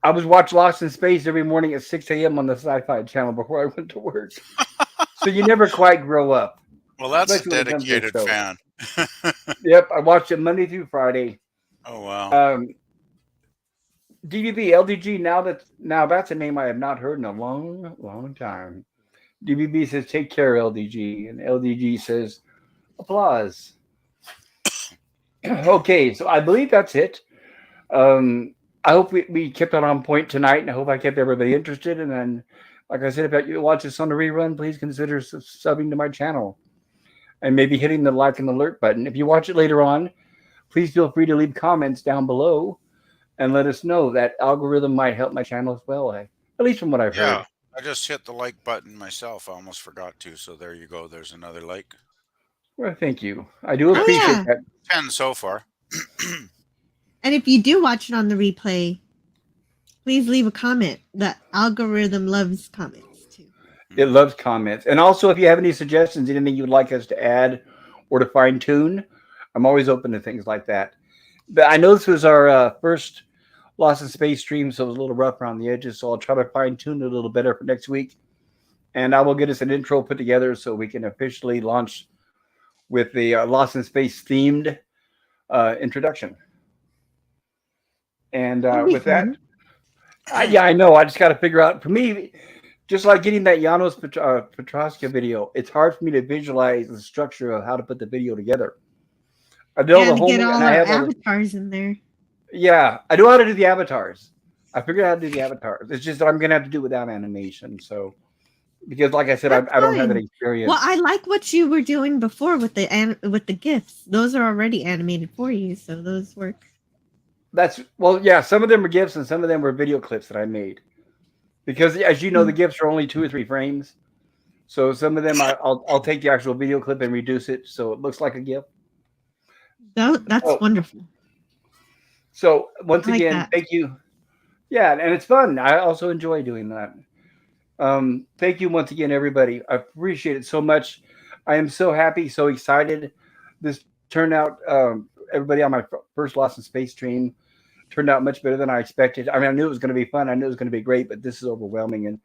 I was watching Lost in Space every morning at 6 a.m. on the Sci-Fi Channel before I went to work. So you never quite grow up. Well, that's a dedicated fan. Yep, I watched it Monday through Friday. Oh wow. DVB LDG. Now that's a name I have not heard in a long time. DVB says take care, LDG, and LDG says applause. Okay, so I believe that's it. I hope we kept it on point tonight, and I hope I kept everybody interested. And then, like I said, if you watch this on the rerun, please consider subbing to my channel and maybe hitting the like and alert button. If you watch it later on, please feel free to leave comments down below and let us know. That algorithm might help my channel as well, at least from what I've heard. I just hit the like button myself. I almost forgot to, so there you go. There's another like. Well, thank you. I do appreciate that. 10 so far. And if you do watch it on the replay, please leave a comment. The algorithm loves comments too. It loves comments. And also, if you have any suggestions, anything you'd like us to add or to fine tune, I'm always open to things like that. But I know this was our first Lost in Space stream, so it was a little rough around the edges. So I'll try to fine tune it a little better for next week. And I will get us an intro put together so we can officially launch with the Lost in Space themed introduction. And with that, I know. I just got to figure out, for me, just like getting that Janos Petroska video, it's hard for me to visualize the structure of how to put the video together. I know the whole, get all our avatars in there. Yeah, I know how to do the avatars. I figured out how to do the avatars. It's just that I'm going to have to do it without animation. So, because like I said, I don't have that experience. Well, I like what you were doing before with the GIFs. Those are already animated for you, so those work. Yeah, some of them were GIFs and some of them were video clips that I made. Because as you know, the GIFs are only 2 or 3 frames. So some of them I'll take the actual video clip and reduce it so it looks like a GIF. That's wonderful. So once again, thank you. Yeah, and it's fun. I also enjoy doing that. Thank you once again, everybody. I appreciate it so much. I am so happy, so excited. This turned out, everybody on my first Lost in Space stream turned out much better than I expected. I mean, I knew it was going to be fun. I knew it was going to be great, but this is overwhelming, and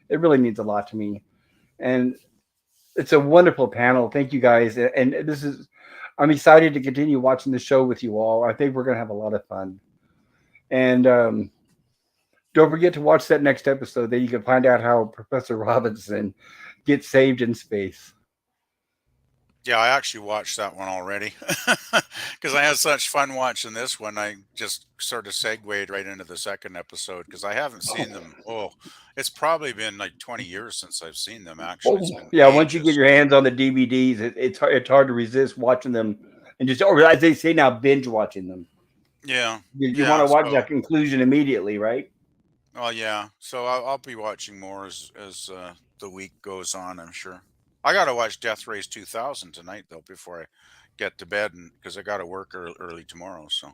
it really means a lot to me. And it's a wonderful panel. Thank you, guys. And I'm excited to continue watching the show with you all. I think we're going to have a lot of fun. And don't forget to watch that next episode. Then you can find out how Professor Robinson gets saved in space. Yeah, I actually watched that one already because I had such fun watching this one. I just sort of segued right into the second episode because I haven't seen them. Oh, it's probably been like 20 years since I've seen them. Actually, it's been Yeah, once you get ages. your hands on the DVDs, it's hard to resist watching them and just, or as they say now, binge watching them. Yeah, You want yeah. to watch So, that conclusion immediately, right? oh yeah. So I'll be watching more as the week goes on. I'm sure. I got to watch Death Race 2000 tonight though before I get to bed, and because I got to work early tomorrow. So.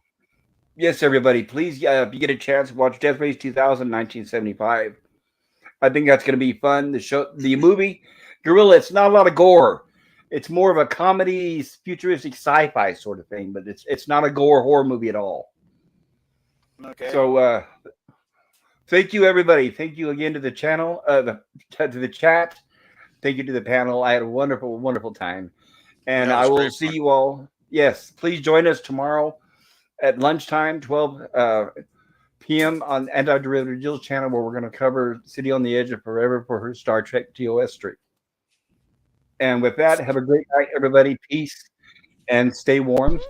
Yes, everybody, please, if you get a chance, watch Death Race 2000, 1975. I think that's going to be fun. The movie, Gorilla, it's not a lot of gore. It's more of a comedy, futuristic sci-fi sort of thing, but it's not a gore horror movie at all. Okay. So, thank you, everybody. Thank you again to the channel, to the chat. Thank you to the panel. I had a wonderful, wonderful time. And Yeah, it I was will great see fun. you all. Yes, please join us tomorrow at lunchtime, 12 p.m. on Antiderivative Jill's channel, where we're going to cover City on the Edge of Forever for her Star Trek TOS stream. And with that, have a great night, everybody. Peace and stay warm.